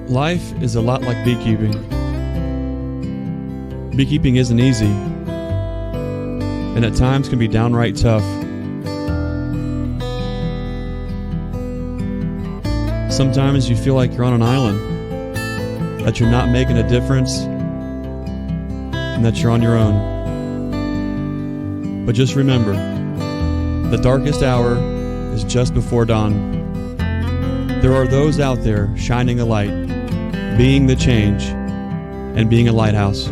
Life is a lot like beekeeping. Beekeeping isn't easy, and at times can be downright tough. Sometimes you feel like you're on an island, that you're not making a difference, and that you're on your own. But just remember, the darkest hour is just before dawn. There are those out there shining a light, being the change, and being a lighthouse.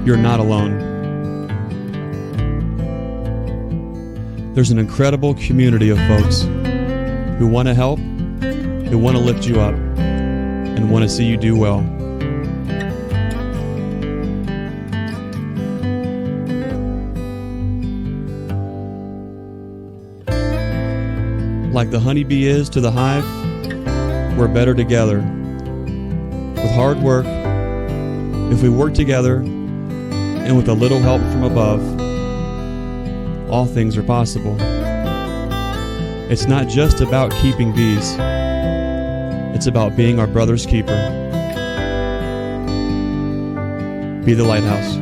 You're not alone. There's an incredible community of folks who want to help, who want to lift you up, and want to see you do well. Like the honeybee is to the hive, we're better together. With hard work, if we work together, and with a little help from above, all things are possible. It's not just about keeping bees. It's about being our brother's keeper. Be the lighthouse.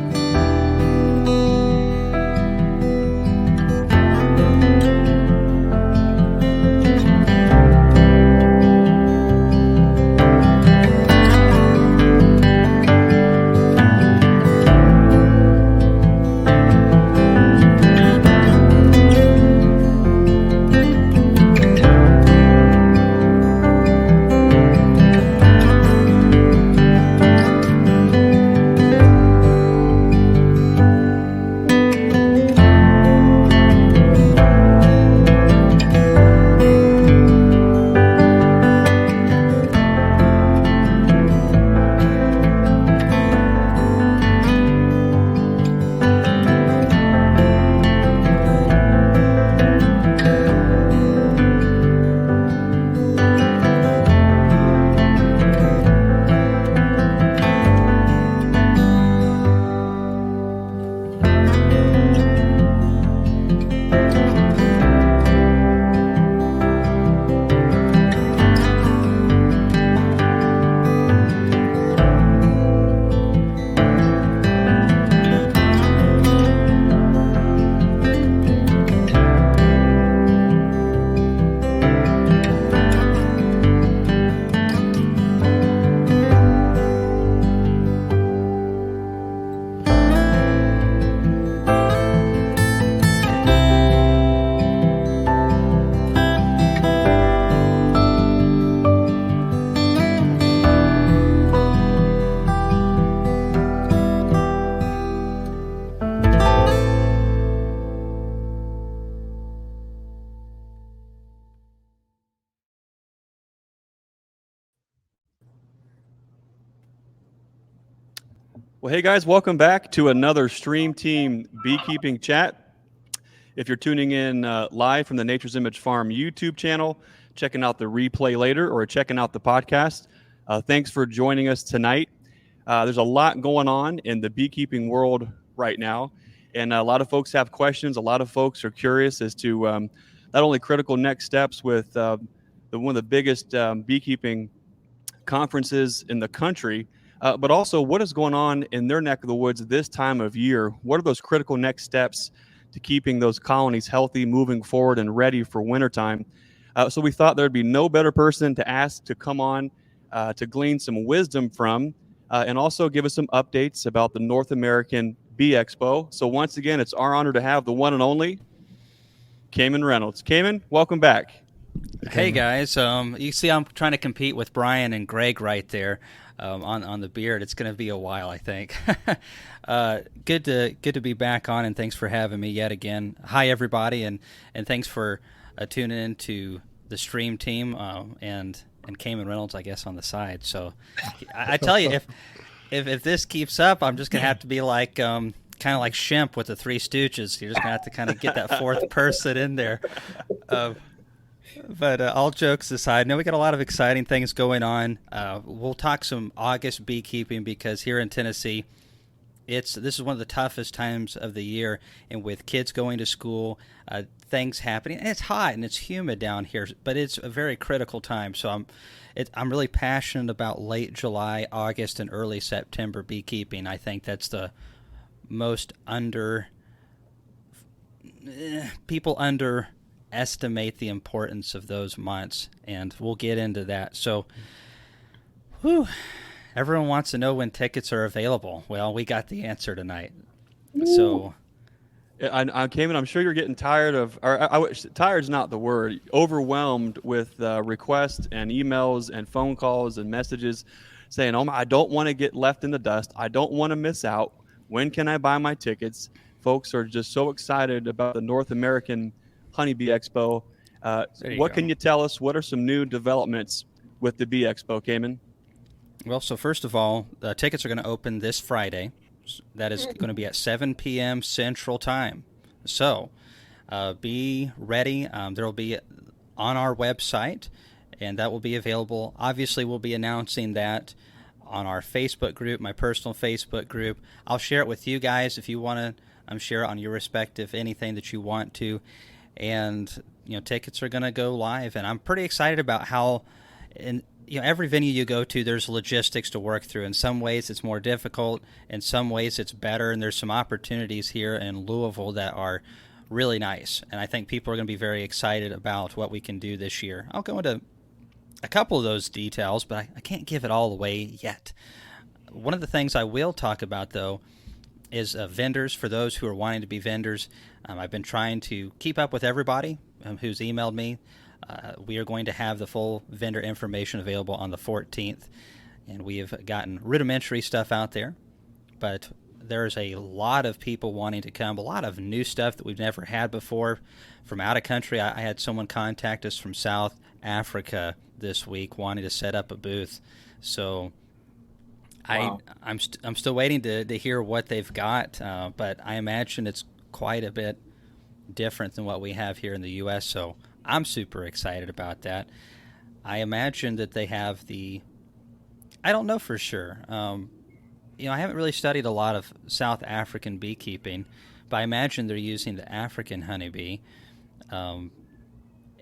Well, hey guys, welcome back to another Stream Team Beekeeping Chat. If you're tuning in live from the Nature's Image Farm YouTube channel, checking out the replay later, or checking out the podcast, thanks for joining us tonight. There's a lot going on in the beekeeping world right now, and a lot of folks have questions. A lot of folks are curious as to not only critical next steps with one of the biggest beekeeping conferences in the country, but also what is going on in their neck of the woods this time of year. What are those critical next steps to keeping those colonies healthy, moving forward, and ready for wintertime? So we thought there'd be no better person to ask to come on to glean some wisdom from, and also give us some updates about the North American Bee Expo. So once again, it's our honor to have the one and only Kamon Reynolds. Kamon, welcome back. Hey guys, you see I'm trying to compete with Brian and Greg right there on the beard. It's going to be a while, I think. Good to be back on, and thanks for having me yet again. Hi everybody, and thanks for tuning in to the Stream Team and Kamon Reynolds, I guess, on the side. So I tell you, if this keeps up, I'm just going to have to be like kind of like Shemp with the Three Stooges. You're just going to have to kind of get that fourth person in there. But all jokes aside, I know we got a lot of exciting things going on. We'll talk some August beekeeping because here in Tennessee, This is one of the toughest times of the year, and with kids going to school, things happening, and it's hot and it's humid down here, but it's a very critical time. So I'm really passionate about late July, August, and early September beekeeping. I think that's the most people underestimate the importance of those months, and we'll get into that. So, everyone wants to know when tickets are available. Well, we got the answer tonight. So, I came in. I'm sure you're getting tired of, or tired's not the word. Overwhelmed with requests and emails and phone calls and messages saying, "Oh my, I don't want to get left in the dust. I don't want to miss out. When can I buy my tickets?" Folks are just so excited about the North American Honeybee Expo. What can you tell us? What are some new developments with the Bee Expo, Kamon? Well, so first of all, the tickets are going to open this Friday. That is going to be at 7 p.m. Central Time. So be ready. There will be on our website, and that will be available. Obviously, we'll be announcing that on our Facebook group, my personal Facebook group. I'll share it with you guys if you want to share it on your respective anything that you want to. And, tickets are going to go live. And I'm pretty excited about how every venue you go to, there's logistics to work through. In some ways, it's more difficult. In some ways, it's better. And there's some opportunities here in Louisville that are really nice. And I think people are going to be very excited about what we can do this year. I'll go into a couple of those details, but I can't give it all away yet. One of the things I will talk about, though, is vendors. For those who are wanting to be vendors, I've been trying to keep up with everybody who's emailed me. We are going to have the full vendor information available on the 14th, and we have gotten rudimentary stuff out there, but there's a lot of people wanting to come, a lot of new stuff that we've never had before from out of country. I had someone contact us from South Africa this week wanting to set up a booth. So wow. I'm still waiting to hear what they've got, but I imagine it's quite a bit different than what we have here in the U.S., so I'm super excited about that. I imagine that they have I don't know for sure. I haven't really studied a lot of South African beekeeping, but I imagine they're using the African honeybee. And,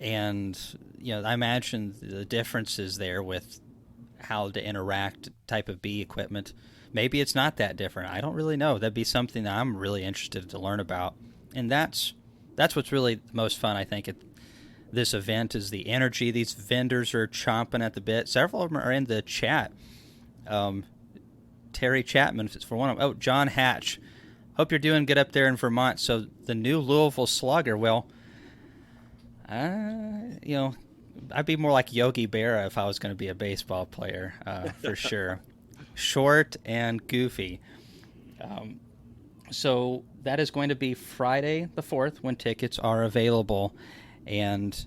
I imagine the differences there with how to interact, type of bee equipment. Maybe it's not that different. I don't really know. That'd be something that I'm really interested to learn about. And that's what's really most fun, I think, at this event is the energy. These vendors are chomping at the bit. Several of them are in the chat. Terry Chapman, for one of them. Oh, John Hatch. Hope you're doing good up there in Vermont. So the new Louisville Slugger, well, I'd be more like Yogi Berra if I was going to be a baseball player, for sure. Short and goofy. So that is going to be Friday the 4th when tickets are available. And,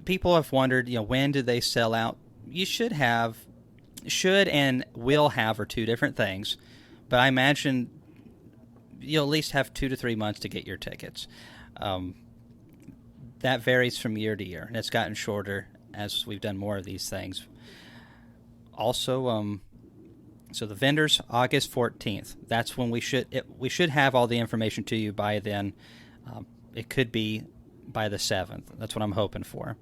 people have wondered, when do they sell out? You should and will have are two different things. But I imagine you'll at least have 2 to 3 months to get your tickets. That varies from year to year, and it's gotten shorter as we've done more of these things. Also, so the vendors, August 14th. That's when we should have all the information to you by then. It could be by the 7th. That's what I'm hoping for.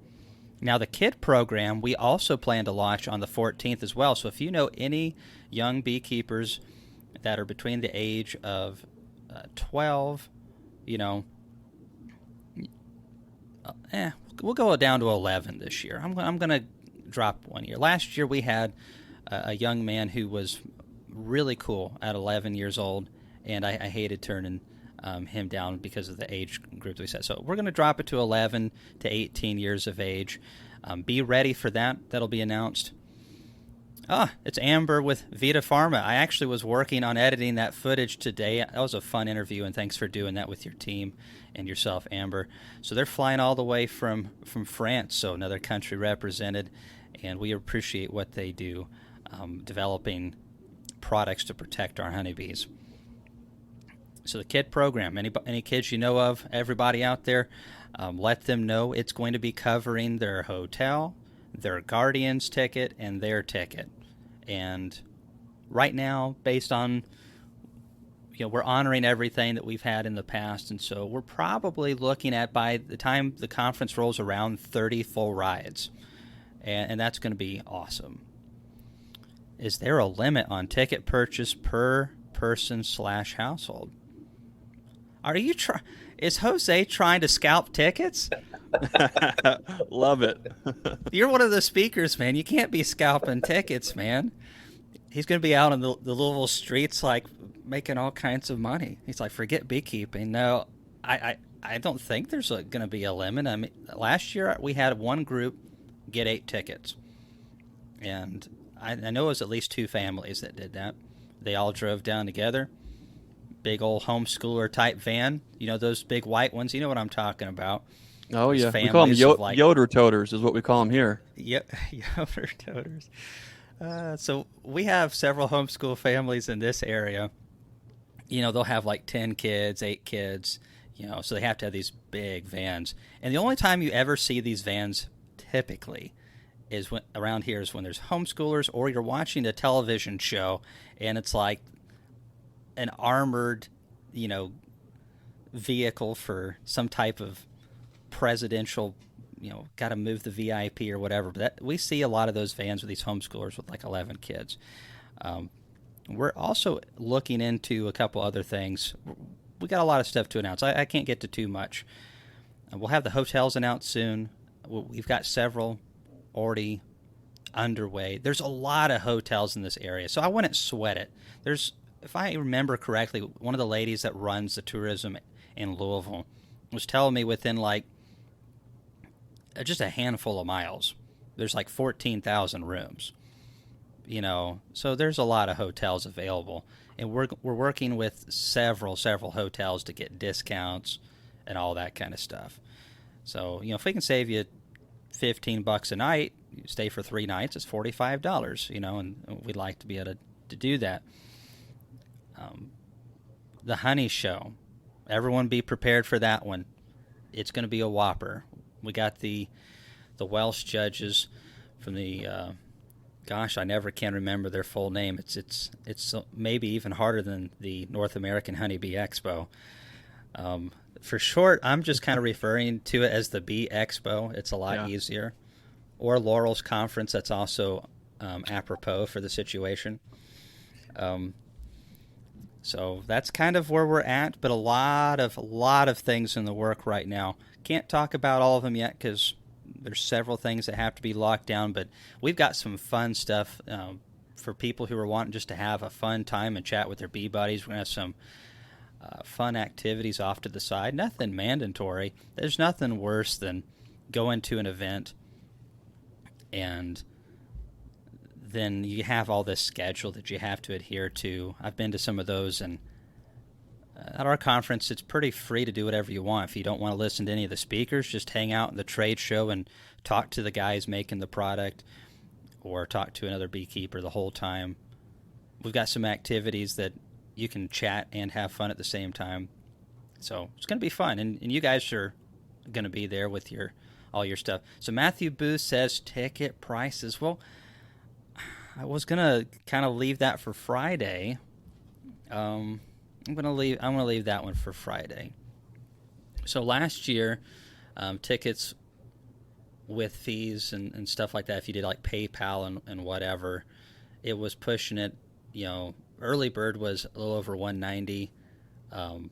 Now, the kid program, we also plan to launch on the 14th as well. So if you know any young beekeepers that are between the age of 12, we'll go down to 11 this year. I'm going to drop 1 year. Last year we had a young man who was really cool at 11 years old, and I hated turning him down because of the age group that we set. So we're going to drop it to 11 to 18 years of age. Be ready for that. That'll be announced. It's Amber with Vita Pharma. I actually was working on editing that footage today. That was a fun interview, and thanks for doing that with your team and yourself, Amber. So they're flying all the way from France, so another country represented, and we appreciate what they do, developing products to protect our honeybees. So the kid program, any kids you know of, everybody out there, let them know it's going to be covering their hotel, their guardian's ticket, and their ticket. And right now, based on we're honoring everything that we've had in the past, and so we're probably looking at, by the time the conference rolls around, 30 full rides, and that's going to be awesome. Is there a limit on ticket purchase per person/household? Are you Is Jose trying to scalp tickets? Love it. You're one of the speakers, man. You can't be scalping tickets, man. He's going to be out on the Louisville streets, like, making all kinds of money. He's like, forget beekeeping. No, I don't think there's going to be a limit. I mean, last year we had one group get 8 tickets. And I know it was at least 2 families that did that. They all drove down together. Big old homeschooler type van. You know, those big white ones. You know what I'm talking about. Oh, Those yeah. We call them like, Yoder toters is what we call them here. Yep, Yoder toters. So we have several homeschool families in this area. You know, they'll have like 10 kids, 8 kids, so they have to have these big vans. And the only time you ever see these vans typically is around here is when there's homeschoolers, or you're watching a television show and it's like an armored, vehicle for some type of presidential, got to move the VIP or whatever. But we see a lot of those vans with these homeschoolers with like 11 kids. We're also looking into a couple other things. We got a lot of stuff to announce. I can't get to too much. We'll have the hotels announced soon. We've got several already underway. There's a lot of hotels in this area, so I wouldn't sweat it. If I remember correctly, one of the ladies that runs the tourism in Louisville was telling me within like just a handful of miles, there's like 14,000 rooms. So there's a lot of hotels available, and we're working with several hotels to get discounts and all that kind of stuff. So if we can save you $15 a night, you stay for 3 nights, it's $45. And we'd like to be able to do that. The honey show, everyone be prepared for that one. It's going to be a whopper. We got the Welsh judges from the I never can remember their full name. It's maybe even harder than the North American Honeybee Expo. For short, I'm just kind of referring to it as the Bee Expo. It's a lot easier. Or Laurel's Conference. That's also apropos for the situation. So that's kind of where we're at, but a lot of things in the work right now. Can't talk about all of them yet because there's several things that have to be locked down, but we've got some fun stuff for people who are wanting just to have a fun time and chat with their bee buddies. We're going to have some fun activities off to the side. Nothing mandatory. There's nothing worse than going to an event and then you have all this schedule that you have to adhere to. I've been to some of those, and at our conference, it's pretty free to do whatever you want. If you don't want to listen to any of the speakers, just hang out in the trade show and talk to the guys making the product or talk to another beekeeper the whole time. We've got some activities that you can chat and have fun at the same time. So it's going to be fun, and you guys are going to be there with all your stuff. So Matthew Booth says ticket prices. Well, I was gonna kind of leave that for Friday. I'm gonna leave that one for Friday. So last year, tickets with fees and stuff like that, if you did like PayPal and whatever, it was pushing it. Early bird was a little over $190, and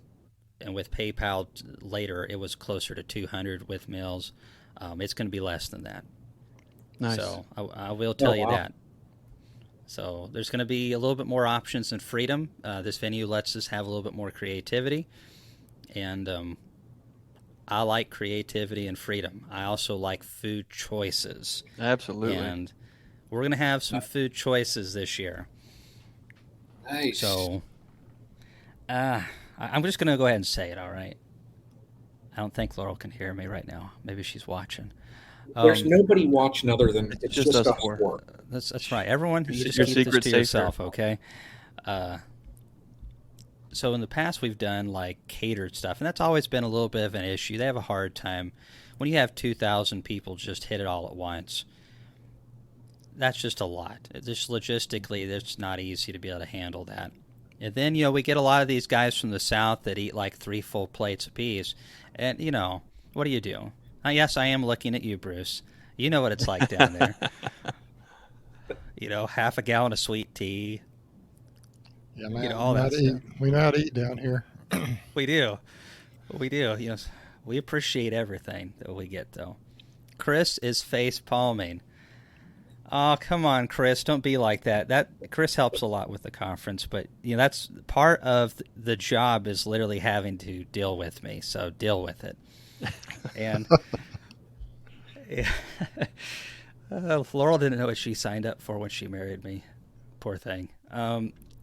with PayPal later, it was closer to $200 with meals. It's going to be less than that. Nice. So I will tell you that. So there's going to be a little bit more options and freedom. This venue lets us have a little bit more creativity, and I like creativity and freedom. I also like food choices. Absolutely. And we're going to have some food choices this year. Nice. So I'm just going to go ahead and say it, all right? I don't think Laurel can hear me right now. Maybe she's watching. There's nobody watching other than it's just us us four. four. That's right. Everyone, you just your keep this secret's to safe yourself, there. okay? So in the past, we've done like catered stuff, and that's always been a little bit of an issue. They have a hard time when you have 2,000 people just hit it all at once. That's just a lot. Just logistically, it's not easy to be able to handle that. And then, we get a lot of these guys from the South that eat like 3 full plates apiece. And, what do you do? Yes, I am looking at you, Bruce. You know what it's like down there. Half a gallon of sweet tea. Yeah, man, All that stuff. We know how to eat down here. We do. We appreciate everything that we get, though. Chris is face palming. Oh, come on, Chris. Don't be like that. Chris helps a lot with the conference, but that's part of the job is literally having to deal with me. So deal with it. And Laurel didn't know what she signed up for when she married me. Poor thing.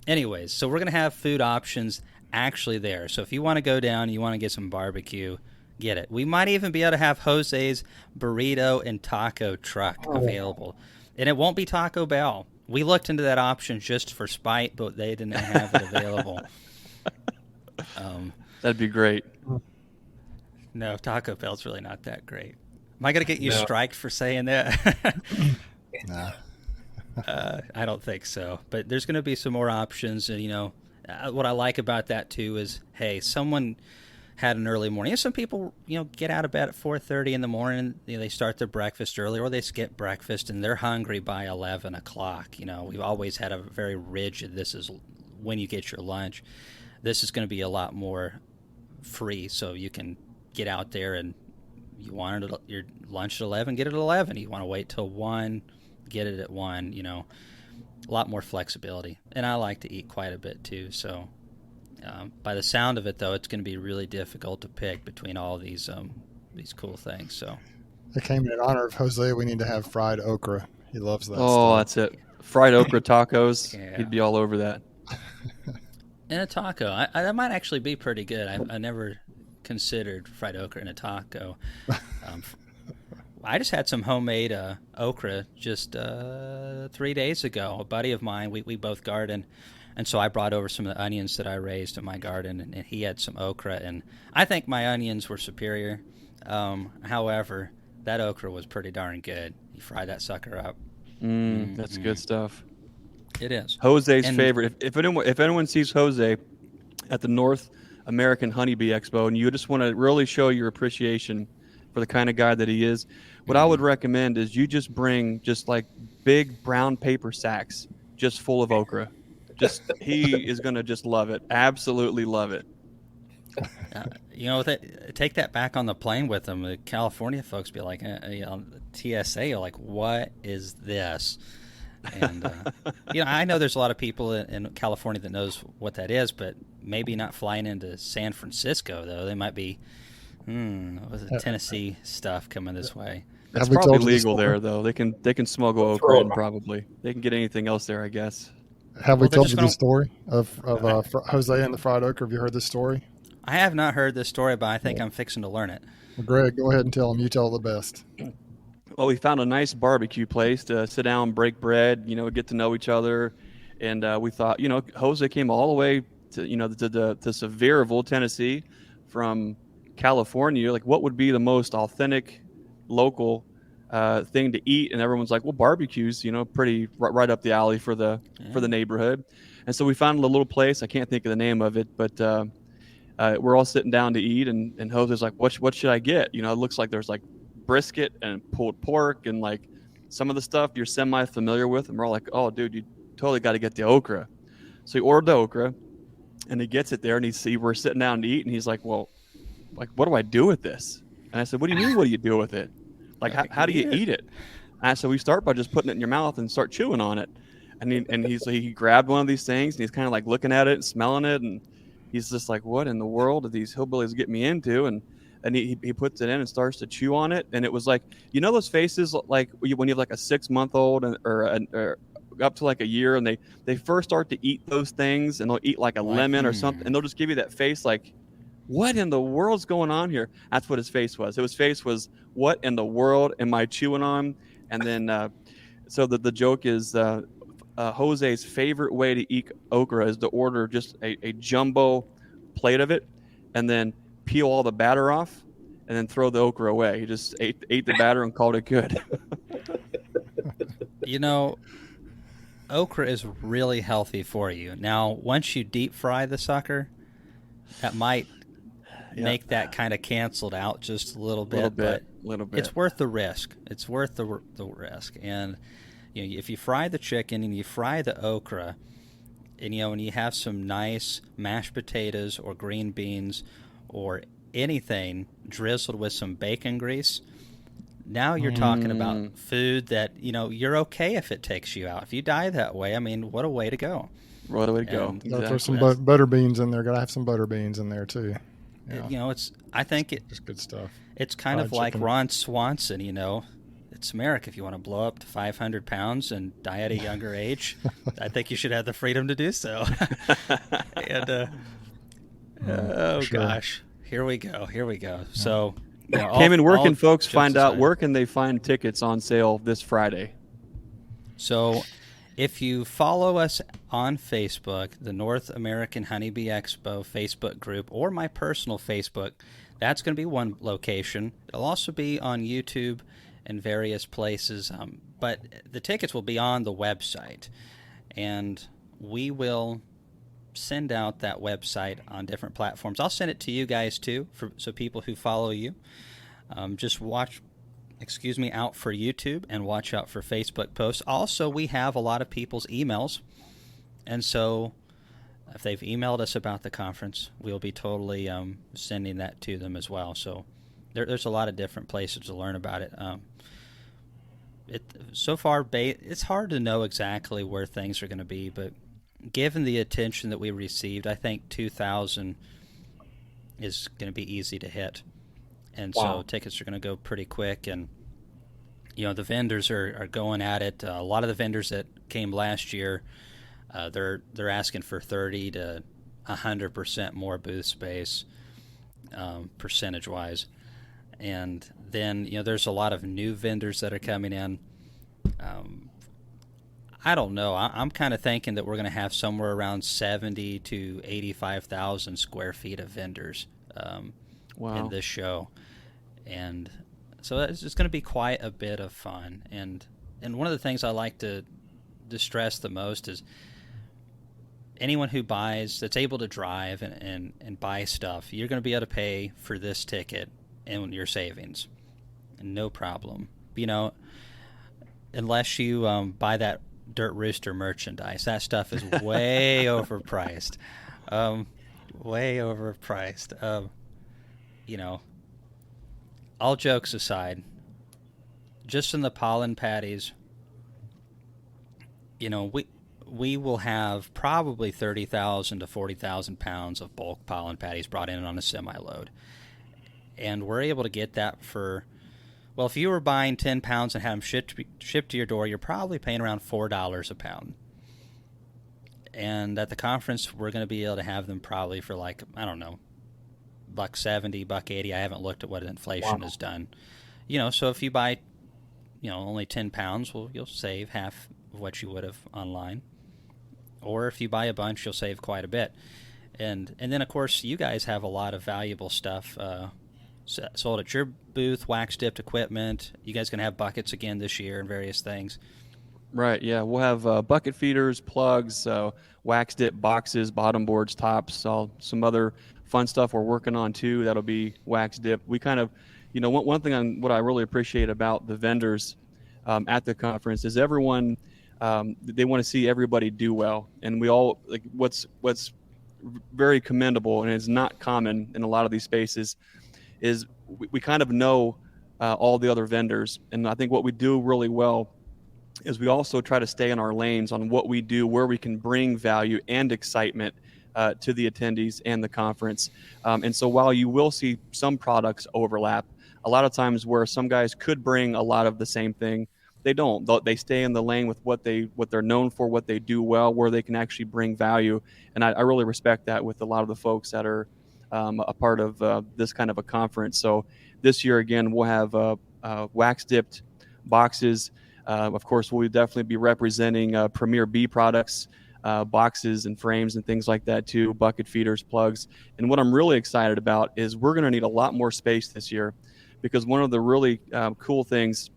Anyways, so we're going to have food options actually there. So if you want to go down, you want to get some barbecue, get it. We might even be able to have Jose's burrito and taco truck available. And it won't be Taco Bell. We looked into that option just for spite, but they didn't have it available. That'd be great. No, Taco Bell's really not that great. Am I going to get you striked for saying that? Nah. I don't think so. But there's going to be some more options. And, what I like about that, too, is, hey, someone had an early morning. Some people, get out of bed at 4:30 in the morning. They start their breakfast early, or they skip breakfast, and they're hungry by 11 o'clock. We've always had a very rigid, this is when you get your lunch. This is going to be a lot more free, so you can get out there and you want your lunch at 11, get it at 11. You want to wait till 1, get it at 1, a lot more flexibility. And I like to eat quite a bit, too, so... by the sound of it, though, it's going to be really difficult to pick between all these cool things. So, It came in honor of Jose. We need to have fried okra. He loves that. Oh, stuff. that's it. Fried okra tacos. Yeah. He'd be all over that. And a taco, that might actually be pretty good. I never considered fried okra in a taco. I just had some homemade okra just 3 days ago. A buddy of mine, we both garden. And so I brought over some of the onions that I raised in my garden, and he had some okra. And I think my onions were superior. However, that okra was pretty darn good. He fried that sucker up. That's good stuff. It is. Jose's favorite. If anyone sees Jose at the North American Honeybee Expo, and you just want to really show your appreciation for the kind of guy that he is, what I would recommend is you just bring just like big brown paper sacks just full of okra. He is going to just love it. Absolutely love it. Take that back on the plane with them. The California folks be like, TSA are like, what is this? And, I know there's a lot of people in California that knows what that is, but maybe not flying into San Francisco, though. They might be, Tennessee stuff coming this way. It's probably legal there, though. They can smuggle okra in probably. They can get anything else there, I guess. Have we told you the story of Jose and the fried okra? Have you heard this story? I have not heard this story, but I think I'm fixing to learn it. Well, Greg, go ahead and tell him. You tell it the best. Well, we found a nice barbecue place to sit down, break bread, get to know each other. And we thought, Jose came all the way to Sevierville, Tennessee from California. Like, what would be the most authentic local thing to eat? And everyone's like, well, barbecues, pretty right up the alley for the neighborhood. And so we found a little place. I can't think of the name of it, but we're all sitting down to eat, and Jose's like, what should I get? It looks like there's like brisket and pulled pork and like some of the stuff you're semi-familiar with. And we're all like, oh, dude, you totally got to get the okra. So he ordered the okra, and he gets it there, and we're sitting down to eat, and he's like, well, like, what do I do with this? And I said, what do you mean, what do you do with it? Like, how do you eat it? And I said, we start by just putting it in your mouth and start chewing on it. And he grabbed one of these things, and he's kind of like looking at it and smelling it, and he's just like, what in the world did these hillbillies get me into? And he puts it in and starts to chew on it. And it was like, those faces, like when you have like a 6-month-old or up to like a year, and they first start to eat those things, and they'll eat like a lemon or something, and they'll just give you that face like, what in the world's going on here? That's what his face was. His face was, what in the world am I chewing on? And then, so the joke is, Jose's favorite way to eat okra is to order just a jumbo plate of it, and then peel all the batter off, and then throw the okra away. He just ate the batter and called it good. okra is really healthy for you. Now, once you deep fry the sucker, that might make that kind of canceled out just a little bit, but it's worth the risk. It's worth the risk. And if you fry the chicken and you fry the okra, and and you have some nice mashed potatoes or green beans or anything drizzled with some bacon grease, now you're talking about food that you're okay if it takes you out. If you die that way, I mean, what a way to go! What a way to go! Exactly. Throw some butter beans in there. Gotta have some butter beans in there too. Yeah. I think it's good stuff. It's kind of like Ron Swanson. It's America. If you want to blow up to 500 pounds and die at a younger age, I think you should have the freedom to do so. And gosh, here we go. So. Kamon, where can folks find out? Where can they find tickets on sale this Friday? So, if you follow us on Facebook, the North American Honeybee Expo Facebook group, or my personal Facebook, that's going to be one location. It'll also be on YouTube and various places, but the tickets will be on the website, and we will send out that website on different platforms. I'll send it to you guys too, so people who follow you, just watch out for YouTube and watch out for Facebook posts. Also, we have a lot of people's emails, and so if they've emailed us about the conference, we'll be totally sending that to them as well. So there's a lot of different places to learn about it. So far, it's hard to know exactly where things are going to be, but given the attention that we received, I think 2,000 is going to be easy to hit. And so tickets are going to go pretty quick. And, the vendors are going at it. A lot of the vendors that came last year, they're asking for 30 to 100% more booth space, percentage-wise. And then, there's a lot of new vendors that are coming in. I don't know. I'm kind of thinking that we're going to have somewhere around 70 to 85,000 square feet of vendors in this show, and so it's going to be quite a bit of fun. And one of the things I like to stress the most is anyone who buys, that's able to drive and buy stuff, you're going to be able to pay for this ticket in your savings, no problem. Unless you buy that Dirt Rooster merchandise. That stuff is way overpriced. Way overpriced. All jokes aside, just in the pollen patties, we will have probably 30,000 to 40,000 pounds of bulk pollen patties brought in on a semi-load. And we're able to get that for, well, if you were buying 10 pounds and have them shipped to your door, you're probably paying around $4 a pound. And at the conference, we're going to be able to have them probably for $1.70, $1.80. I haven't looked at what inflation has done. So if you buy, only 10 pounds, well, you'll save half of what you would have online. Or if you buy a bunch, you'll save quite a bit. And then, of course, you guys have a lot of valuable stuff sold at your booth, wax-dipped equipment. You guys going to have buckets again this year and various things. Right, yeah. We'll have bucket feeders, plugs, wax-dipped boxes, bottom boards, tops, some other fun stuff we're working on too. That'll be wax-dipped. We kind of, one thing what I really appreciate about the vendors at the conference is everyone, they want to see everybody do well. And we all, what's very commendable, and it's not common in a lot of these spaces, is we kind of know all the other vendors. And I think what we do really well is we also try to stay in our lanes on what we do, where we can bring value and excitement to the attendees and the conference. And so while you will see some products overlap, a lot of times where some guys could bring a lot of the same thing, they don't. They stay in the lane with what they're known for, what they do well, where they can actually bring value. And I really respect that with a lot of the folks that are a part of this kind of a conference. So this year, again, we'll have wax-dipped boxes. Of course, we'll definitely be representing Premier Bee products, boxes and frames and things like that too, bucket feeders, plugs. And what I'm really excited about is we're going to need a lot more space this year, because one of the really cool things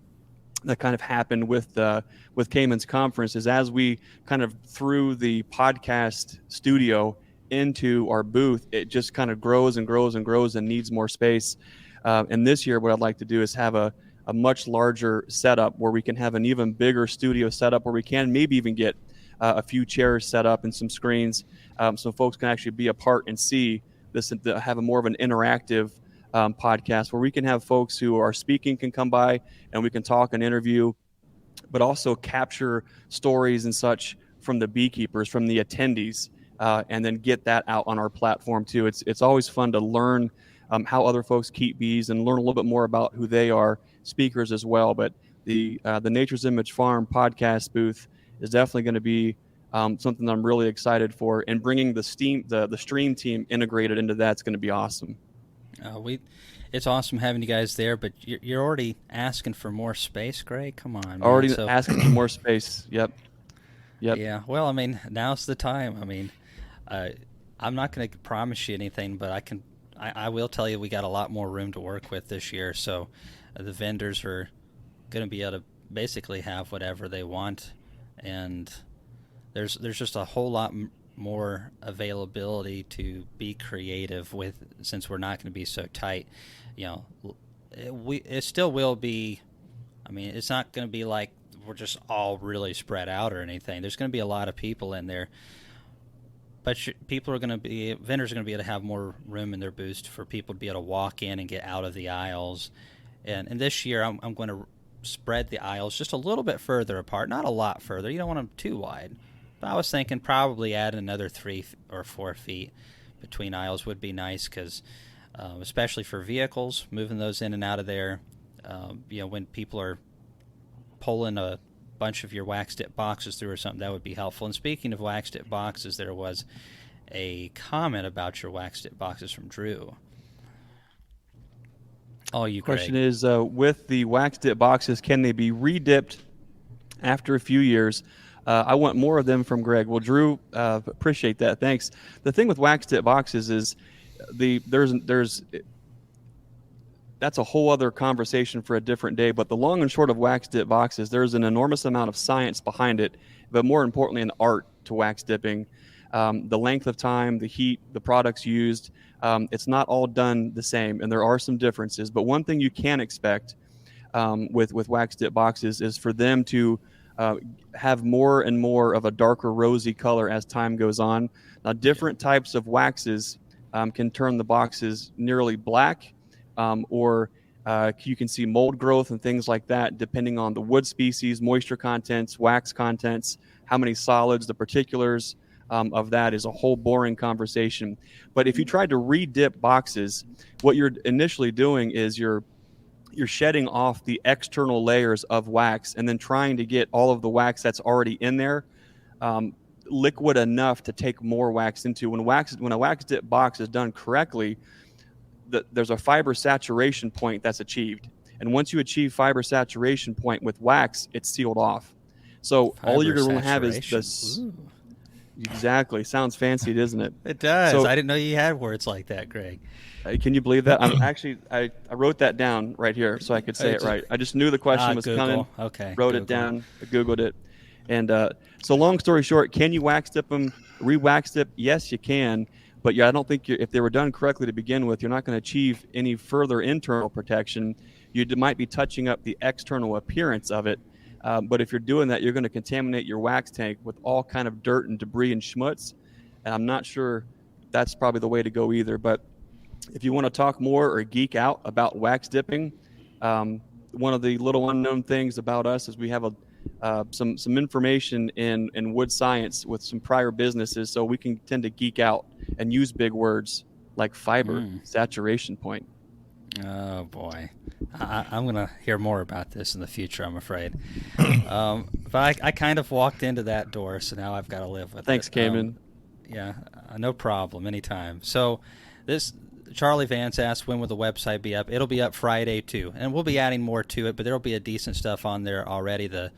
that kind of happened with Kamon's conference is as we kind of threw the podcast studio into our booth, it just kind of grows and grows and grows and needs more space. And this year, what I'd like to do is have a much larger setup where we can have an even bigger studio setup where we can maybe even get a few chairs set up and some screens, so folks can actually be a part and see this, and have a more of an interactive podcast where we can have folks who are speaking can come by and we can talk and interview, but also capture stories and such from the beekeepers, from the attendees, and then get that out on our platform too. It's always fun to learn how other folks keep bees and learn a little bit more about who they are, speakers as well. But the Nature's Image Farm podcast booth is definitely going to be something that I'm really excited for, and bringing the stream team integrated into that's going to be awesome. It's awesome having you guys there, but you're already asking for more space, Greg. Come on, man. Already asking for more space. Yep. Yeah. Well, I mean, now's the time. I mean, I'm not going to promise you anything, but I will tell you we got a lot more room to work with this year. So the vendors are going to be able to basically have whatever they want, and there's just a whole lot more availability to be creative with, since we're not going to be so tight. You know, it still will be. I mean, it's not going to be like we're just all really spread out or anything. There's going to be a lot of people in there, but vendors are going to be able to have more room in their booths for people to be able to walk in and get out of the aisles. And this year, I'm going to spread the aisles just a little bit further apart, not a lot further. You don't want them too wide. But I was thinking probably add another 3 or 4 feet between aisles would be nice, because especially for vehicles, moving those in and out of there, when people are pulling a bunch of your wax dip boxes through or something, that would be helpful. And speaking of wax dip boxes, there was a comment about your wax dip boxes from Drew. Oh, you question Greg. is, with the wax dip boxes, can they be re-dipped after a few years? I want more of them from Greg. Well, Drew, appreciate that. Thanks. The thing with wax dip boxes is that's a whole other conversation for a different day. But the long and short of wax dip boxes, there's an enormous amount of science behind it, but more importantly, an art to wax dipping. The length of time, the heat, the products used, it's not all done the same, and there are some differences. But one thing you can expect with wax dip boxes is for them to have more and more of a darker rosy color as time goes on. Now, different types of waxes can turn the boxes nearly black, or you can see mold growth and things like that, depending on the wood species, moisture contents, wax contents, how many solids, the particulars of that is a whole boring conversation. But if you tried to re-dip boxes, what you're initially doing is you're shedding off the external layers of wax and then trying to get all of the wax that's already in there liquid enough to take more wax into. When a wax dip box is done correctly, there's a fiber saturation point that's achieved. And once you achieve fiber saturation point with wax, it's sealed off. So all you're going to have is this. Ooh. Exactly. Sounds fancy, doesn't it? It does. So, I didn't know you had words like that, Greg. Can you believe that? I wrote that down right here so I could say it right. I just knew the question was coming. Okay. Wrote it down. I Googled it. And so long story short, can you wax dip them, re-wax dip? Yes, you can. But I don't think if they were done correctly to begin with, you're not going to achieve any further internal protection. You might be touching up the external appearance of it. But if you're doing that, you're going to contaminate your wax tank with all kind of dirt and debris and schmutz. And I'm not sure that's probably the way to go either. But if you want to talk more or geek out about wax dipping, one of the little unknown things about us is we have some information in wood science with some prior businesses, so we can tend to geek out and use big words like fiber saturation point. Oh boy, I'm gonna hear more about this in the future, I'm afraid. But I kind of walked into that door, so now I've got to live with it. Thanks, Kamon. Yeah, no problem, anytime. So Charlie Vance asked, when will the website be up? It'll be up Friday too, and we'll be adding more to it, but there'll be a decent stuff on there already. The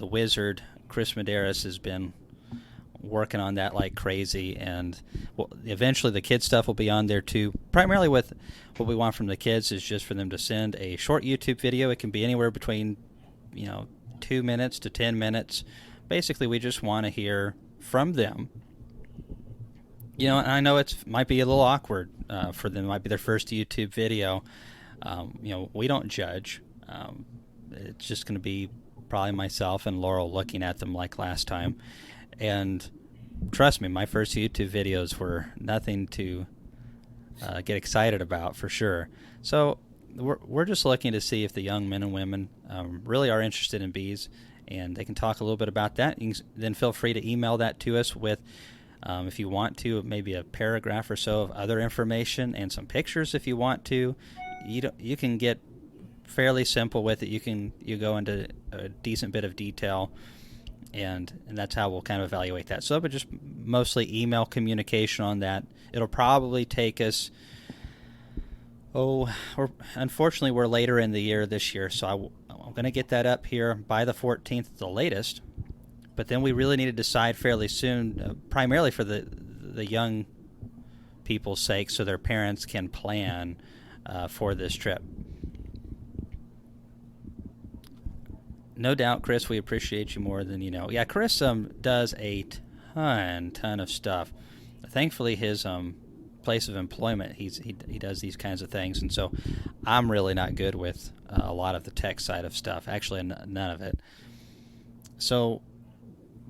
wizard Chris Medeiros has been working on that like crazy, and eventually the kids stuff will be on there too. Primarily, with what we want from the kids is just for them to send a short YouTube video. It can be anywhere between 2 minutes to 10 minutes. Basically, we just want to hear from them. And I know might be a little awkward for them. It might be their first YouTube video. We don't judge. It's just going to be probably myself and Laurel looking at them like last time. And trust me, my first YouTube videos were nothing to get excited about, for sure. So we're just looking to see if the young men and women really are interested in bees, and they can talk a little bit about that. Then feel free to email that to us with, if you want to, maybe a paragraph or so of other information and some pictures if you want to. You can get fairly simple with it. You go into a decent bit of detail, and that's how we'll kind of evaluate that. So, but just mostly email communication on that. It'll probably take us, unfortunately, we're later in the year this year, so I'm going to get that up here by the 14th at the latest. But then we really need to decide fairly soon, primarily for the young people's sake, so their parents can plan for this trip. No doubt, Chris, we appreciate you more than you know. Yeah, Chris does a ton of stuff. Thankfully, his place of employment, he does these kinds of things, and so I'm really not good with a lot of the tech side of stuff. Actually, none of it. So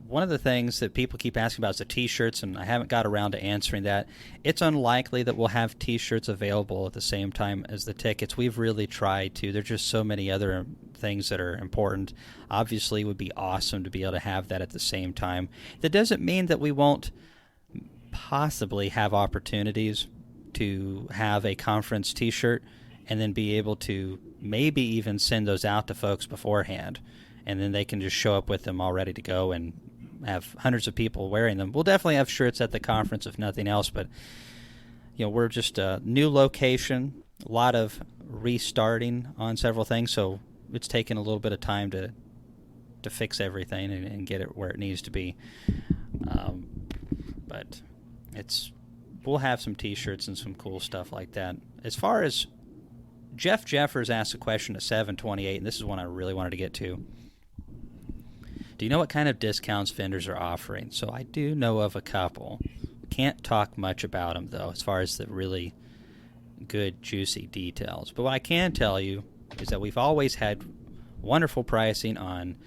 one of the things that people keep asking about is the T-shirts, and I haven't got around to answering that. It's unlikely that we'll have T-shirts available at the same time as the tickets. We've really tried to. There's just so many other things that are important. Obviously, it would be awesome to be able to have that at the same time. That doesn't mean that we won't possibly have opportunities to have a conference T-shirt and then be able to maybe even send those out to folks beforehand, and then they can just show up with them all ready to go and have hundreds of people wearing them. We'll definitely have shirts at the conference, if nothing else, but we're just a new location, a lot of restarting on several things, so it's taken a little bit of time to fix everything and get it where it needs to be. But we'll have some T-shirts and some cool stuff like that. As far as Jeff Jeffers asked a question at 7:28, and this is one I really wanted to get to. Do you know what kind of discounts vendors are offering? So I do know of a couple. Can't talk much about them, though, as far as the really good, juicy details. But what I can tell you is that we've always had wonderful pricing on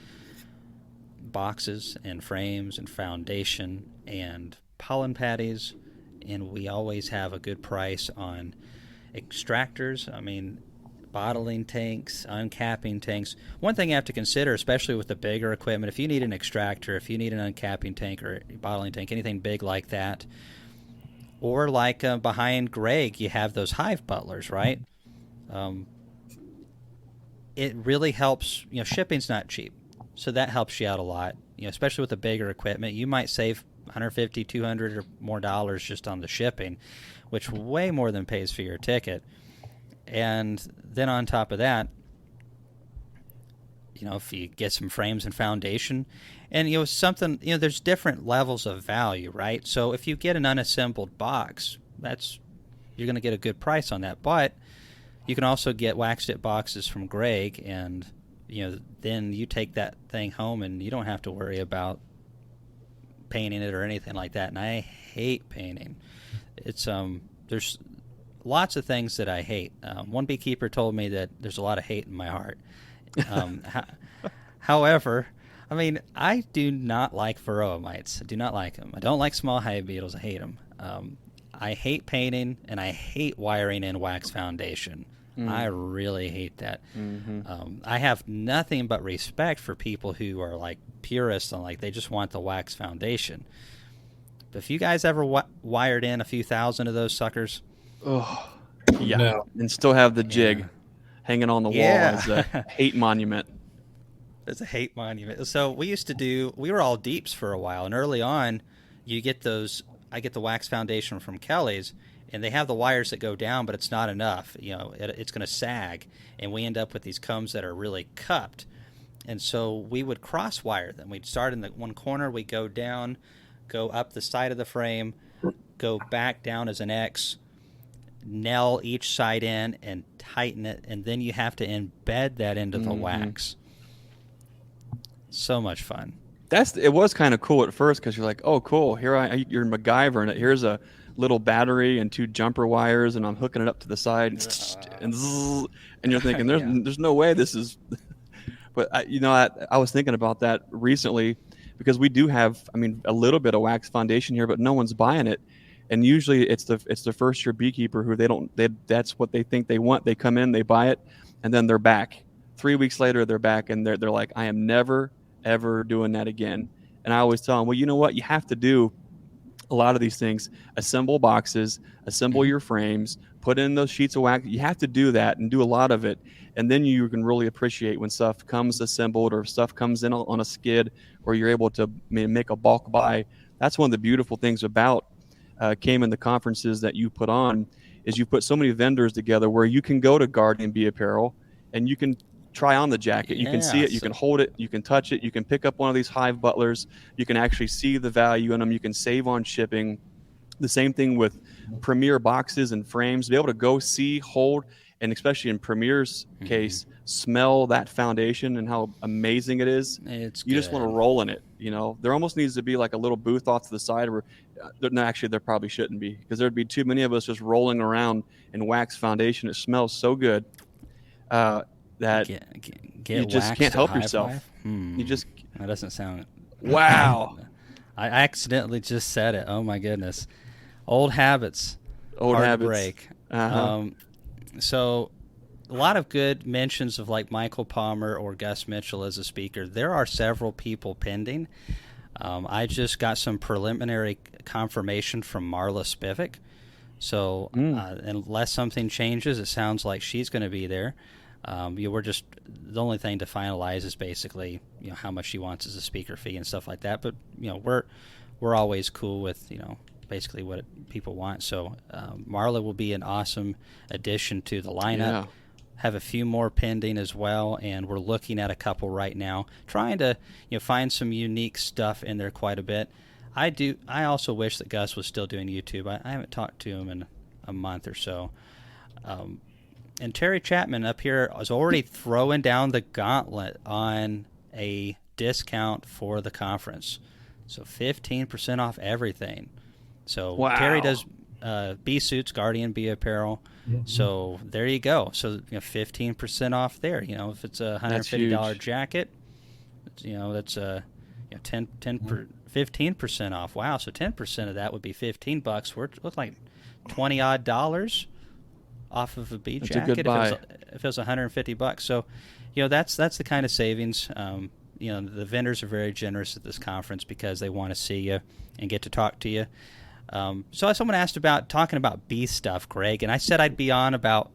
boxes and frames and foundation and pollen patties, and we always have a good price on extractors. I mean, bottling tanks, uncapping tanks. One thing you have to consider, especially with the bigger equipment, if you need an extractor, if you need an uncapping tank or a bottling tank, anything big like that, or like behind Greg, you have those hive butlers, right? It really helps. Shipping's not cheap, so that helps you out a lot. Especially with the bigger equipment, you might save $150, $200 or more dollars just on the shipping, which way more than pays for your ticket. And then on top of that, if you get some frames and foundation, and there's different levels of value, right? So if you get an unassembled box, you're going to get a good price on that. But you can also get waxed it boxes from Greg, and then you take that thing home and you don't have to worry about painting it or anything like that. And I hate painting. It's there's lots of things that I hate. One beekeeper told me that there's a lot of hate in my heart. However, I do not like varroa mites. I do not like them. I don't like small hive beetles. I hate them. I hate painting, and I hate wiring in wax foundation. I really hate that. Mm-hmm. I have nothing but respect for people who are like purists and they just want the wax foundation. But if you guys ever wired in a few thousand of those suckers, oh yeah, no. And still have the jig hanging on the wall as a hate monument. It's a hate monument. So we were all deeps for a while, and early on, I get the wax foundation from Kelly's, and they have the wires that go down, but it's not enough. It's going to sag, and we end up with these combs that are really cupped. And so we would cross wire them. We'd start in the one corner, we'd go down, go up the side of the frame, go back down as an X, nail each side in and tighten it, and then you have to embed that into the wax. So much fun. It was kind of cool at first because you're like, oh, cool. You're MacGyver, and here's a little battery and 2 jumper wires, and I'm hooking it up to the side, and you're thinking, there's no way this is. But I was thinking about that recently because we do have, a little bit of wax foundation here, but no one's buying it, and usually it's the first year beekeeper who that's what they think they want. They come in, they buy it, and then they're back. 3 weeks later, they're back, and they're like, I am never ever doing that again. And I always tell them, well, you know what? You have to do a lot of these things. Assemble boxes, assemble your frames, put in those sheets of wax. You have to do that and do a lot of it. And then you can really appreciate when stuff comes assembled or stuff comes in on a skid, or you're able to make a bulk buy. That's one of the beautiful things about Kamon, the conferences that you put on, is you put so many vendors together where you can go to Guardian Bee Apparel and you can try on the jacket. You can see it, you can hold it, you can touch it, you can pick up one of these hive butlers, you can actually see the value in them, you can save on shipping. The same thing with Premier boxes and frames. Be able to go see, hold, and especially in Premier's case, smell that foundation and how amazing it is. You just want to roll in it. There almost needs to be like a little booth off to the side where, no, actually there probably shouldn't be, because there'd be too many of us just rolling around in wax foundation. It smells so good. That you just can't help yourself. You just that doesn't sound. Wow! I accidentally just said it. Oh my goodness! Old habits. Old hard habits. To break. So, a lot of good mentions of like Michael Palmer or Gus Mitchell as a speaker. There are several people pending. I just got some preliminary confirmation from Marla Spivak. So, unless something changes, it sounds like she's going to be there. We're just, the only thing to finalize is basically how much she wants as a speaker fee and stuff like that. But we're always cool with basically what people want. So Marla will be an awesome addition to the lineup. Yeah. Have a few more pending as well, and we're looking at a couple right now, trying to find some unique stuff in there quite a bit. I also wish that Gus was still doing YouTube. I haven't talked to him in a month or so. And Terry Chapman up here is already throwing down the gauntlet on a discount for the conference. So 15% off everything. So wow. Terry does bee suits, Guardian Bee Apparel. Mm-hmm. So there you go. So 15% off there. If it's a $150 jacket, that's 15% off. Wow. So 10% of that would be $15. We're looking like $20 off of a bee jacket if it was $150. So that's the kind of savings. The vendors are very generous at this conference because they want to see you and get to talk to you. So someone asked about talking about bee stuff, Greg, and I said I'd be on about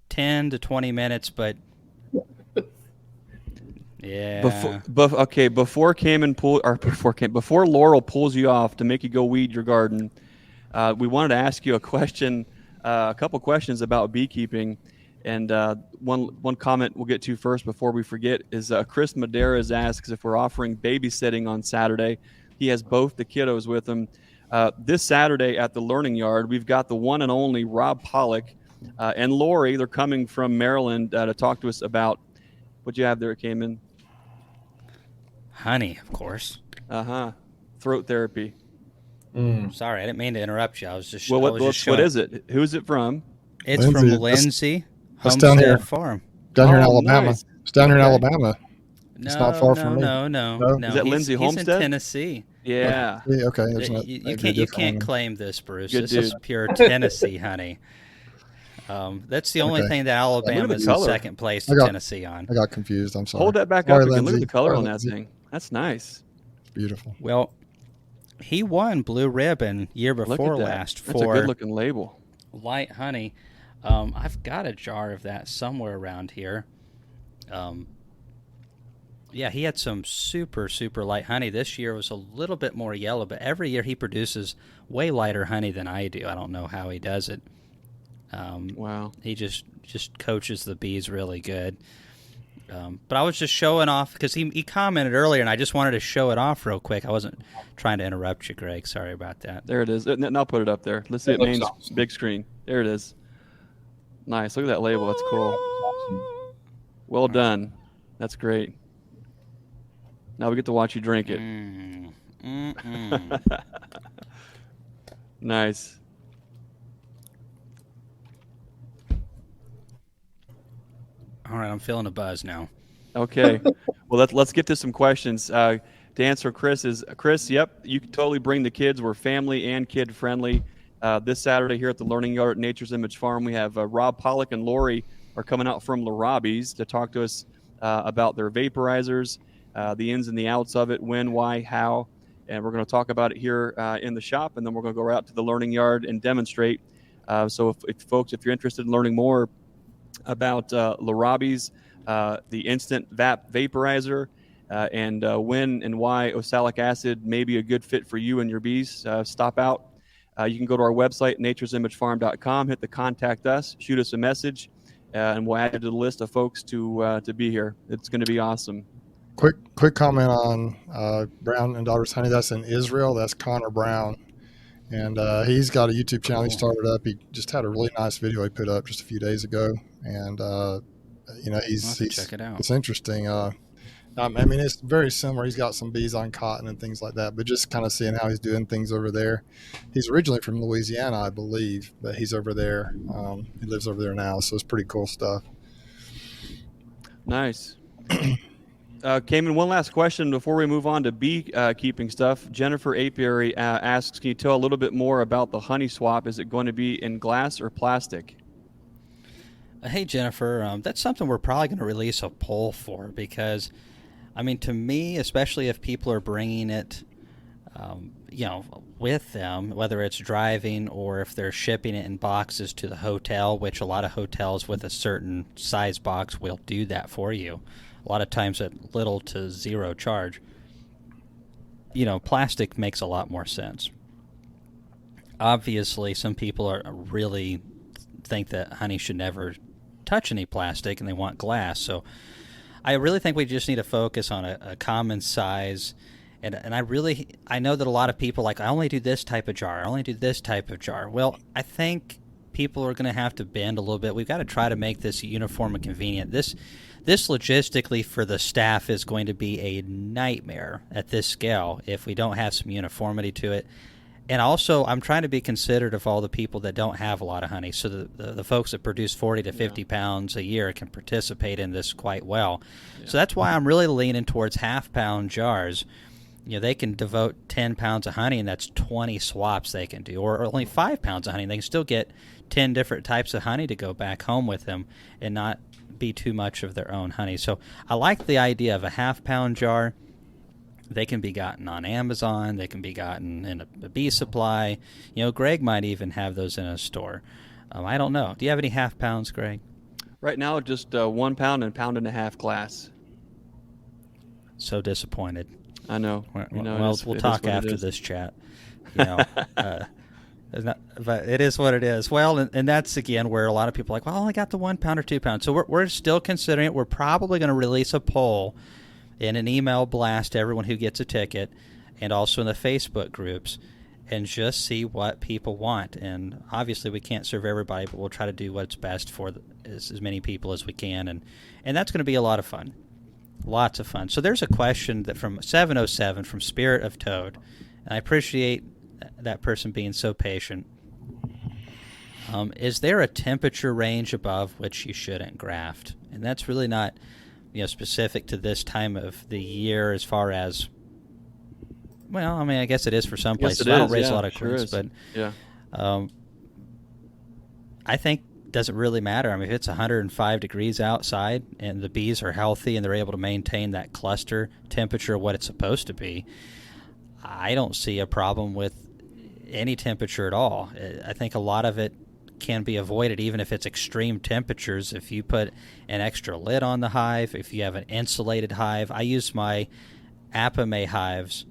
10 to 20 minutes, but yeah. Before Laurel pulls you off to make you go weed your garden, we wanted to ask you a couple questions about beekeeping, and one comment we'll get to first before we forget is Chris Madera's asks if we're offering babysitting on Saturday. He has both the kiddos with him. This Saturday at the Learning Yard, we've got the one and only Rob Pollock and Lori. They're coming from Maryland to talk to us about what you have there, Kamon. Honey, of course. Throat therapy. Sorry, I didn't mean to interrupt you. I was just. What is it? Who's it from? It's from Lindsay Homestead Farm. Down here in Alabama. Nice. It's down here in Alabama. It's not far from me. No. Is that Lindsay Homestead? He's in Tennessee. Yeah. Okay. You can't claim this, Bruce. This is pure Tennessee, honey. That's the only thing that Alabama is in second place to Tennessee on. I got confused. I'm sorry. Hold that back up again. Look at the color on that thing. That's nice. It's beautiful. Well, he won Blue Ribbon year before last That's a good-looking label. Light honey. I've got a jar of that somewhere around here. Yeah, he had some super, super light honey. This year was a little bit more yellow, but every year he produces way lighter honey than I do. I don't know how he does it. Wow. He just coaches the bees really good. But I was just showing off because he commented earlier, and I just wanted to show it off real quick. I wasn't trying to interrupt you, Greg. Sorry about that. There it is. And I'll put it up there. Let's see it awesome. Big screen. There it is. Nice. Look at that label. That's cool. Well done. That's great. Now we get to watch you drink it. Nice. All right, I'm feeling a buzz now. Okay. Well, let's get to some questions. To answer Chris, yep, you can totally bring the kids. We're family and kid friendly. This Saturday here at the Learning Yard at Nature's Image Farm, we have Rob Pollock and Lori are coming out from Larabi's to talk to us about their vaporizers, the ins and the outs of it, when, why, how. And we're going to talk about it here in the shop, and then we're going to go out to the Learning Yard and demonstrate. So if you're interested in learning more about Larabi's, the INSTANTVAP vaporizer, and when and why oxalic acid may be a good fit for you and your bees, stop out. You can go to our website, nature'simagefarm.com, hit the contact us, shoot us a message, and we'll add you to the list of folks to be here. It's going to be awesome. Quick comment on Brown and Daughters Honey. That's in Israel. That's Connor Brown. And he's got a YouTube channel he started up. He just had a really nice video he put up just a few days ago. And, he's check it out. It's interesting. I mean, it's very similar. He's got some bees on cotton and things like that, but just kind of seeing how he's doing things over there. He's originally from Louisiana, I believe, but he's over there. He lives over there now, so it's pretty cool stuff. Nice. Kamon, one last question before we move on to beekeeping stuff. Jennifer Apiary asks, can you tell a little bit more about the honey swap? Is it going to be in glass or plastic? Hey, Jennifer, that's something we're probably going to release a poll for because, I mean, to me, especially if people are bringing it, with them, whether it's driving or if they're shipping it in boxes to the hotel, which a lot of hotels with a certain size box will do that for you. A lot of times at little to zero charge. Plastic makes a lot more sense. Obviously, some people are really think that honey should never touch any plastic and they want glass. So I really think we just need to focus on a common size. And I know that a lot of people I only do this type of jar. I only do this type of jar. Well, I think people are going to have to bend a little bit. We've got to try to make this uniform and convenient. This logistically for the staff is going to be a nightmare at this scale if we don't have some uniformity to it. And also, I'm trying to be considerate of all the people that don't have a lot of honey, so the folks that produce 40 to 50 pounds a year can participate in this quite well. Yeah. So that's why I'm really leaning towards half-pound jars. They can devote 10 pounds of honey, and that's 20 swaps they can do, or only 5 pounds of honey. They can still get 10 different types of honey to go back home with them and not be too much of their own honey. So I like the idea of a half-pound jar. They can be gotten on Amazon. They can be gotten in a bee supply. Greg might even have those in a store. I don't know. Do you have any half pounds, Greg? Right now, just 1 pound and pound and a half glass. So disappointed. I know. We'll talk after this chat. But it is what it is. Well, and that's, again, where a lot of people are like, well, I only got the 1 pound or 2 pounds. So we're still considering it. We're probably going to release a poll in an email blast to everyone who gets a ticket and also in the Facebook groups and just see what people want. And obviously we can't serve everybody, but we'll try to do what's best for as many people as we can. And that's going to be a lot of fun. Lots of fun. So there's a question that from 707 from Spirit of Toad. And I appreciate that person being so patient. Is there a temperature range above which you shouldn't graft? And that's really not specific to this time of the year as far as, well, I mean, I guess it is for some places. I don't raise a lot of queens, but I think it doesn't really matter. I mean, if it's 105 degrees outside and the bees are healthy and they're able to maintain that cluster temperature of what it's supposed to be, I don't see a problem with any temperature at all. I think a lot of it can be avoided even if it's extreme temperatures. If you put an extra lid on the hive, if you have an insulated hive, I use my Apame hives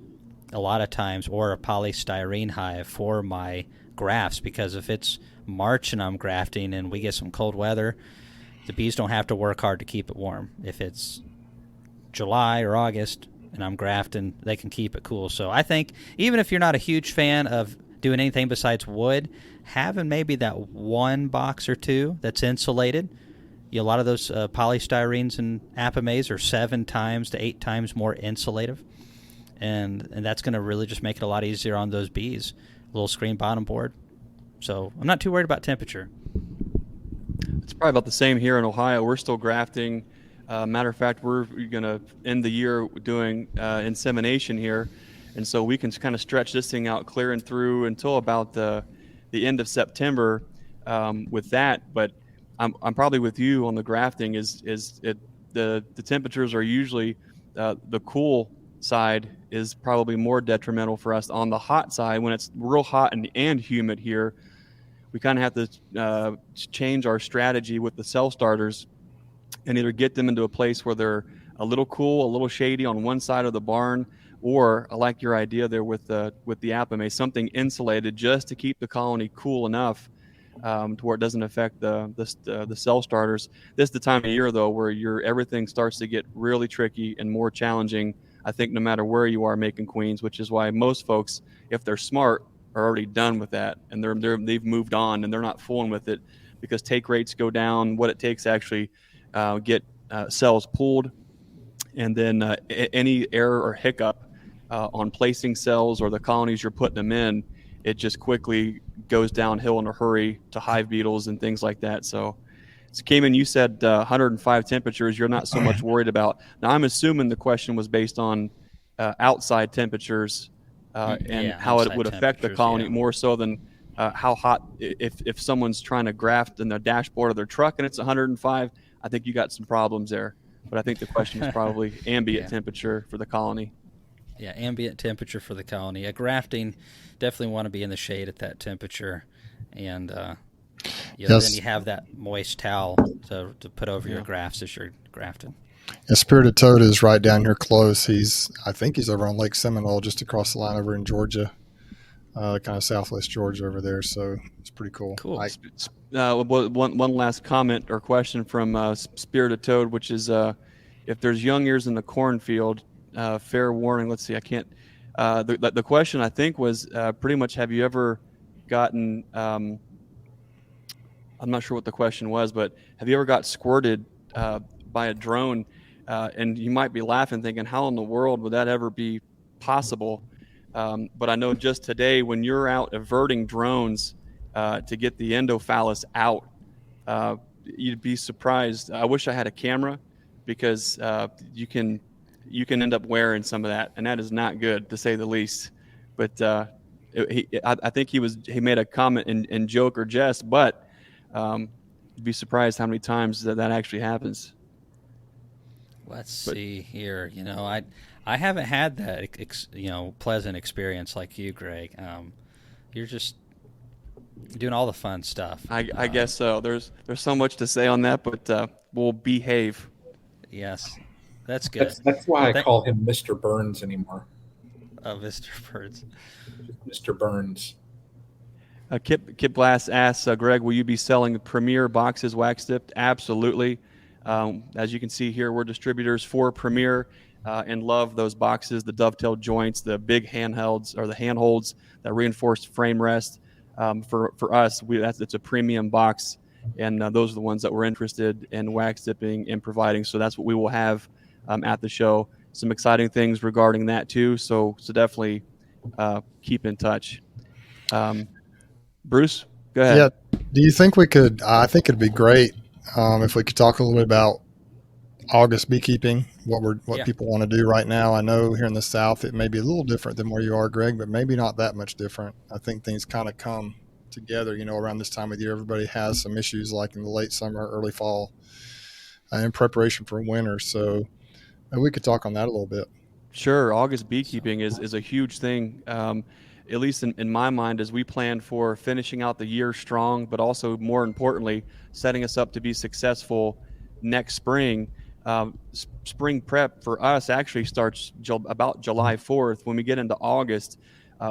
a lot of times, or a polystyrene hive for my grafts, because if it's March and I'm grafting and we get some cold weather, the bees don't have to work hard to keep it warm. If it's July or August and I'm grafting, they can keep it cool. So I think even if you're not a huge fan of doing anything besides wood, having maybe that one box or two that's insulated a lot of those polystyrenes and apimays are 7 times to 8 times more insulative, and that's going to really just make it a lot easier on those bees. Little screen bottom board. So I'm not too worried about temperature. It's probably about the same here in Ohio. We're still grafting. Matter of fact, we're going to end the year doing insemination here, and so we can kind of stretch this thing out, clearing through until about the end of September with that. But I'm probably with you on the grafting. The temperatures are usually the cool side is probably more detrimental for us. On the hot side, when it's real hot and humid here, we kind of have to change our strategy with the cell starters and either get them into a place where they're a little cool, a little shady on one side of the barn, or I like your idea there with the apamase, something insulated just to keep the colony cool enough to where it doesn't affect the cell starters. This is the time of year though where everything starts to get really tricky and more challenging. I think no matter where you are making queens, which is why most folks, if they're smart, are already done with that and they've moved on and they're not fooling with it because take rates go down. What it takes to actually get cells pulled, and then any error or hiccup on placing cells or the colonies you're putting them in, it just quickly goes downhill in a hurry to hive beetles and things like that. So Kamon, you said 105 temperatures you're not so much worried about. Now, I'm assuming the question was based on outside temperatures and how it would affect the colony more so than how hot. If someone's trying to graft in the dashboard of their truck and it's 105, I think you got some problems there. But I think the question is probably ambient temperature for the colony. Yeah, ambient temperature for the colony. A grafting, definitely want to be in the shade at that temperature. And then you have that moist towel to put over your grafts as you're grafting. Yeah, Spirited Toad is right down here close. I think he's over on Lake Seminole, just across the line over in Georgia, kind of southwest Georgia over there. So it's pretty cool. Cool. One last comment or question from Spirited Toad, which is if there's young ears in the cornfield, fair warning. Let's see. I can't. The question I think was pretty much, have you ever gotten? I'm not sure what the question was, but have you ever got squirted by a drone? And you might be laughing, thinking, how in the world would that ever be possible? But I know just today, when you're out averting drones to get the endophallus out, you'd be surprised. I wish I had a camera because you can end up wearing some of that, and that is not good, to say the least. But I think he made a comment in joke or jest, but you'd be surprised how many times that actually happens. Let's see here. I haven't had that pleasant experience like you, Greg. You're just doing all the fun stuff. I guess so. There's so much to say on that, but we'll behave. Yes, that's good. That's why I call him Mr. Burns anymore. Oh, Mr. Burns. Mr. Burns. Kip Glass asks, Greg, will you be selling Premier boxes wax dipped? Absolutely. As you can see here, we're distributors for Premier and love those boxes, the dovetail joints, the big handholds, that reinforced frame rest. For us, it's a premium box, and those are the ones that we're interested in wax dipping and providing. So that's what we will have at the show. Some exciting things regarding that too. So definitely keep in touch. Bruce, go ahead. Yeah. Do you think we could? I think it'd be great if we could talk a little bit about August beekeeping, what people want to do right now. I know here in the South it may be a little different than where you are, Greg, but maybe not that much different. I think things kind of come together, around this time of year. Everybody has some issues like in the late summer, early fall, in preparation for winter. So we could talk on that a little bit. Sure. August beekeeping is a huge thing, at least in my mind, as we plan for finishing out the year strong, but also more importantly, setting us up to be successful next spring. Spring prep for us actually starts about July 4th. When we get into August,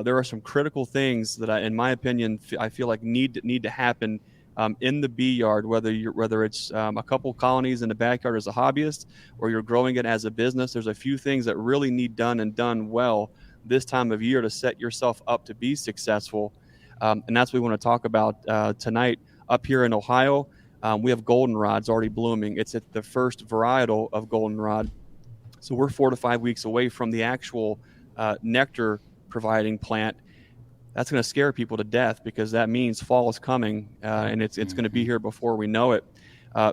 there are some critical things that, in my opinion, I feel like need to happen in the bee yard, whether it's a couple colonies in the backyard as a hobbyist or you're growing it as a business. There's a few things that really need done and done well this time of year to set yourself up to be successful. And that's what we want to talk about tonight up here in Ohio. We have goldenrods already blooming. It's at the first varietal of goldenrod. So we're 4 to 5 weeks away from the actual nectar providing plant. That's going to scare people to death because that means fall is coming, and it's going to be here before we know it.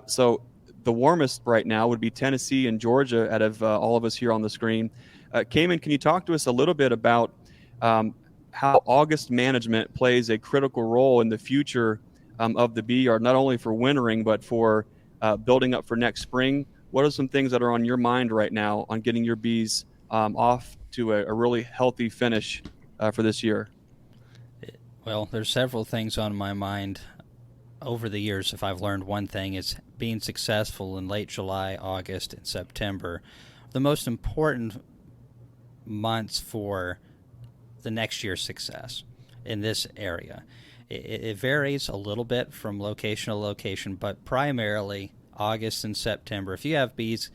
So the warmest right now would be Tennessee and Georgia out of all of us here on the screen. Kamon, can you talk to us a little bit about how August management plays a critical role in the future of the bee yard, not only for wintering, but for building up for next spring? What are some things that are on your mind right now on getting your bees off to a really healthy finish for this year? Well, there's several things on my mind. Over the years, if I've learned one thing, is being successful in late July, August, and September. The most important months for the next year's success in this area. It varies a little bit from location to location, but primarily August and September. If you have bees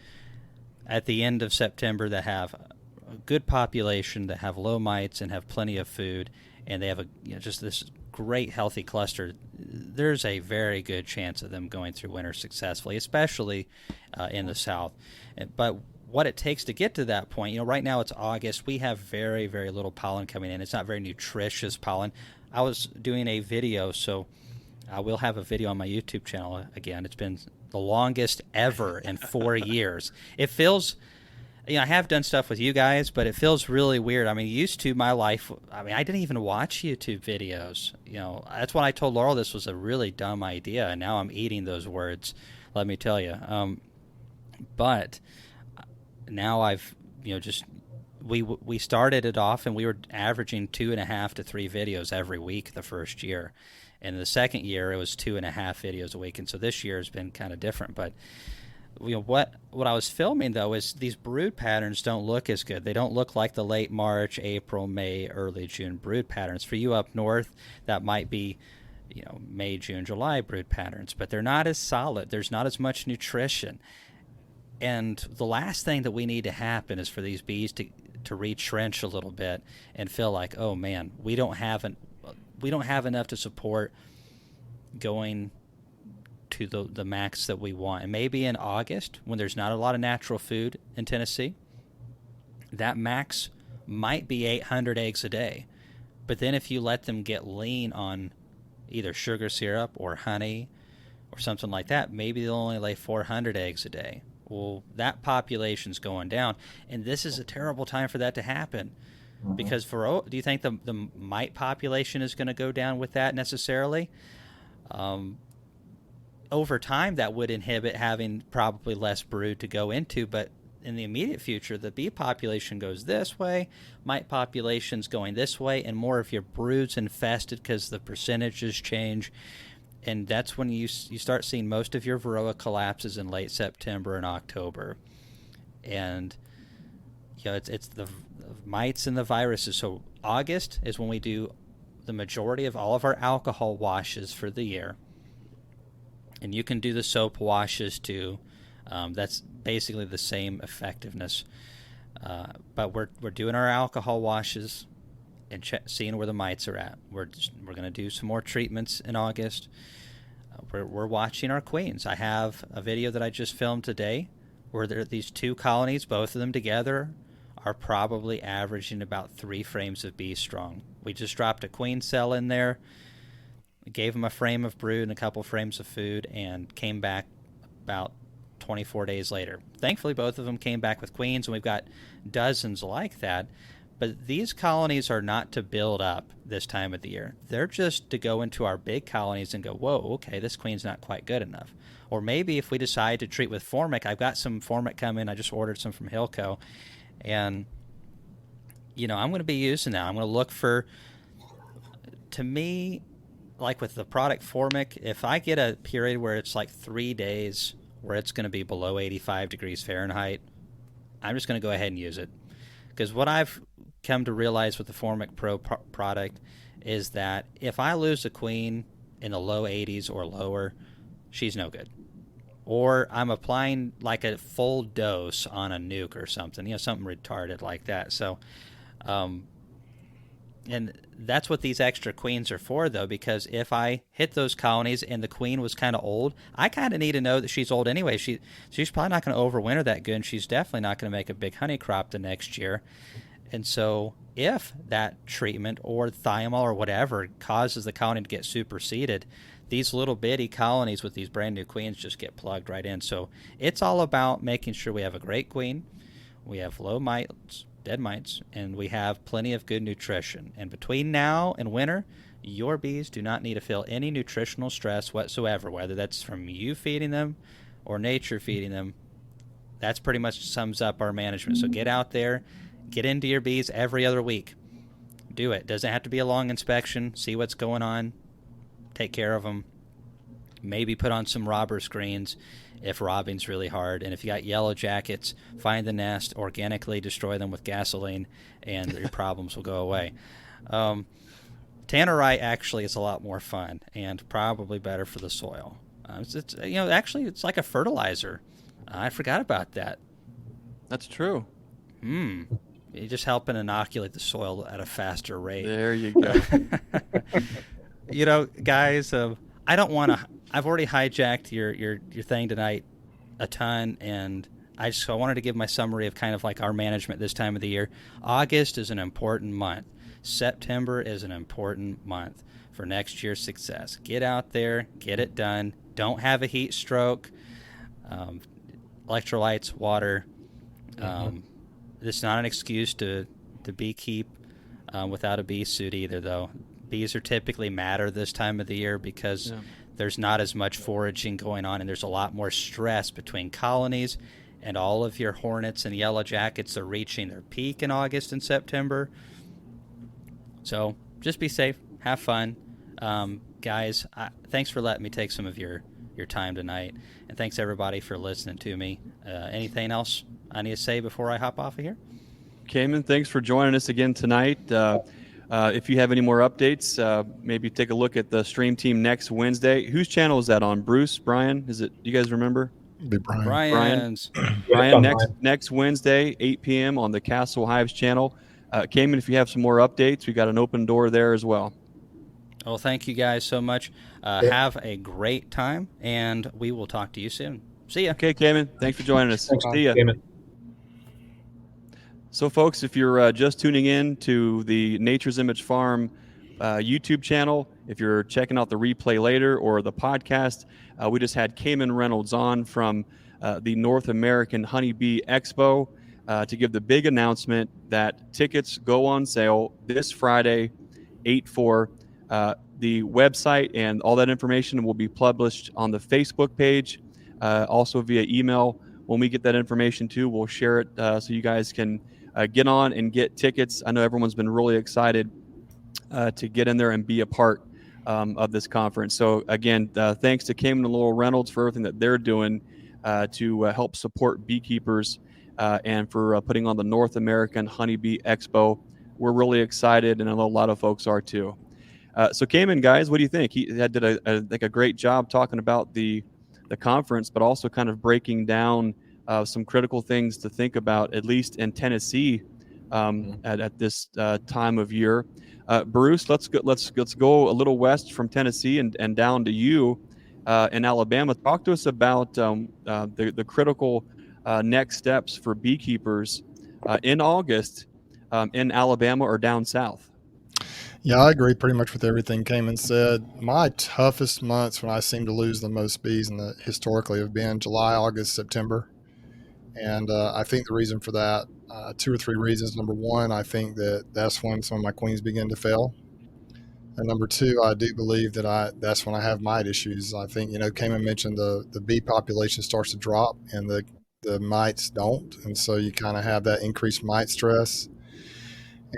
at the end of September that have a good population, that have low mites and have plenty of food, and they have just this great healthy cluster, there's a very good chance of them going through winter successfully, especially in the south. But what it takes to get to that point, right now it's August. We have very, very little pollen coming in. It's not very nutritious pollen. I was doing a video, so I will have a video on my YouTube channel again. It's been the longest ever in 4 years. It feels, I have done stuff with you guys, but it feels really weird. I mean, used to my life, I didn't even watch YouTube videos. That's when I told Laurel this was a really dumb idea, and now I'm eating those words, let me tell you. But now I've, we started it off, and we were averaging 2.5 to 3 videos every week the first year. And the second year, it was 2.5 videos a week. And so this year has been kind of different. But what I was filming, though, is these brood patterns don't look as good. They don't look like the late March, April, May, early June brood patterns. For you up north, that might be May, June, July brood patterns. But they're not as solid. There's not as much nutrition. And the last thing that we need to happen is for these bees to retrench a little bit and feel like, oh man, we don't have enough to support going to the max that we want. And maybe in August, when there's not a lot of natural food in Tennessee, that max might be 800 eggs a day. But then if you let them get lean on either sugar syrup or honey or something like that, maybe they'll only lay 400 eggs a day. Well, that population's going down, and this is a terrible time for that to happen. Because do you think the mite population is going to go down with that necessarily? Over time, that would inhibit having probably less brood to go into, but in the immediate future, the bee population goes this way, mite population's going this way, and more of your brood's infested because the percentages change. And that's when you start seeing most of your varroa collapses in late September and October. And it's the mites and the viruses. So August is when we do the majority of all of our alcohol washes for the year. And you can do the soap washes too. That's basically the same effectiveness. But we're doing our alcohol washes and seeing where the mites are at. We're going to do some more treatments in August. We're watching our queens. I have a video that I just filmed today where there are these 2 colonies, both of them together are probably averaging about 3 frames of bees strong. We just dropped a queen cell in there, gave them a frame of brood and a couple frames of food, and came back about 24 days later. Thankfully, both of them came back with queens, and we've got dozens like that. But these colonies are not to build up this time of the year. They're just to go into our big colonies and go, whoa, okay, this queen's not quite good enough. Or maybe if we decide to treat with formic, I've got some formic coming. I just ordered some from Hilco. And, I'm going to be using that. I'm going to look for, to me, like with the product formic, if I get a period where it's like 3 days where it's going to be below 85 degrees Fahrenheit, I'm just going to go ahead and use it. Because what I've come to realize with the Formic Pro product is that if I lose a queen in the low 80s or lower, she's no good. Or I'm applying like a full dose on a nuke or something, something retarded like that. So And that's what these extra queens are for, though, because if I hit those colonies and the queen was kind of old, I kind of need to know that she's old anyway. She's probably not going to overwinter that good, and she's definitely not going to make a big honey crop the next year. And so if that treatment or thiamol or whatever causes the colony to get superseded, these little bitty colonies with these brand new queens just get plugged right in. So it's all about making sure we have a great queen, we have low mites, dead mites, and we have plenty of good nutrition. And between now and winter, your bees do not need to feel any nutritional stress whatsoever, whether that's from you feeding them or nature feeding them. That's pretty much sums up our management. So get out there, get into your bees every other week. Do it. Doesn't have to be a long inspection. See what's going on. Take care of them. Maybe put on some robber screens if robbing's really hard. And if you got yellow jackets, find the nest, organically destroy them with gasoline, and your problems will go away. Tannerite actually is a lot more fun and probably better for the soil. Actually, it's like a fertilizer. I forgot about that. That's true. You just helping inoculate the soil at a faster rate. There you go. Guys, I don't want to. I've already hijacked your thing tonight a ton, and I wanted to give my summary of kind of like our management this time of the year. August is an important month. September is an important month for next year's success. Get out there, get it done. Don't have a heat stroke. Electrolytes, water. This is not an excuse to beekeep without a bee suit either, though. Bees are typically madder this time of the year because there's not as much foraging going on, and there's a lot more stress between colonies, and all of your hornets and yellow jackets are reaching their peak in August and September. So just be safe, have fun. Guys, thanks for letting me take some of your time tonight, and thanks everybody for listening to me. Anything else I need to say before I hop off of here? Kamon, thanks for joining us again tonight. If you have any more updates, maybe take a look at the stream team next Wednesday. Whose channel is that on? Bruce, Brian? Is it? Do you guys remember? It'd be Brian. Brian's. Brian, next Wednesday, 8 p.m. on the Castle Hives channel. Kamon, if you have some more updates, we got an open door there as well. Well, thank you guys so much. Have a great time, and we will talk to you soon. See ya. Okay, Kamon, thanks for joining us. Thanks, See ya. Kamon. So, folks, if you're just tuning in to the Nature's Image Farm YouTube channel, if you're checking out the replay later or the podcast, we just had Kamon Reynolds on from the North American Honeybee Expo to give the big announcement that tickets go on sale this Friday, 8/4. The website and all that information will be published on the Facebook page, also via email. When we get that information too, we'll share it so you guys can get on and get tickets. I know everyone's been really excited to get in there and be a part of this conference. So again, thanks to Kamon and Laurel Reynolds for everything that they're doing to help support beekeepers and for putting on the North American Honeybee Expo. We're really excited, and I know a lot of folks are too. So Kamon, guys, what do you think? He did a great job talking about the conference, but also kind of breaking down some critical things to think about, at least in Tennessee at this time of year. Bruce, let's go a little west from Tennessee and down to you in Alabama. Talk to us about the critical next steps for beekeepers in August in Alabama or down south. Yeah, I agree pretty much with everything Kamon said. My toughest months when I seem to lose the most bees historically have been July, August, September. And I think the reason for that, 2 or 3 reasons. Number one, I think that's when some of my queens begin to fail. And number two, I do believe that that's when I have mite issues. I think, Kamon mentioned the bee population starts to drop and the mites don't. And so you kind of have that increased mite stress.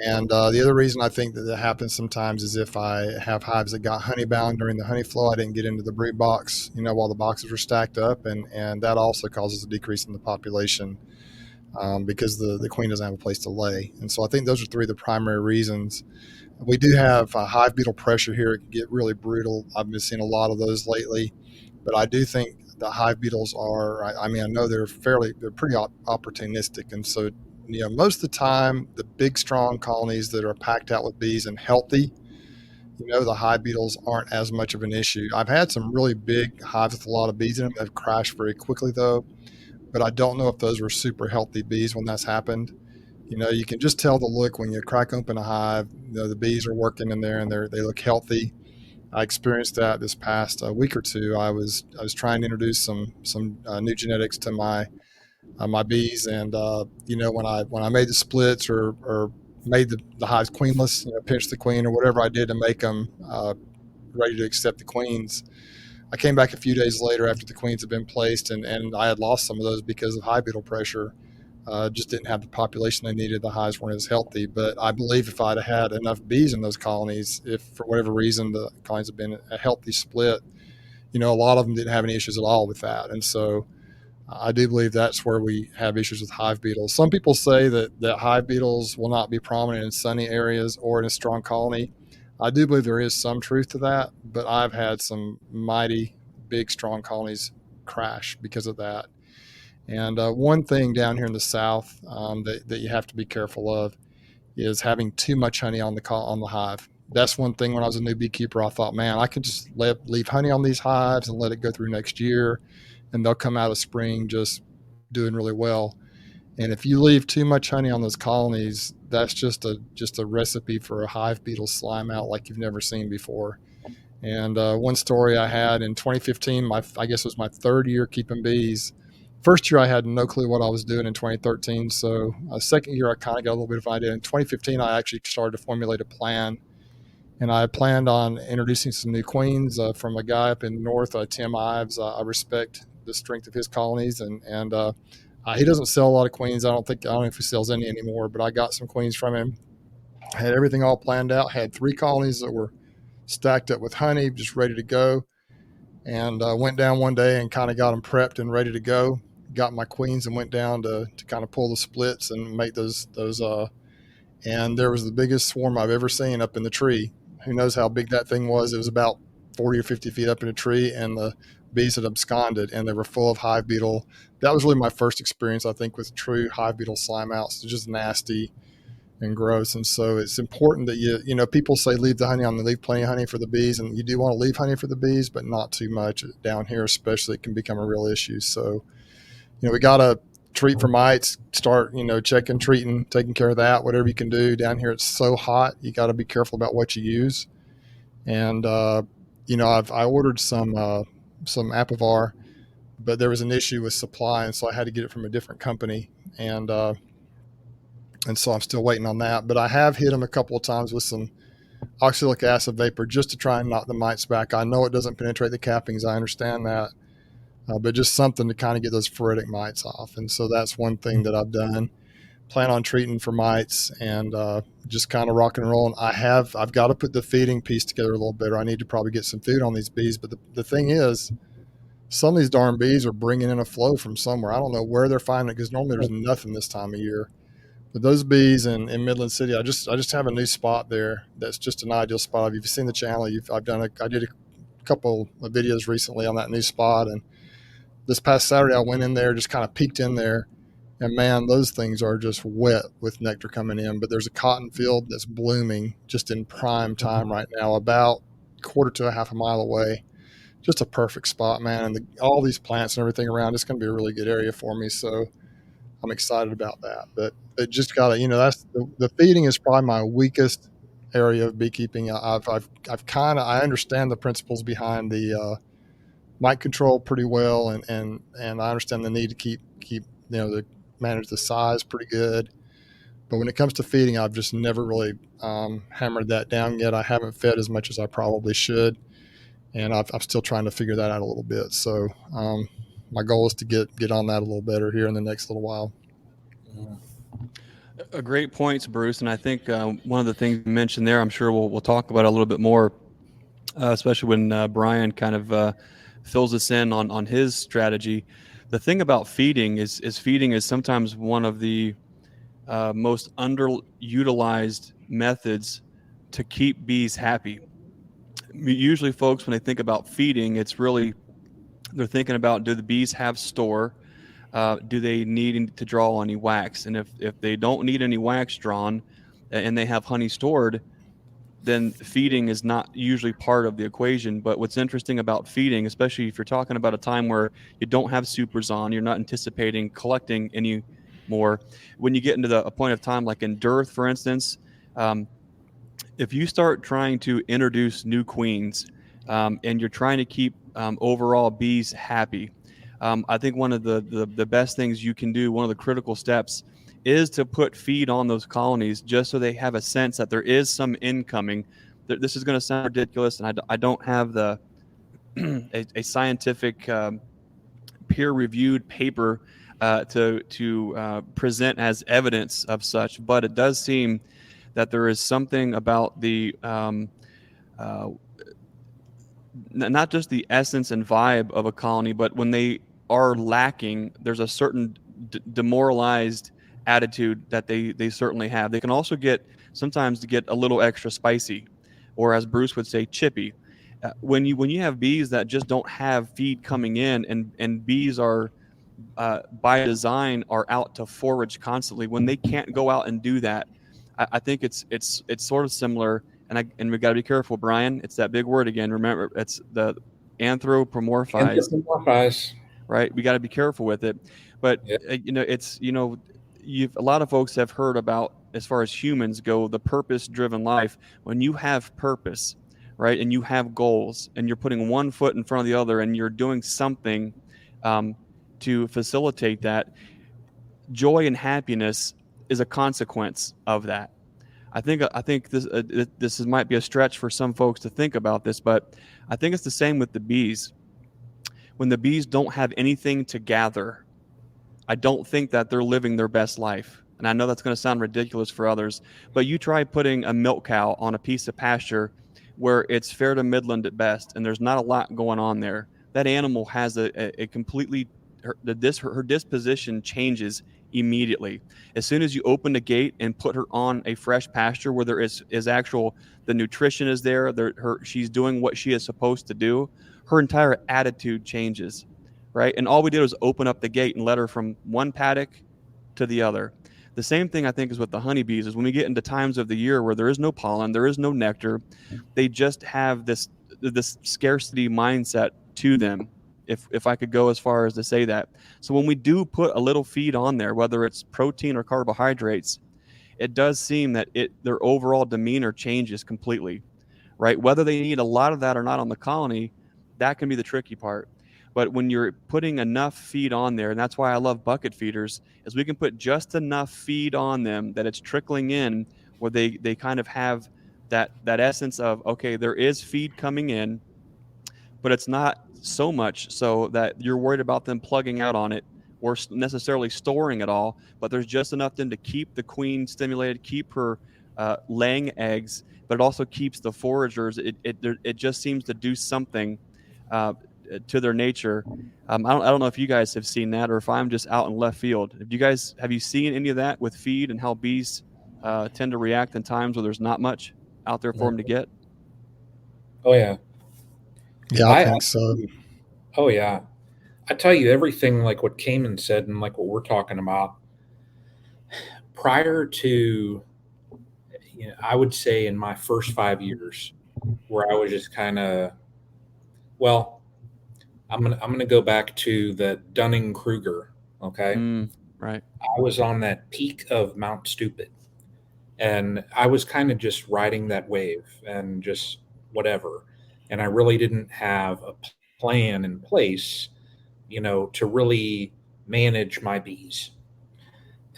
And the other reason I think that happens sometimes is if I have hives that got honey bound during the honey flow, I didn't get into the brood box, while the boxes were stacked up. And that also causes a decrease in the population because the queen doesn't have a place to lay. And so I think those are 3 of the primary reasons. We do have hive beetle pressure here. It can get really brutal. I've been seeing a lot of those lately. But I do think the hive beetles I know they're pretty opportunistic. And so most of the time, the big, strong colonies that are packed out with bees and healthy, the hive beetles aren't as much of an issue. I've had some really big hives with a lot of bees in them that have crashed very quickly, though. But I don't know if those were super healthy bees when that's happened. You can just tell the look when you crack open a hive. The bees are working in there and they look healthy. I experienced that this past week or two. I was trying to introduce some new genetics to my bees, and when I made the splits or made the hives queenless, pinched the queen or whatever I did to make them ready to accept the queens. I came back a few days later after the queens had been placed, and I had lost some of those because of hive beetle pressure. Just didn't have the population they needed. The hives weren't as healthy. But I believe if I'd had enough bees in those colonies, if for whatever reason the colonies had been a healthy split, a lot of them didn't have any issues at all with that. And so I do believe that's where we have issues with hive beetles. Some people say that hive beetles will not be prominent in sunny areas or in a strong colony. I do believe there is some truth to that, but I've had some mighty big, strong colonies crash because of that. And one thing down here in the South that you have to be careful of is having too much honey on the hive. That's one thing when I was a new beekeeper, I thought, man, I could just leave honey on these hives and let it go through next year, and they'll come out of spring just doing really well. And if you leave too much honey on those colonies, that's just a recipe for a hive beetle slime out like you've never seen before. And one story I had in 2015, I guess it was my third year keeping bees. First year I had no clue what I was doing in 2013. So second year I kind of got a little bit of an idea. In 2015 I actually started to formulate a plan, and I planned on introducing some new queens from a guy up in the north, Tim Ives. I respect the strength of his colonies, and he doesn't sell a lot of queens. I don't know if he sells any anymore, but I got some queens from him. I had everything all planned out. Had 3 colonies that were stacked up with honey, just ready to go. And went down one day and kind of got them prepped and ready to go. Got my queens and went down to kind of pull the splits and make those. And there was the biggest swarm I've ever seen up in the tree. Who knows how big that thing was? It was about 40 or 50 feet up in a tree, and the bees had absconded, and they were full of hive beetle. That was really my first experience, I think, with true hive beetle slime outs. It's just nasty and gross. And so it's important that people say leave the honey on, leave plenty of honey for the bees, and you do want to leave honey for the bees, but not too much. Down here especially, it can become a real issue. So we got to treat for mites, start checking, treating, taking care of that, whatever you can do. Down here it's so hot, you got to be careful about what you use. And I ordered some Apivar, but there was an issue with supply, and so I had to get it from a different company. And so I'm still waiting on that. But I have hit them a couple of times with some oxalic acid vapor just to try and knock the mites back. I know it doesn't penetrate the cappings. I understand that. But just something to kind of get those phoretic mites off. And so that's one thing that I've done. Plan on treating for mites and just kind of rock and rolling. I've got to put the feeding piece together a little better. I need to probably get some food on these bees. But the thing is, some of these darn bees are bringing in a flow from somewhere. I don't know where they're finding it, because normally there's nothing this time of year. But those bees in Midland City, I just have a new spot there that's just an ideal spot. If you've seen the channel, I did a couple of videos recently on that new spot, and this past Saturday I went in there, just kind of peeked in there, and man, those things are just wet with nectar coming in. But there's a cotton field that's blooming just in prime time right now, about quarter to a half a mile away. Just a perfect spot, man. And all these plants and everything around, it's going to be a really good area for me. So I'm excited about that. But it just got to, that's the feeding is probably my weakest area of beekeeping. I understand the principles behind the mite control pretty well, and I understand the need to keep to manage the size pretty good. But when it comes to feeding, I've just never really hammered that down yet. I haven't fed as much as I probably should, and I'm still trying to figure that out a little bit. So my goal is to get on that a little better here in the next little while. A great points, Bruce. And I think one of the things you mentioned there, I'm sure we'll talk about a little bit more, especially when Brian kind of fills us in on his strategy. The thing about feeding is feeding is sometimes one of the most underutilized methods to keep bees happy. Usually folks, when they think about feeding, it's really, they're thinking about, do the bees have store? do they need to draw any wax? And if they don't need any wax drawn and they have honey stored, then feeding is not usually part of the equation. But what's interesting about feeding, especially if you're talking about a time where you don't have supers on, you're not anticipating collecting any more. When you get into a point of time like in dearth, for instance, if you start trying to introduce new queens and you're trying to keep overall bees happy, I think one of the best things you can do, one of the critical steps, is to put feed on those colonies just so they have a sense that there is some incoming. This is going to sound ridiculous, and I don't have the a scientific peer-reviewed paper to present as evidence of such, but it does seem that there is something about the not just the essence and vibe of a colony, but when they are lacking, there's a certain demoralized attitude that they certainly have. They can also sometimes get a little extra spicy, or as Bruce would say, chippy. When you have bees that just don't have feed coming in, and bees are by design are out to forage constantly, when they can't go out and do that, I think it's sort of similar. And we got to be careful, Brian. It's that big word again. Remember, it's the anthropomorphized. Right? We got to be careful with it. But Yeah. it's a lot of folks have heard about, as far as humans go, the purpose-driven life. When you have purpose, right, and you have goals, and you're putting one foot in front of the other, and you're doing something to facilitate that, joy and happiness is a consequence of that. I think this might be a stretch for some folks to think about this, but I think it's the same with the bees. When the bees don't have anything to gather, I don't think that they're living their best life. And I know that's going to sound ridiculous for others, but you try putting a milk cow on a piece of pasture where it's fair to midland at best, and there's not a lot going on there. That animal has a completely her disposition changes immediately. As soon as you open the gate and put her on a fresh pasture where there is actual, the nutrition is there, she's doing what she is supposed to do, her entire attitude changes, right? And all we did was open up the gate and let her from one paddock to the other. The same thing I think is with the honeybees, is when we get into times of the year where there is no pollen, there is no nectar, they just have this scarcity mindset to them, if I could go as far as to say that. So when we do put a little feed on there, whether it's protein or carbohydrates, it does seem that their overall demeanor changes completely, right? Whether they need a lot of that or not on the colony, that can be the tricky part. But when you're putting enough feed on there, and that's why I love bucket feeders, is we can put just enough feed on them that it's trickling in, where they kind of have that essence of, okay, there is feed coming in, but it's not so much so that you're worried about them plugging out on it or necessarily storing it all, but there's just enough then to keep the queen stimulated, keep her laying eggs, but it also keeps the foragers. It just seems to do something to their nature. I don't know if you guys have seen that, or if I'm just out in left field. Have you seen any of that with feed and how bees tend to react in times where there's not much out there for them to get? Oh yeah. Yeah, I think so. Oh yeah. I tell you, everything like what Kamon said and like what we're talking about, prior to, I would say in my first 5 years, where I was just kind of, well, I'm gonna go back to the Dunning Kruger. Okay, Right. I was on that peak of Mount Stupid, and I was kind of just riding that wave and just whatever, and I really didn't have a plan in place, to really manage my bees.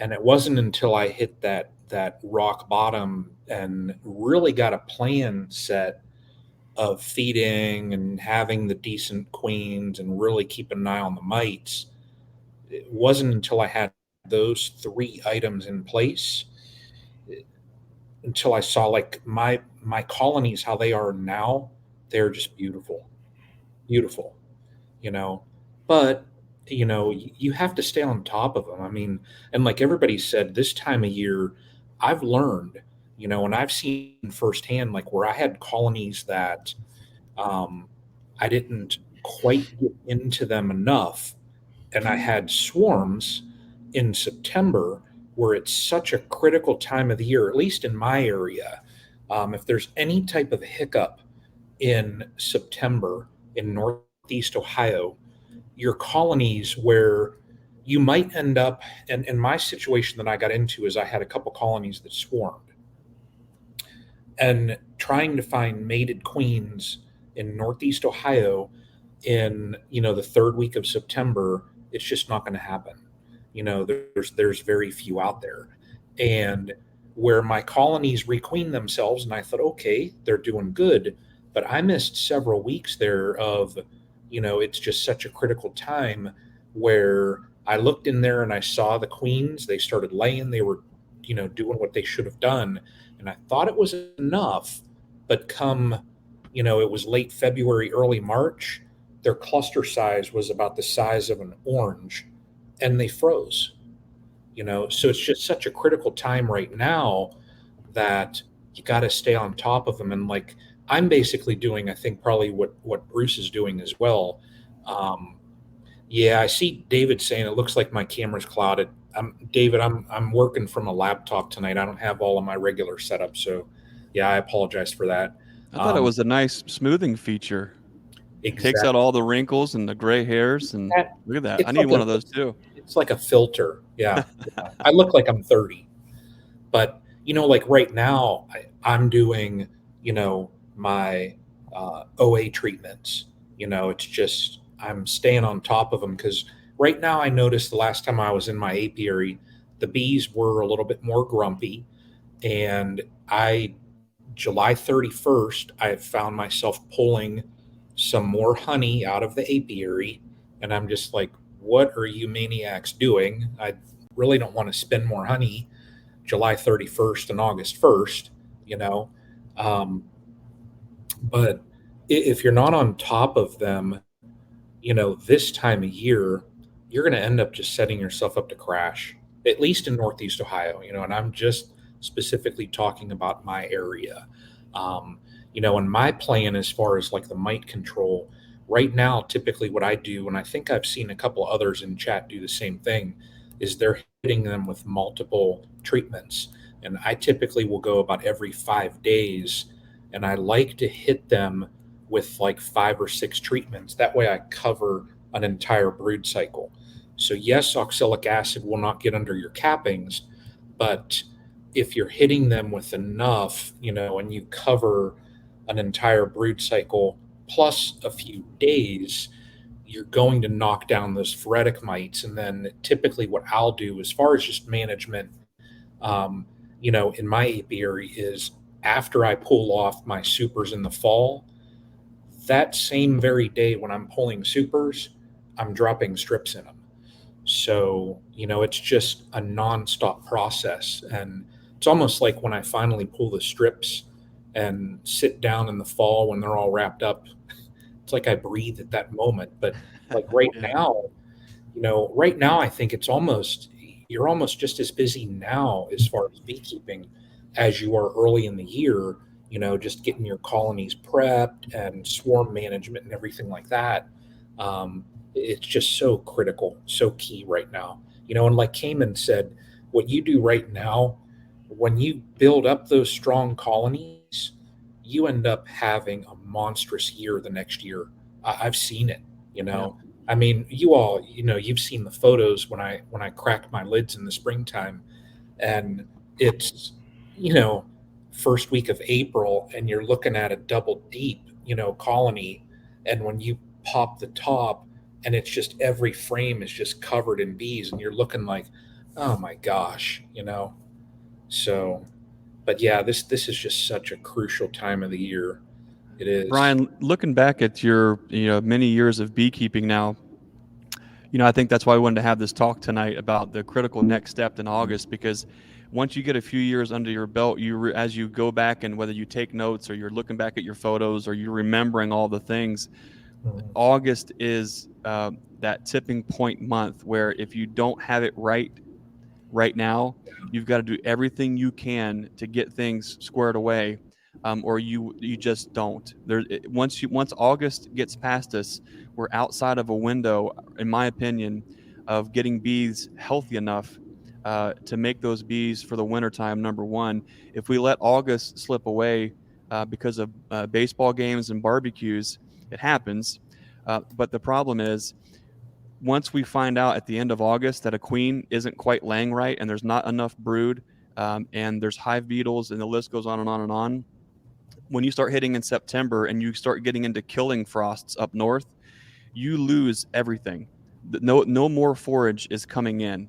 And it wasn't until I hit that rock bottom and really got a plan set of feeding and having the decent queens and really keeping an eye on the mites. It wasn't until I had those three items in place until I saw like my colonies, how they are now. They're just beautiful, beautiful, you know. But you have to stay on top of them. I mean, and like everybody said, this time of year, I've learned, and I've seen firsthand, like where I had colonies that I didn't quite get into them enough, And I had swarms in September where it's such a critical time of the year, at least in my area. If there's any type of hiccup in September in Northeast Ohio, your colonies where you might end up, and in my situation that I got into is I had a couple colonies that swarmed, and trying to find mated queens in Northeast Ohio in the third week of September, it's just not going to happen. There's very few out there, and where my colonies requeen themselves, and I thought, okay, they're doing good, but I missed several weeks there of, it's just such a critical time where I looked in there and I saw the queens, they started laying, they were, doing what they should have done, and I thought it was enough, but come, it was late February, early March, their cluster size was about the size of an orange, and they froze. So it's just such a critical time right now that you got to stay on top of them. And like I'm basically doing, I think probably what Bruce is doing as well. Yeah, I see David saying it looks like my camera's clouded. David, I'm working from a laptop tonight. I don't have all of my regular setup, so yeah, I apologize for that. I thought it was a nice smoothing feature. It takes out all the wrinkles and the gray hairs, and look at that. I need one of those too. It's like a filter. Yeah. I look like I'm 30. But, like right now, I'm doing, my OA treatments. It's just, I'm staying on top of them because right now I noticed the last time I was in my apiary, the bees were a little bit more grumpy. And July 31st, I found myself pulling some more honey out of the apiary. And I'm just like, what are you maniacs doing? I really don't want to spend more honey July 31st and August 1st, but if you're not on top of them, this time of year, you're going to end up just setting yourself up to crash, at least in Northeast Ohio, and I'm just specifically talking about my area. And my plan as far as like the mite control right now, typically what I do, and I think I've seen a couple others in chat do the same thing, is they're hitting them with multiple treatments. And I typically will go about every 5 days, and I like to hit them with like 5 or 6 treatments. That way I cover an entire brood cycle. So yes, oxalic acid will not get under your cappings, but if you're hitting them with enough, and you cover an entire brood cycle plus a few days, you're going to knock down those phoretic mites. And then typically what I'll do as far as just management, in my apiary is after I pull off my supers in the fall, that same very day when I'm pulling supers, I'm dropping strips in them. So, it's just a nonstop process. And it's almost like when I finally pull the strips and sit down in the fall when they're all wrapped up, it's like I breathe at that moment. But like right now, I think you're almost just as busy now as far as beekeeping as you are early in the year, just getting your colonies prepped and swarm management and everything like that. It's just so critical, so key right now. And like Kamon said, what you do right now, when you build up those strong colonies, you end up having a monstrous year the next year. I've seen it, Yeah. I mean, you all, you've seen the photos when I crack my lids in the springtime, and it's, first week of April, and you're looking at a double deep, colony, and when you pop the top, and it's just every frame is just covered in bees, and you're looking like, oh my gosh, So, but yeah, this is just such a crucial time of the year. It is. Brian, looking back at your many years of beekeeping now, I think that's why we wanted to have this talk tonight about the critical next step in August, because once you get a few years under your belt, as you go back, and whether you take notes or you're looking back at your photos or you're remembering all the things, August is that tipping point month where if you don't have it right now, you've got to do everything you can to get things squared away, or you just don't. Once August gets past us, we're outside of a window, in my opinion, of getting bees healthy enough to make those bees for the wintertime, number one. If we let August slip away because of baseball games and barbecues, it happens. But the problem is, once we find out at the end of August that a queen isn't quite laying right and there's not enough brood and there's hive beetles and the list goes on and on and on, when you start hitting in September and you start getting into killing frosts up north, you lose everything. No more forage is coming in,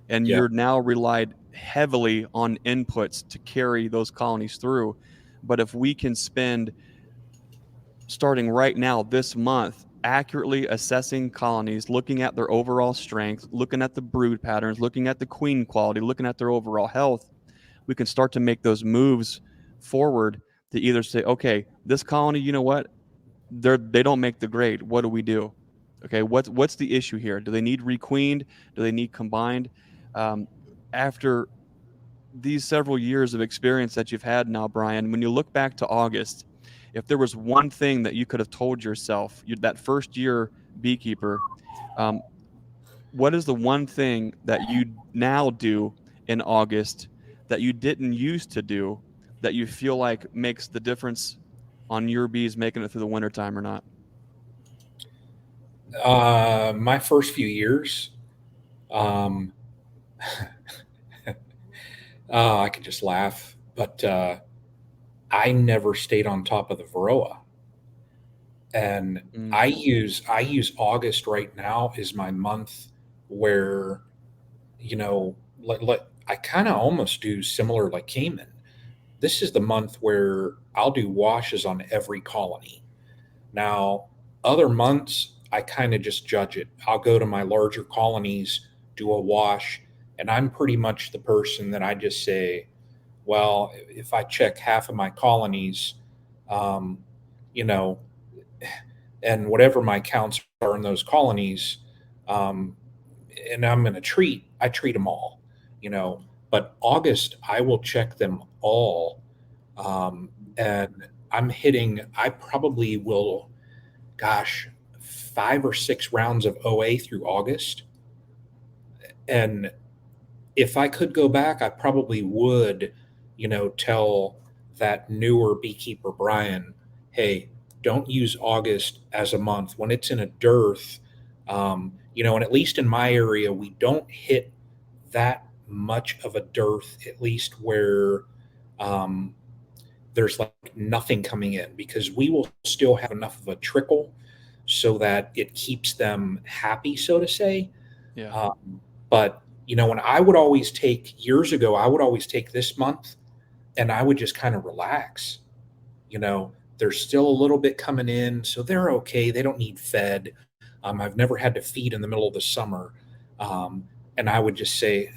and Yeah. you're now relied heavily on inputs to carry those colonies through. But if we can spend, starting right now this month, accurately assessing colonies, looking at their overall strength, looking at the brood patterns, looking at the queen quality, looking at their overall health, we can start to make those moves forward to either say, okay, this colony, you know what, they don't make the grade. What do we do? Okay, what's the issue here? Do they need requeened? Do they need combined? After these several years of experience that you've had now, Brian, when you look back to August, if there was one thing that you could have told yourself, that first year beekeeper, um, what is the one thing that you now do in August that you didn't used to do that you feel like makes the difference on your bees making it through the wintertime or not? My first few years, um, I could just laugh, but I never stayed on top of the Varroa. And Mm. I use August right now is my month where, I kind of almost do similar like Cayman. This is the month where I'll do washes on every colony. Now, other months, I kind of just judge it. I'll go to my larger colonies, do a wash, and I'm pretty much the person that I just say, well, if I check half of my colonies, um, you know, and whatever my counts are in those colonies, um, and I'm going to I treat them all, you know. But August, I will check them all, and I probably will, gosh, 5 or 6 rounds of OA through August. And if I could go back, I probably would, tell that newer beekeeper, Brian, hey, don't use August as a month when it's in a dearth. And at least in my area, we don't hit that much of a dearth, at least where um, there's like nothing coming in, because we will still have enough of a trickle so that it keeps them happy, so to say. Yeah. But when I would always take years ago, I would always take this month and I would just kind of relax. There's still a little bit coming in, so they're okay. They don't need fed. I've never had to feed in the middle of the summer. And I would just say,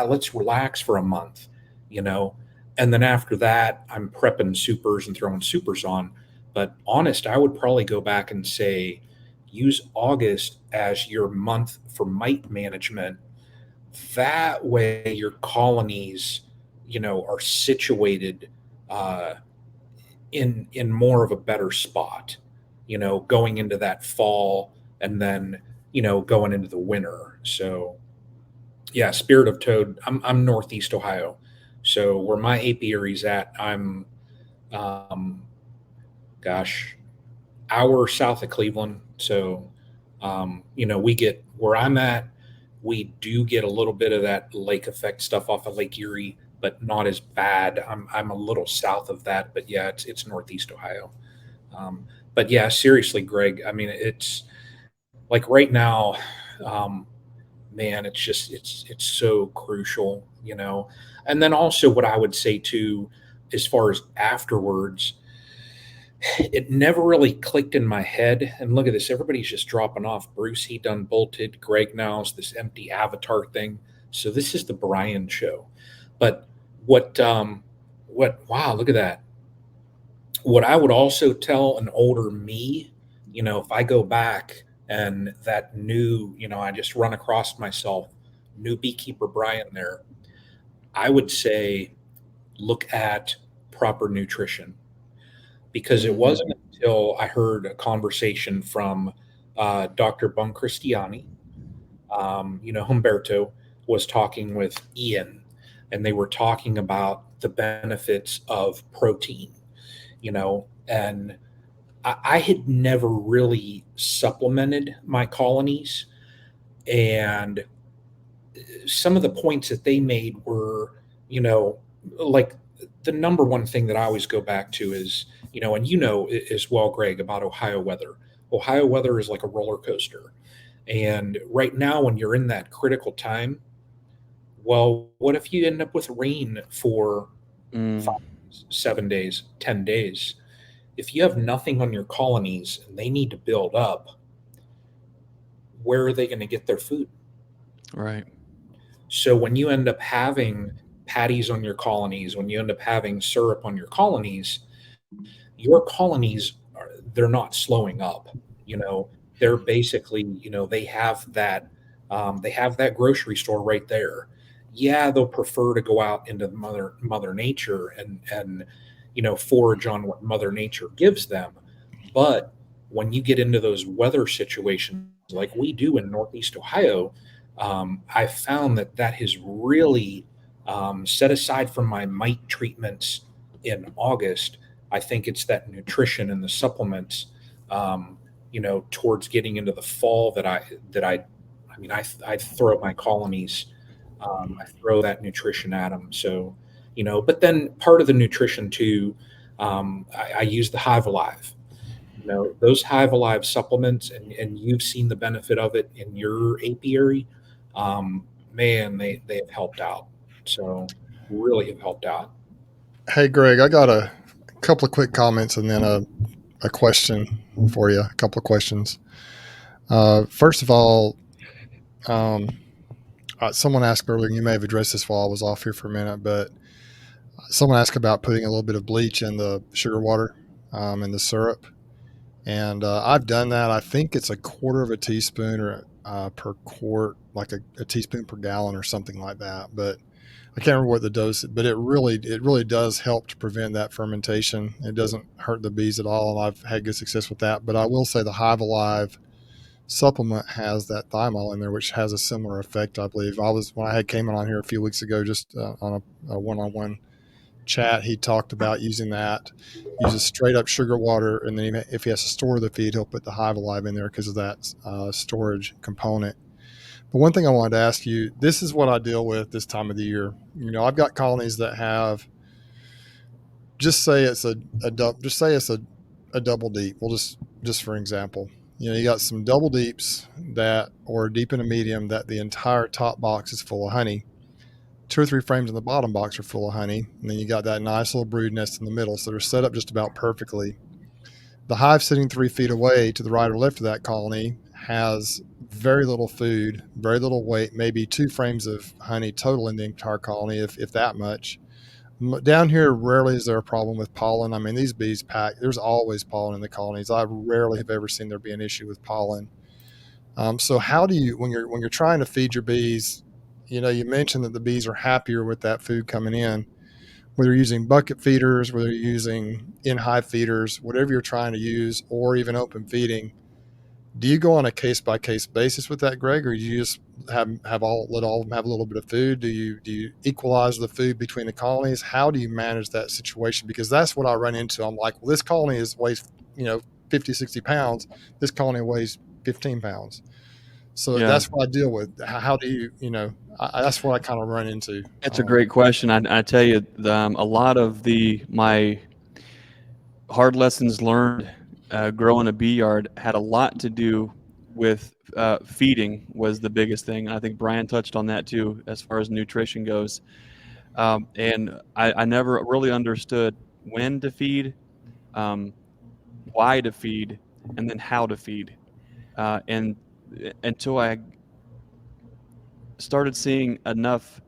let's relax for a month, you know. And then after that, I'm prepping supers and throwing supers on. But honest, I would probably go back and say, use August as your month for mite management. That way, your colonies, are situated uh, in more of a better spot, going into that fall and then going into the winter. So yeah, Spirit of Toad. I'm Northeast Ohio, so where my apiary's at, I'm um, gosh, hour south of Cleveland. So we get where I'm at. We do get a little bit of that lake effect stuff off of Lake Erie, but not as bad. I'm a little south of that, but yeah, it's Northeast Ohio. But yeah, seriously, Greg. I mean, it's like right now, um, man, it's so crucial, And then also, what I would say too, as far as afterwards, it never really clicked in my head. And look at this, everybody's just dropping off. Bruce, he done bolted. Greg now's this empty avatar thing. So this is the Brian show. But what wow, look at that. What I would also tell an older me, if I go back and that new, I just run across myself, new beekeeper Brian there, I would say look at proper nutrition, because it wasn't until I heard a conversation from Dr. Bun Christiani, Humberto was talking with Ian, and they were talking about the benefits of protein, and I had never really supplemented my colonies. And some of the points that they made were, like the number one thing that I always go back to is, and as well, Greg, about Ohio weather. Ohio weather is like a roller coaster. And right now, when you're in that critical time, well, what if you end up with rain for Mm, 5, 7 days, 10 days? If you have nothing on your colonies and they need to build up, where are they going to get their food? right. So when you end up having patties on your colonies, when you end up having syrup on your colonies, your colonies they're not slowing up. You know, they're basically, they have that grocery store right there. Yeah, they'll prefer to go out into Mother Nature and forage on what Mother Nature gives them. But when you get into those weather situations like we do in Northeast Ohio, I found that has really set aside from my mite treatments in August. I think it's that nutrition and the supplements, towards getting into the fall I throw my colonies, I throw that nutrition at them. So, but then part of the nutrition too, I use the Hive Alive. Those Hive Alive supplements, and you've seen the benefit of it in your apiary. Man, they have helped out. So, really have helped out. Hey, Greg, I got a couple of quick comments and then a question for you. A couple of questions. First of all, um, someone asked earlier, you may have addressed this while I was off here for a minute, but someone asked about putting a little bit of bleach in the sugar water and the syrup. And I've done that. I think it's a quarter of a teaspoon or per quart, like a teaspoon per gallon or something like that. But I can't remember what the dose, but it really does help to prevent that fermentation. It doesn't hurt the bees at all, and I've had good success with that. But I will say the Hive Alive supplement has that thymol in there, which has a similar effect, I believe. When I had Kamon on here a few weeks ago, just on a one-on-one chat, he talked about using that. Uses straight up sugar water, and then if he has to store the feed, he'll put the Hive Alive in there because of that storage component. But one thing I wanted to ask you, this is what I deal with this time of the year. I've got colonies that have, just say it's a double deep. Well, just for example, you got some double deeps or deep in a medium that the entire top box is full of honey. 2 or 3 frames in the bottom box are full of honey, and then you got that nice little brood nest in the middle. So they're set up just about perfectly. The hive sitting 3 feet away to the right or left of that colony has very little food, very little weight, maybe 2 frames of honey total in the entire colony, if that much. Down here, rarely is there a problem with pollen. I mean, these bees pack. There's always pollen in the colonies. I rarely have ever seen there be an issue with pollen. So how do you, when you're trying to feed your bees, you mentioned that the bees are happier with that food coming in, whether you're using bucket feeders, whether you're using in-hive feeders, whatever you're trying to use, or even open feeding. Do you go on a case-by-case basis with that, Greg, or do you just let all of them have a little bit of food? Do you equalize the food between the colonies? How do you manage that situation? Because that's what I run into. I'm like, well, this colony weighs 50, 60 pounds. This colony weighs 15 pounds. So Yeah, that's what I deal with. How do you, that's what I kind of run into. it's a great question. I tell you, a lot of my hard lessons learned growing a bee yard had a lot to do with feeding was the biggest thing. I think Brian touched on that too, as far as nutrition goes. And I never really understood when to feed, um, why to feed, and then how to feed. And until I started seeing enough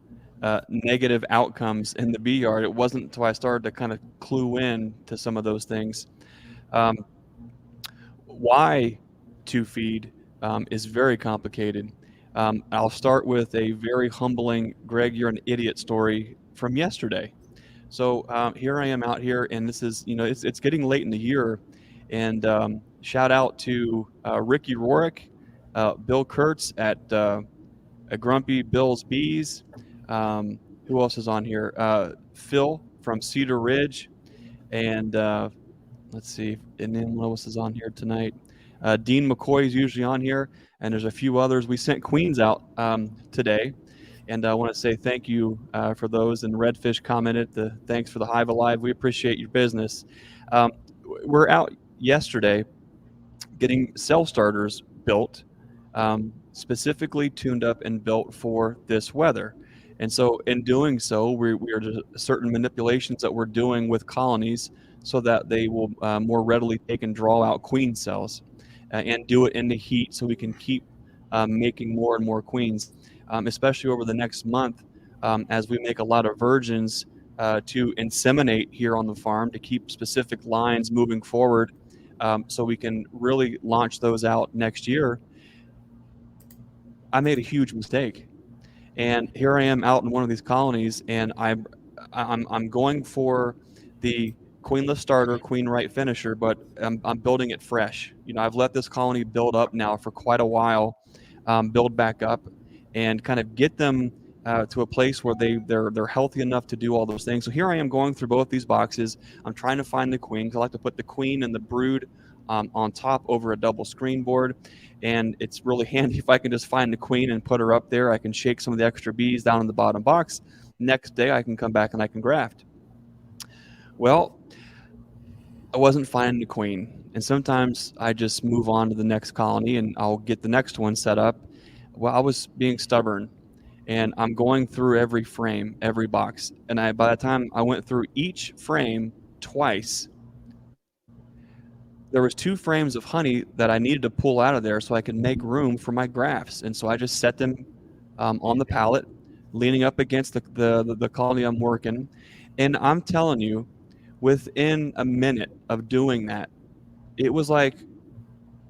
negative outcomes in the bee yard, it wasn't until I started to kind of clue in to some of those things. Um, why to feed is very complicated. I'll start with a very humbling Greg, you're an idiot story from yesterday. So here I am out here, and this is, it's getting late in the year, and shout out to Ricky Rorick. Bill Kurtz at Grumpy Bill's Bees. Who else is on here? Phil from Cedar Ridge. And let's see. And then what else is on here tonight? Dean McCoy is usually on here. And there's a few others. We sent queens out today. And I want to say thank you for those. And Redfish commented, thanks for the Hive Alive. We appreciate your business. We're out yesterday getting cell starters built, specifically tuned up and built for this weather. And so in doing so, we are just certain manipulations that we're doing with colonies so that they will more readily take and draw out queen cells and do it in the heat so we can keep making more and more queens, especially over the next month as we make a lot of virgins to inseminate here on the farm to keep specific lines moving forward so we can really launch those out next year. I made a huge mistake. And here I am out in one of these colonies, and I'm going for the queenless starter, queen right finisher, but I'm building it fresh. I've let this colony build up now for quite a while, build back up, and kind of get them to a place where they're healthy enough to do all those things. So here I am going through both these boxes. I'm trying to find the queen, because I like to put the queen and the brood on top over a double screen board. And it's really handy if I can just find the queen and put her up there. I can shake some of the extra bees down in the bottom box. Next day I can come back and I can graft. Well, I wasn't finding the queen. And sometimes I just move on to the next colony and I'll get the next one set up. Well, I was being stubborn, and I'm going through every frame, every box. And by the time I went through each frame twice, there was 2 frames of honey that I needed to pull out of there so I could make room for my grafts. And so I just set them on the pallet, leaning up against the colony I'm working. And I'm telling you, within a minute of doing that, it was like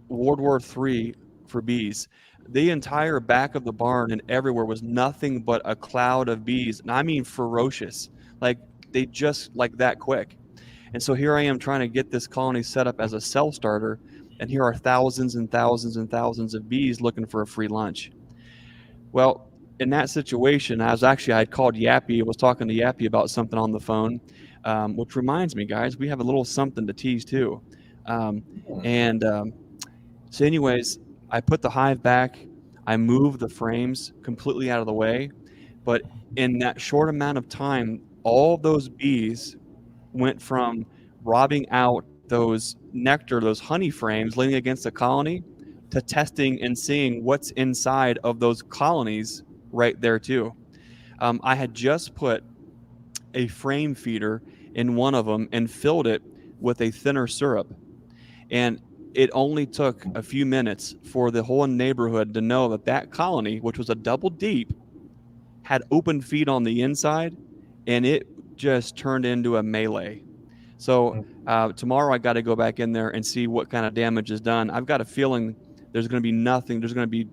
World War III for bees. The entire back of the barn and everywhere was nothing but a cloud of bees. And I mean ferocious. Like, they just like that quick. And so here I am trying to get this colony set up as a cell starter, and here are thousands and thousands and thousands of bees looking for a free lunch. Well, in that situation, I had called Yappy. I was talking to Yappy about something on the phone, which reminds me, guys, we have a little something to tease too. So anyways, I put the hive back. I moved the frames completely out of the way. But in that short amount of time, all those bees went from robbing out those nectar, those honey frames leaning against the colony, to testing and seeing what's inside of those colonies right there too. I had just put a frame feeder in one of them and filled it with a thinner syrup. And it only took a few minutes for the whole neighborhood to know that colony, which was a double deep, had open feed on the inside, and it just turned into a melee. So tomorrow I got to go back in there and see what kind of damage is done. I've got a feeling there's going to be nothing. There's going to be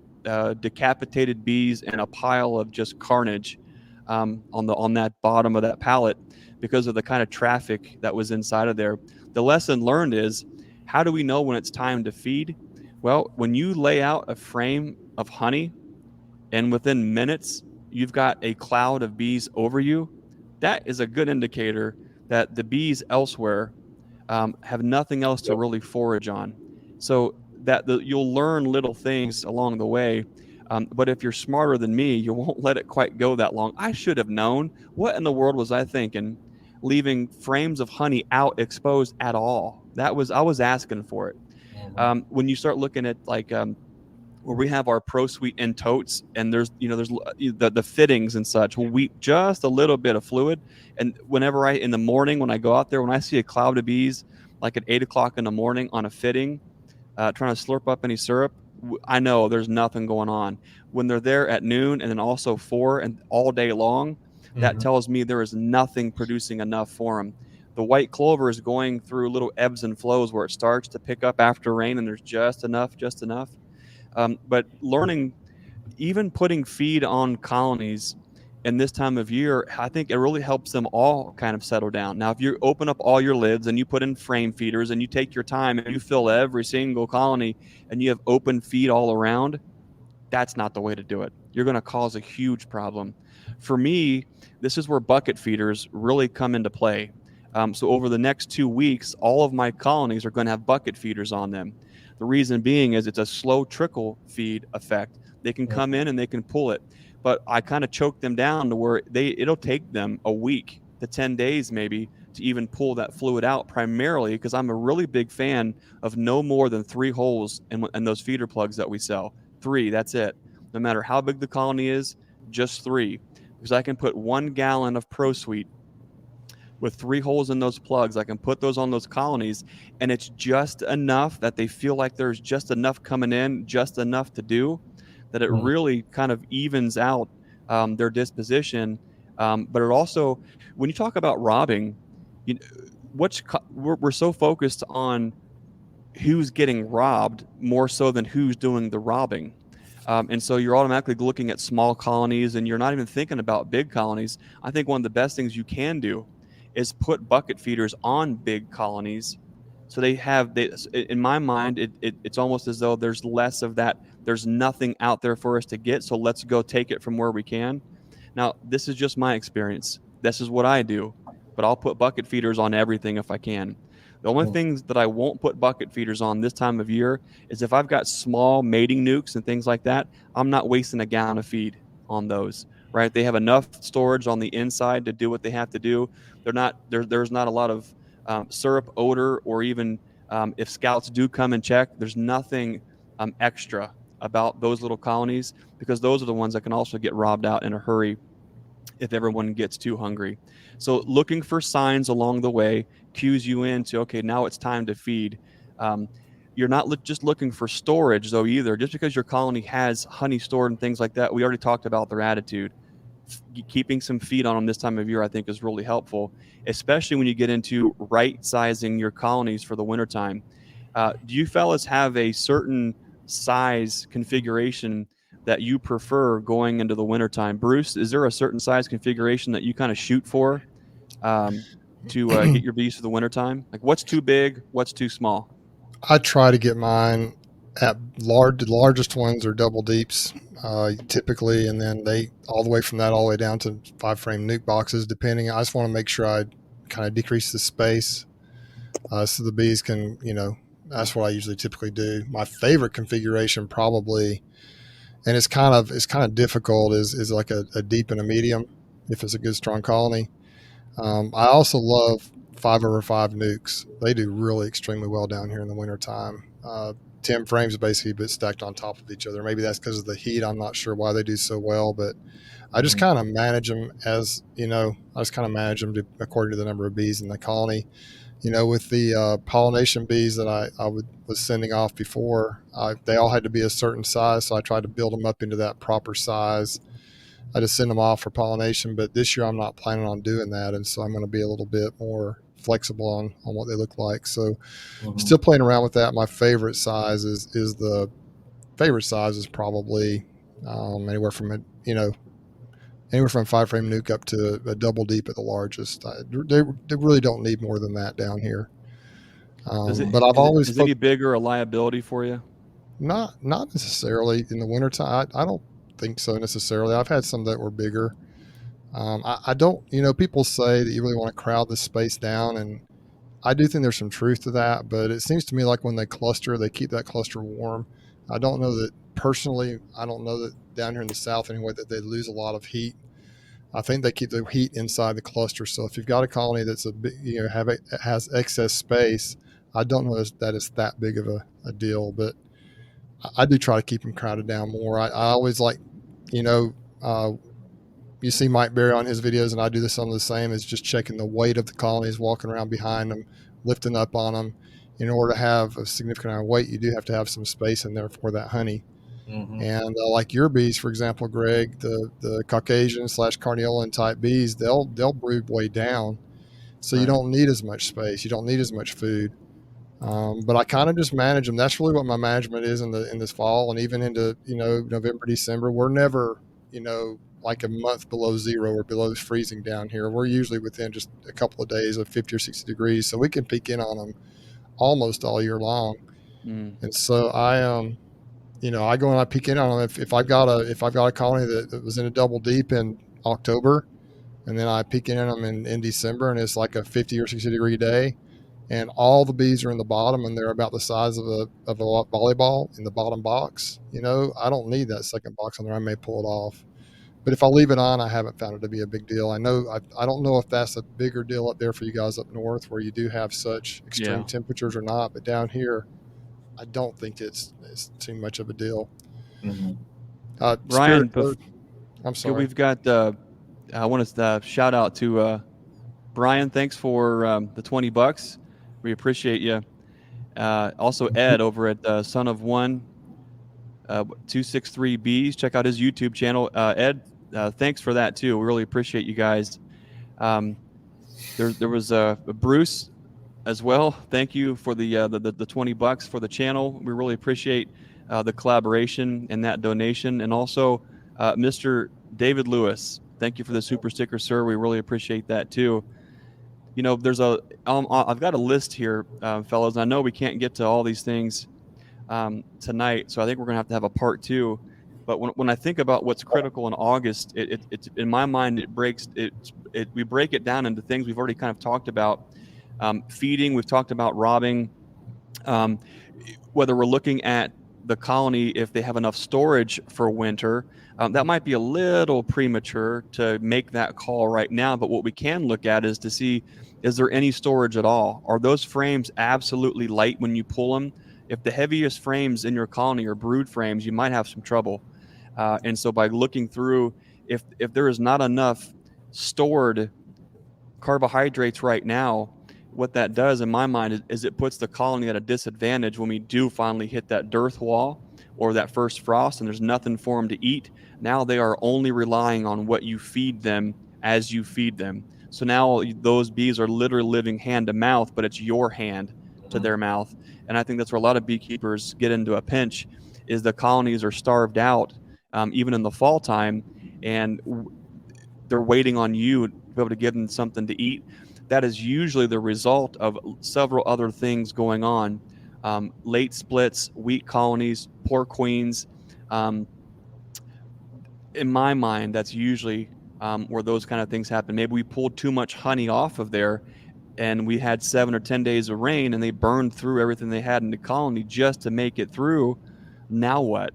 decapitated bees and a pile of just carnage on that bottom of that pallet because of the kind of traffic that was inside of there. The lesson learned is, how do we know when it's time to feed? Well, when you lay out a frame of honey and within minutes you've got a cloud of bees over you, that is a good indicator that the bees elsewhere have nothing else to really forage on. So that you'll learn little things along the way. But if you're smarter than me, you won't let it quite go that long. I should have known. What in the world was I thinking, leaving frames of honey out exposed at all? I was asking for it. When you start looking at like where we have our Pro Suite in totes, and there's the fittings and such, we'll weep just a little bit of fluid. And whenever in the morning when I go out there, when I see a cloud of bees like at 8 o'clock in the morning on a fitting, trying to slurp up any syrup, I know there's nothing going on. When they're there at noon and then also 4 and all day long, that tells me there is nothing producing enough for them. The white clover is going through little ebbs and flows where it starts to pick up after rain, and there's just enough. But learning, even putting feed on colonies in this time of year, I think it really helps them all kind of settle down. Now, if you open up all your lids and you put in frame feeders and you take your time and you fill every single colony and you have open feed all around, that's not the way to do it. You're going to cause a huge problem. For me, this is where bucket feeders really come into play. So over the next 2 weeks, all of my colonies are going to have bucket feeders on them. The reason being is it's a slow trickle feed effect. They can come in and they can pull it, but I kind of choke them down to where it'll take them a week to 10 days maybe to even pull that fluid out, primarily because I'm a really big fan of no more than 3 holes in those feeder plugs that we sell. 3, that's it. No matter how big the colony is, just 3, because I can put 1 gallon of Pro Sweet with 3 holes in those plugs. I can put those on those colonies, and it's just enough that they feel like there's just enough coming in, just enough to do, that it really kind of evens out their disposition. But it also, when you talk about robbing, we're so focused on who's getting robbed more so than who's doing the robbing. And so you're automatically looking at small colonies and you're not even thinking about big colonies. I think one of the best things you can do is put bucket feeders on big colonies. So in my mind, it's almost as though there's less of that. There's nothing out there for us to get. So let's go take it from where we can. Now, this is just my experience. This is what I do, but I'll put bucket feeders on everything if I can. The only things that I won't put bucket feeders on this time of year is if I've got small mating nukes and things like that, I'm not wasting a gallon of feed on those, right? They have enough storage on the inside to do what they have to do. There's not a lot of syrup odor, or even if scouts do come and check, there's nothing extra about those little colonies, because those are the ones that can also get robbed out in a hurry if everyone gets too hungry. So looking for signs along the way cues you into, okay, now it's time to feed. You're not just looking for storage though either. Just because your colony has honey stored and things like that, we already talked about their attitude. Keeping some feed on them this time of year, I think, is really helpful, especially when you get into right sizing your colonies for the wintertime. Do you fellas have a certain size configuration that you prefer going into the wintertime? Bruce, is there a certain size configuration that you kind of shoot for to get your bees for the wintertime? Like, what's too big? What's too small? I try to get mine at large. The largest ones are double deeps, typically, and then they all the way from that all the way down to 5-frame nuke boxes, depending. I just want to make sure I kind of decrease the space so the bees can, that's what I usually typically do. My favorite configuration probably, and it's kind of difficult, is like a deep and a medium if it's a good strong colony. I also love 5/5 nukes. They do really extremely well down here in the wintertime. 10 frames basically, but stacked on top of each other. Maybe that's because of the heat. I'm not sure why they do so well, but I just kind of manage them according to the number of bees in the colony. With the pollination bees that I was sending off before, they all had to be a certain size, so I tried to build them up into that proper size. I just send them off for pollination, but this year I'm not planning on doing that, and so I'm going to be a little bit more flexible on what they look like. So still playing around with that. My favorite size is probably anywhere from 5-frame nuke up to a double deep at the largest. They really don't need more than that down here. But I've always is any bigger a liability for you? Not necessarily in the wintertime. I don't think so necessarily. I've had some that were bigger. I don't, people say that you really want to crowd the space down, and I do think there's some truth to that, but it seems to me like when they cluster, they keep that cluster warm. I don't know that down here in the South anyway, that they lose a lot of heat. I think they keep the heat inside the cluster. So if you've got a colony that's has excess space, I don't know that it's that big of a deal, but I do try to keep them crowded down more. I always like, you see Mike Berry on his videos, and I do some of the same, is just checking the weight of the colonies, walking around behind them, lifting up on them. In order to have a significant amount of weight, you do have to have some space in there for that honey. And like your bees, for example, Greg, the Caucasian / Carniolan type bees, they'll brood way down, so you don't need as much space, you don't need as much food. But I kind of just manage them. That's really what my management is in this fall, and even into November, December. We're never like a month below zero or below freezing down here. We're usually within just a couple of days of 50 or 60 degrees, so we can peek in on them almost all year long. And so I go and I peek in on them. If I've got a colony that was in a double deep in October, and then I peek in on them in December, and it's like a 50 or 60 degree day, and all the bees are in the bottom, and they're about the size of a volleyball in the bottom box. I don't need that second box on there. I may pull it off, but if I leave it on, I haven't found it to be a big deal. I don't know if that's a bigger deal up there for you guys up north, where you do have such extreme temperatures or not, but down here, I don't think it's too much of a deal. Brian, I'm sorry. We've got. I want to shout out to Brian. Thanks for the $20. We appreciate you. Also, Ed over at Son of One 263Bs. Check out his YouTube channel. Ed, thanks for that too. We really appreciate you guys. There was Bruce as well. Thank you for the $20 for the channel. We really appreciate the collaboration and that donation. And also, Mr. David Lewis, thank you for the super sticker, sir. We really appreciate that too. There's I've got a list here, fellas. I know we can't get to all these things tonight, so I think we're gonna have to have a part 2. But when I think about what's critical in August, it's in my mind we break it down into things we've already kind of talked about. Feeding, we've talked about robbing. Whether we're looking at the colony, if they have enough storage for winter, that might be a little premature to make that call right now. But what we can look at is to see, is there any storage at all? Are those frames absolutely light when you pull them? If the heaviest frames in your colony are brood frames, you might have some trouble. And so by looking through, if there is not enough stored carbohydrates right now, what that does in my mind is it puts the colony at a disadvantage when we do finally hit that dearth wall or that first frost and there's nothing for them to eat. Now they are only relying on what you feed them as you feed them. So now those bees are literally living hand to mouth, but it's your hand to their mouth. And I think that's where a lot of beekeepers get into a pinch, is the colonies are starved out, even in the fall time, and they're waiting on you to be able to give them something to eat. That is usually the result of several other things going on. Late splits, weak colonies, poor queens. In my mind, that's usually where those kind of things happen. Maybe we pulled too much honey off of there and we had 7 or 10 days of rain and they burned through everything they had in the colony just to make it through. Now what?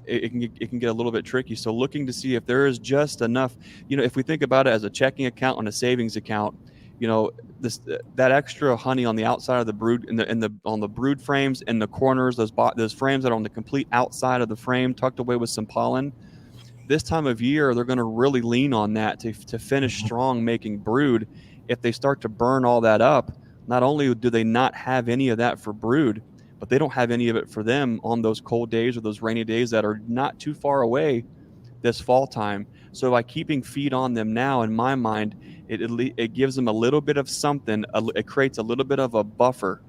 It can get a little bit tricky. So looking to see if there is just enough, if we think about it as a checking account and a savings account, that extra honey on the outside of the brood on the brood frames in the corners, those frames that are on the complete outside of the frame tucked away with some pollen. This time of year, they're going to really lean on that to finish strong making brood. If they start to burn all that up, not only do they not have any of that for brood, but they don't have any of it for them on those cold days or those rainy days that are not too far away this fall time. So by keeping feed on them now, in my mind, it gives them a little bit of something. It creates a little bit of a buffer,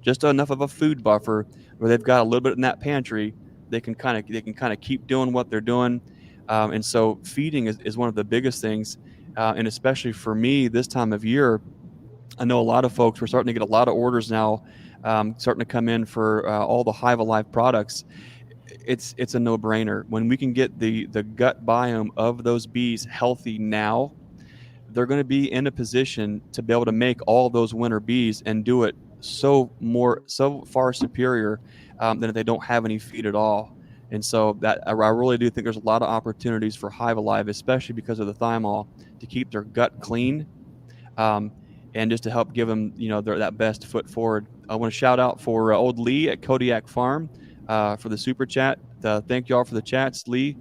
just enough of a food buffer where they've got a little bit in that pantry. They can kind of keep doing what they're doing. And so feeding is one of the biggest things. And especially for me this time of year, I know a lot of folks, we're starting to get a lot of orders now, starting to come in for all the Hive Alive products. It's a no-brainer. When we can get the gut biome of those bees healthy now, they're going to be in a position to be able to make all those winter bees and do it so far superior than if they don't have any feed at all. And so that I really do think there's a lot of opportunities for Hive Alive, especially because of the thymol, to keep their gut clean, and just to help give them, that best foot forward. I want to shout out for old Lee at Kodiak Farm for the super chat. Thank you all for the chats, Lee.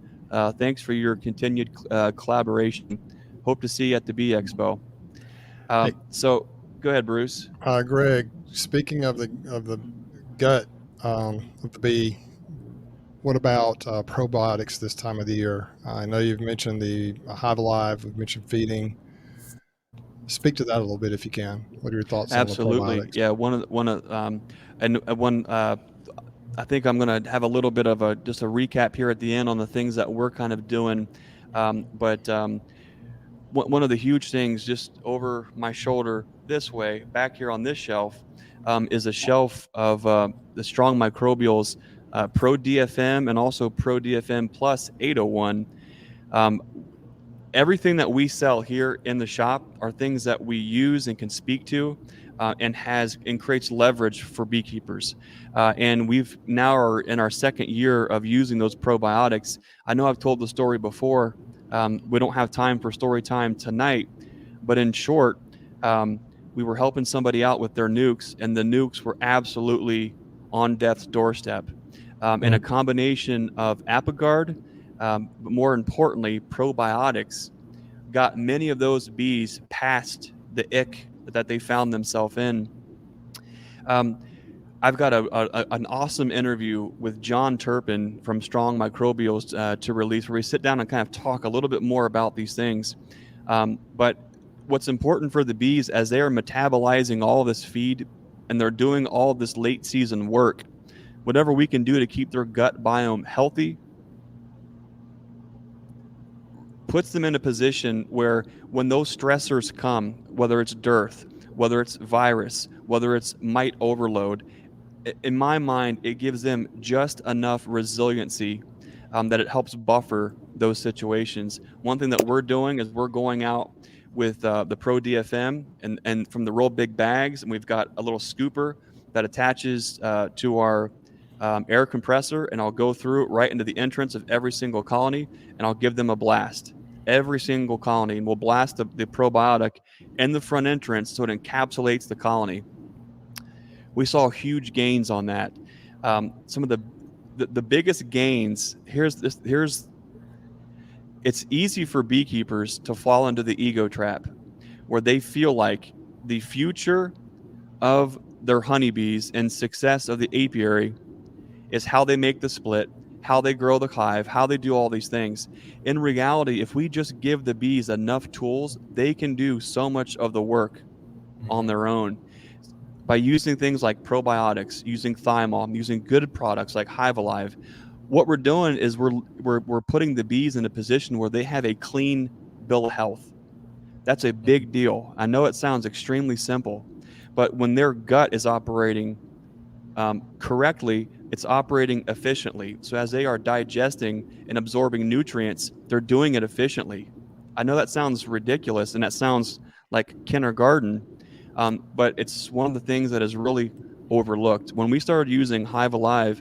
Thanks for your continued collaboration. Hope to see you at the Bee Expo. So go ahead, Bruce. Greg, speaking of the gut of the bee, what about probiotics this time of the year? I know you've mentioned the Hive Alive. We've mentioned feeding. Speak to that a little bit if you can. What are your thoughts Absolutely. on the probiotics? Yeah, I think I'm going to have a little bit of just a recap here at the end on the things that we're kind of doing But one of the huge things just over my shoulder this way, back here on this shelf, is a shelf of the Strong Microbials Pro DFM and also Pro DFM Plus 801. Um, Everything that we sell here in the shop are things that we use and can speak to, and creates leverage for beekeepers. And we've now are in our second year of using those probiotics. I know I've told the story before. We don't have time for story time tonight, but in short, um, we were helping somebody out with their nukes, and the nukes were absolutely on death's doorstep. And a combination of Apigard, but more importantly, probiotics, got many of those bees past the ick that they found themselves in. Um, I've got an awesome interview with John Turpin from Strong Microbials to release, where we sit down and kind of talk a little bit more about these things. But what's important for the bees as they are metabolizing all this feed and they're doing all this late season work, whatever we can do to keep their gut biome healthy puts them in a position where when those stressors come, whether it's dearth, whether it's virus, whether it's mite overload, in my mind, it gives them just enough resiliency that it helps buffer those situations. One thing that we're doing is we're going out with the Pro DFM and from the real big bags, and we've got a little scooper that attaches to our air compressor, and I'll go through it right into the entrance of every single colony, and I'll give them a blast. Every single colony, and we'll blast the probiotic in the front entrance so it encapsulates the colony. We saw huge gains on that. Some of the biggest gains. It's easy for beekeepers to fall into the ego trap, where they feel like the future of their honeybees and success of the apiary is how they make the split, how they grow the hive, how they do all these things. In reality, if we just give the bees enough tools, they can do so much of the work on their own. By using things like probiotics, using thymol, using good products like Hive Alive, what we're doing is we're putting the bees in a position where they have a clean bill of health. That's a big deal. I know it sounds extremely simple, but when their gut is operating correctly, it's operating efficiently. So as they are digesting and absorbing nutrients, they're doing it efficiently. I know that sounds ridiculous and that sounds like kindergarten, but it's one of the things that is really overlooked. When we started using Hive Alive,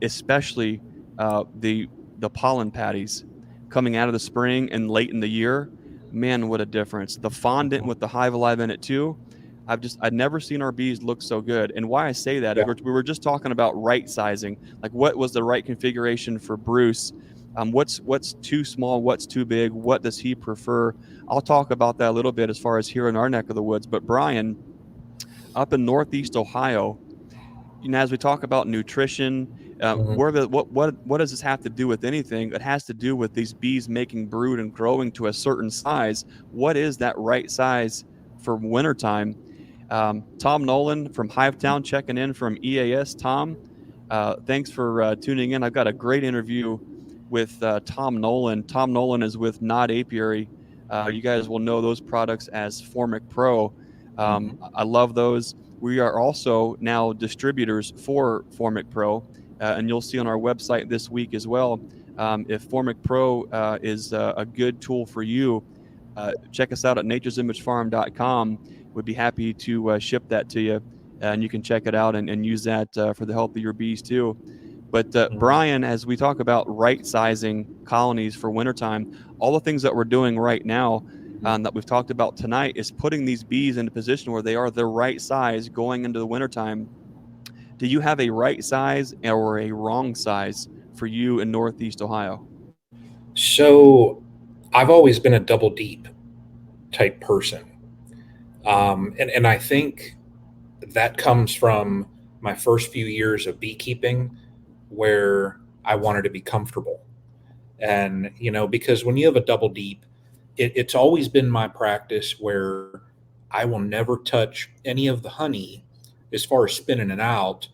especially the pollen patties coming out of the spring and late in the year, man, what a difference. The fondant with the Hive Alive in it too. I'd never seen our bees look so good. And why I say that is we were just talking about right sizing, like what was the right configuration for Bruce. What's too small, what's too big, what does he prefer? I'll talk about that a little bit as far as here in our neck of the woods. But Brian, up in Northeast Ohio, as we talk about nutrition, what does this have to do with anything? It has to do with these bees making brood and growing to a certain size. What is that right size for wintertime? Tom Nolan from Hivetown checking in from EAS. Tom, thanks for tuning in. I've got a great interview with Tom Nolan. Tom Nolan is with Knot Apiary. You guys will know those products as Formic Pro. I love those. We are also now distributors for Formic Pro, and you'll see on our website this week as well. If Formic Pro is a good tool for you, check us out at nature'simagefarm.com. We'd be happy to ship that to you, and you can check it out and use that for the health of your bees too. But Brian, as we talk about right-sizing colonies for wintertime, all the things that we're doing right now that we've talked about tonight is putting these bees in a position where they are the right size going into the wintertime. Do you have a right size or a wrong size for you in Northeast Ohio? So I've always been a double deep type person. And I think that comes from my first few years of beekeeping, where I wanted to be comfortable. And, because when you have a double deep, it's always been my practice where I will never touch any of the honey as far as spinning it out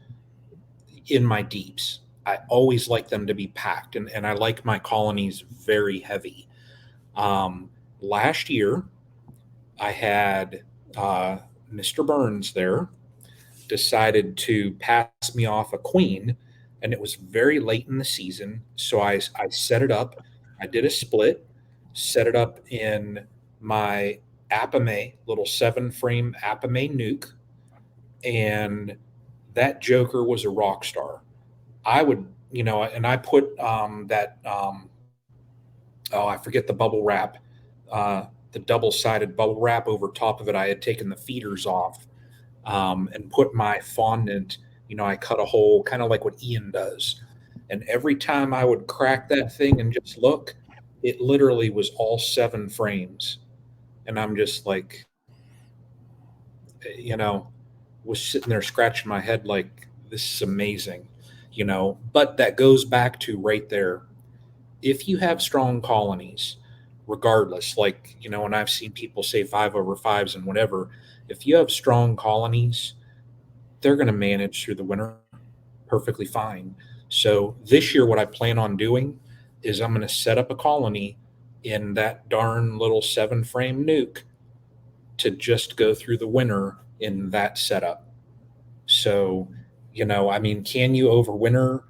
in my deeps. I always like them to be packed, and I like my colonies very heavy. Last year, I had Mr. Burns there decided to pass me off a queen, and it was very late in the season. So I set it up. I did a split, set it up in my Apame, little 7 frame Apame nuke, and that Joker was a rock star. I would, and I put oh, I forget the bubble wrap, the double sided bubble wrap over top of it. I had taken the feeders off and put my fondant, I cut a hole kind of like what Ian does. And every time I would crack that thing and just look, it literally was all 7 frames. And I'm just like, you know, was sitting there scratching my head like, this is amazing, But that goes back to right there. If you have strong colonies, regardless, like, when I've seen people say 5/5s and whatever, if you have strong colonies, they're going to manage through the winter perfectly fine. So this year, what I plan on doing is I'm going to set up a colony in that darn little 7 frame nuke to just go through the winter in that setup. So, I mean, can you overwinter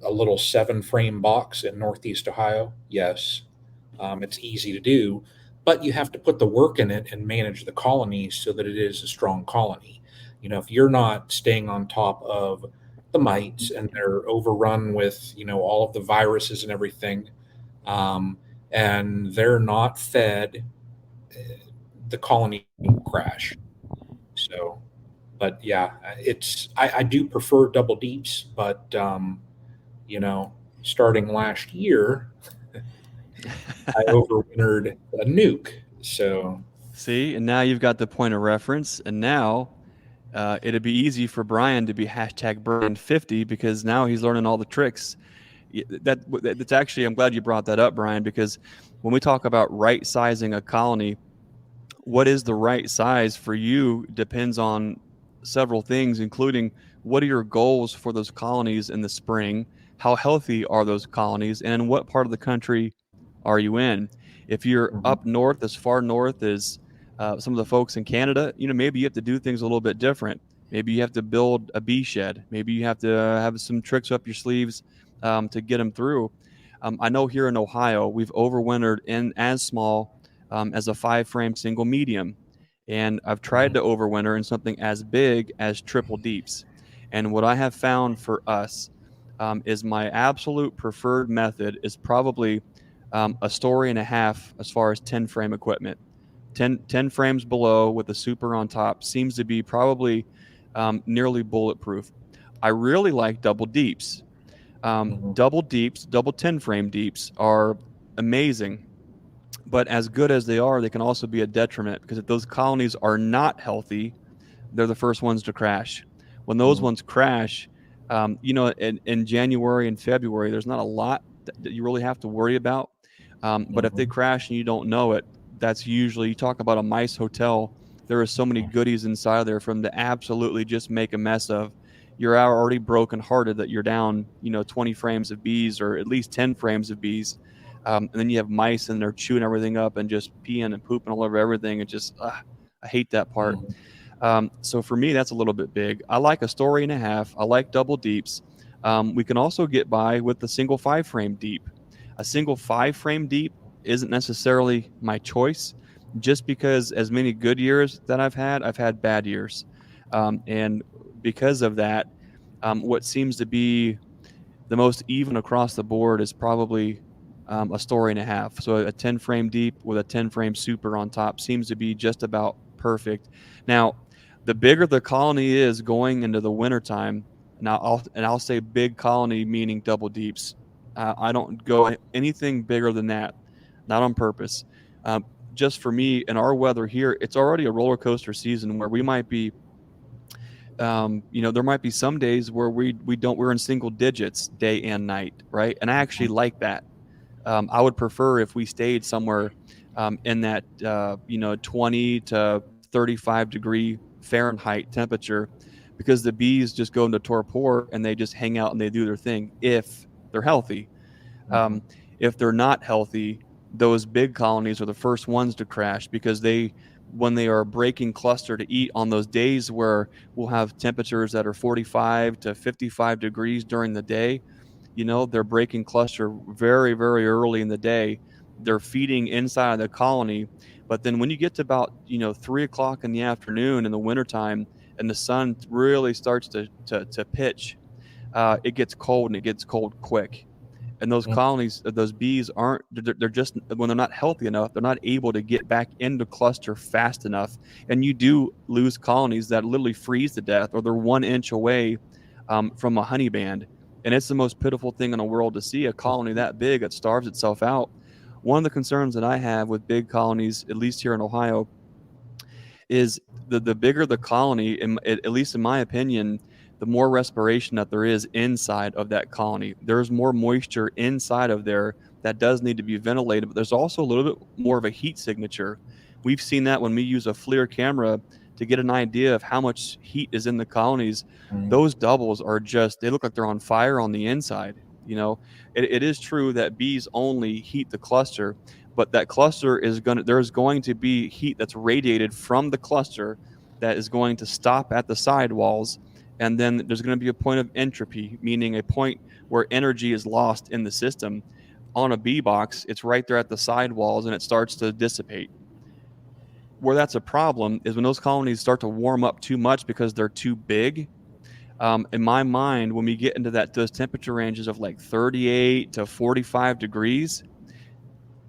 a little 7 frame box in Northeast Ohio? Yes. It's easy to do, but you have to put the work in it and manage the colony so that it is a strong colony. If you're not staying on top of the mites and they're overrun with, all of the viruses and everything, and they're not fed, the colony will crash. So, but yeah, I do prefer double deeps, but, starting last year, I overwintered a nuke. So See, and now you've got the point of reference, and now it'd be easy for Brian to be hashtag Brian50 because now he's learning all the tricks. That's actually, I'm glad you brought that up, Brian, because when we talk about right sizing a colony, what is the right size for you depends on several things, including what are your goals for those colonies in the spring? How healthy are those colonies? And in what part of the country are you in? If you're up north, as far north as some of the folks in Canada, maybe you have to do things a little bit different. Maybe you have to build a bee shed. Maybe you have to have some tricks up your sleeves to get them through. I know here in Ohio, we've overwintered in as small as a 5 frame single medium. And I've tried to overwinter in something as big as triple deeps. And what I have found for us is my absolute preferred method is probably a story and a half as far as 10 frame equipment. 10 frames below with a super on top seems to be probably nearly bulletproof. I really like double deeps. Double deeps, double 10 frame deeps are amazing. But as good as they are, they can also be a detriment because if those colonies are not healthy, they're the first ones to crash. When those ones crash, in January and February, there's not a lot that you really have to worry about. But if they crash and you don't know it, that's usually, you talk about a mice hotel, there are so many goodies inside there for them to absolutely just make a mess of. You're already brokenhearted that you're down, 20 frames of bees or at least 10 frames of bees. And then you have mice and they're chewing everything up and just peeing and pooping all over everything. It just, I hate that part. So for me, that's a little bit big. I like a story and a half. I like double deeps. We can also get by with the single 5 frame deep. A single 5 frame deep isn't necessarily my choice just because as many good years that I've had bad years. And because of that, what seems to be the most even across the board is probably a story and a half. So a 10 frame deep with a 10 frame super on top seems to be just about perfect. Now, the bigger the colony is going into the wintertime, I'll say big colony meaning double deeps. I don't go anything bigger than that, not on purpose. Just for me and our weather here, it's already a roller coaster season where we might be there might be some days where we're in single digits day and night, right? And I actually like that. I would prefer if we stayed somewhere in that 20 to 35 degree Fahrenheit temperature, because the bees just go into torpor and they just hang out and they do their thing if they're healthy. If they're not healthy, those big colonies are the first ones to crash because when they are breaking cluster to eat on those days where we'll have temperatures that are 45 to 55 degrees during the day, they're breaking cluster very, very early in the day. They're feeding inside of the colony. But then when you get to about, 3 o'clock in the afternoon in the wintertime and the sun really starts to pitch, it gets cold, and it gets cold quick. And those colonies, those bees they're just, when they're not healthy enough, they're not able to get back into cluster fast enough. And you do lose colonies that literally freeze to death, or they're 1 inch away from a honey band. And it's the most pitiful thing in the world to see a colony that big that starves itself out. One of the concerns that I have with big colonies, at least here in Ohio, is the bigger the colony, at least in my opinion, the more respiration that there is inside of that colony. There's more moisture inside of there that does need to be ventilated, but there's also a little bit more of a heat signature. We've seen that when we use a FLIR camera to get an idea of how much heat is in the colonies. Those doubles are they look like they're on fire on the inside. It is true that bees only heat the cluster, but that cluster there's going to be heat that's radiated from the cluster that is going to stop at the sidewalls. And then there's going to be a point of entropy, meaning a point where energy is lost in the system. On a bee box, it's right there at the sidewalls, and it starts to dissipate. Where that's a problem is when those colonies start to warm up too much because they're too big. In my mind, when we get into those temperature ranges of like 38 to 45 degrees,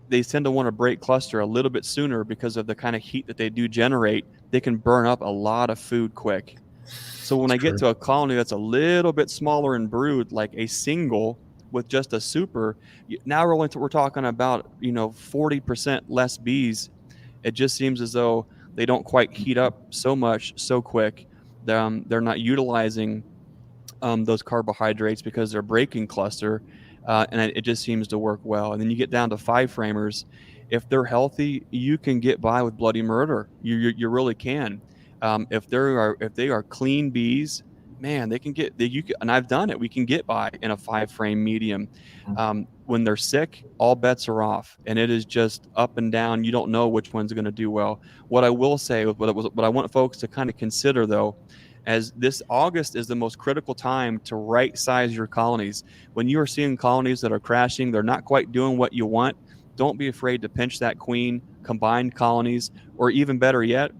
they tend to want to break cluster a little bit sooner because of the kind of heat that they do generate. They can burn up a lot of food quick. So when I get to a colony that's a little bit smaller in brood, like a single with just a super, now we're talking about 40% less bees. It just seems as though they don't quite heat up so much so quick. They're not utilizing those carbohydrates because they're breaking cluster, and it just seems to work well. And then you get down to 5-framers. If they're healthy, you can get by with bloody murder. You really can. If they are clean bees, man, they can and I've done it. We can get by in a 5-frame medium. When they're sick, all bets are off, and it is just up and down. You don't know which one's going to do well. What I will say, what I want folks to kind of consider, though, as this August is the most critical time to right size your colonies. When you are seeing colonies that are crashing, they're not quite doing what you want, don't be afraid to pinch that queen, combine colonies, or even better yet,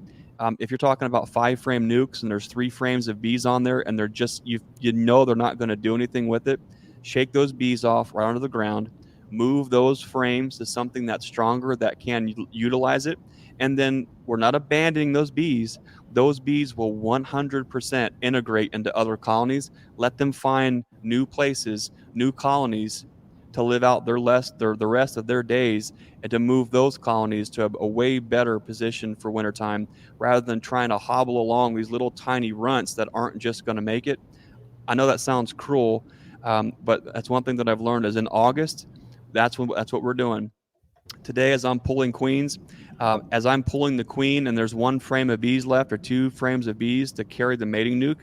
if you're talking about 5-frame nukes and there's 3 frames of bees on there and they're just, they're not going to do anything with it, shake those bees off right onto the ground, move those frames to something that's stronger that can utilize it. And then we're not abandoning those bees. Those bees will 100% integrate into other colonies. Let them find new places, new colonies to live out the rest of their days, and to move those colonies to a way better position for wintertime, rather than trying to hobble along these little tiny runts that aren't just going to make it. I know that sounds cruel, but that's one thing that I've learned is in August, that's what we're doing. Today, as I'm pulling queens, as I'm pulling the queen and there's 1 frame of bees left or 2 frames of bees to carry the mating nuke,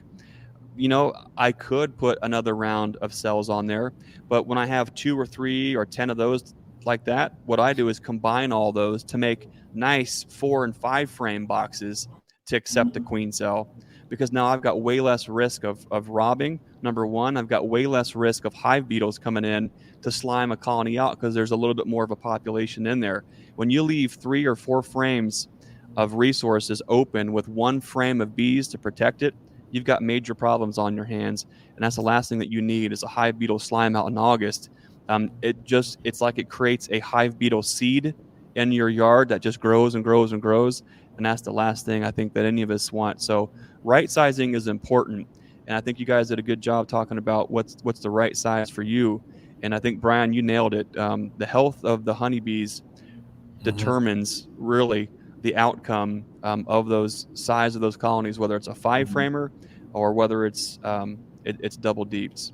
I could put another round of cells on there. But when I have 2 or 3 or 10 of those like that, what I do is combine all those to make nice 4 and 5 frame boxes to accept the queen cell. Because now I've got way less risk of robbing. Number one, I've got way less risk of hive beetles coming in to slime a colony out because there's a little bit more of a population in there. When you leave 3 or 4 frames of resources open with 1 frame of bees to protect it, you've got major problems on your hands. And that's the last thing that you need is a hive beetle slime out in August. It's like it creates a hive beetle seed in your yard that just grows and grows and grows. And that's the last thing I think that any of us want. So right sizing is important. And I think you guys did a good job talking about what's the right size for you. And I think, Brian, you nailed it. The health of the honeybees determines really the outcome of those size of those colonies, whether it's a 5-framer or whether it's double deeps.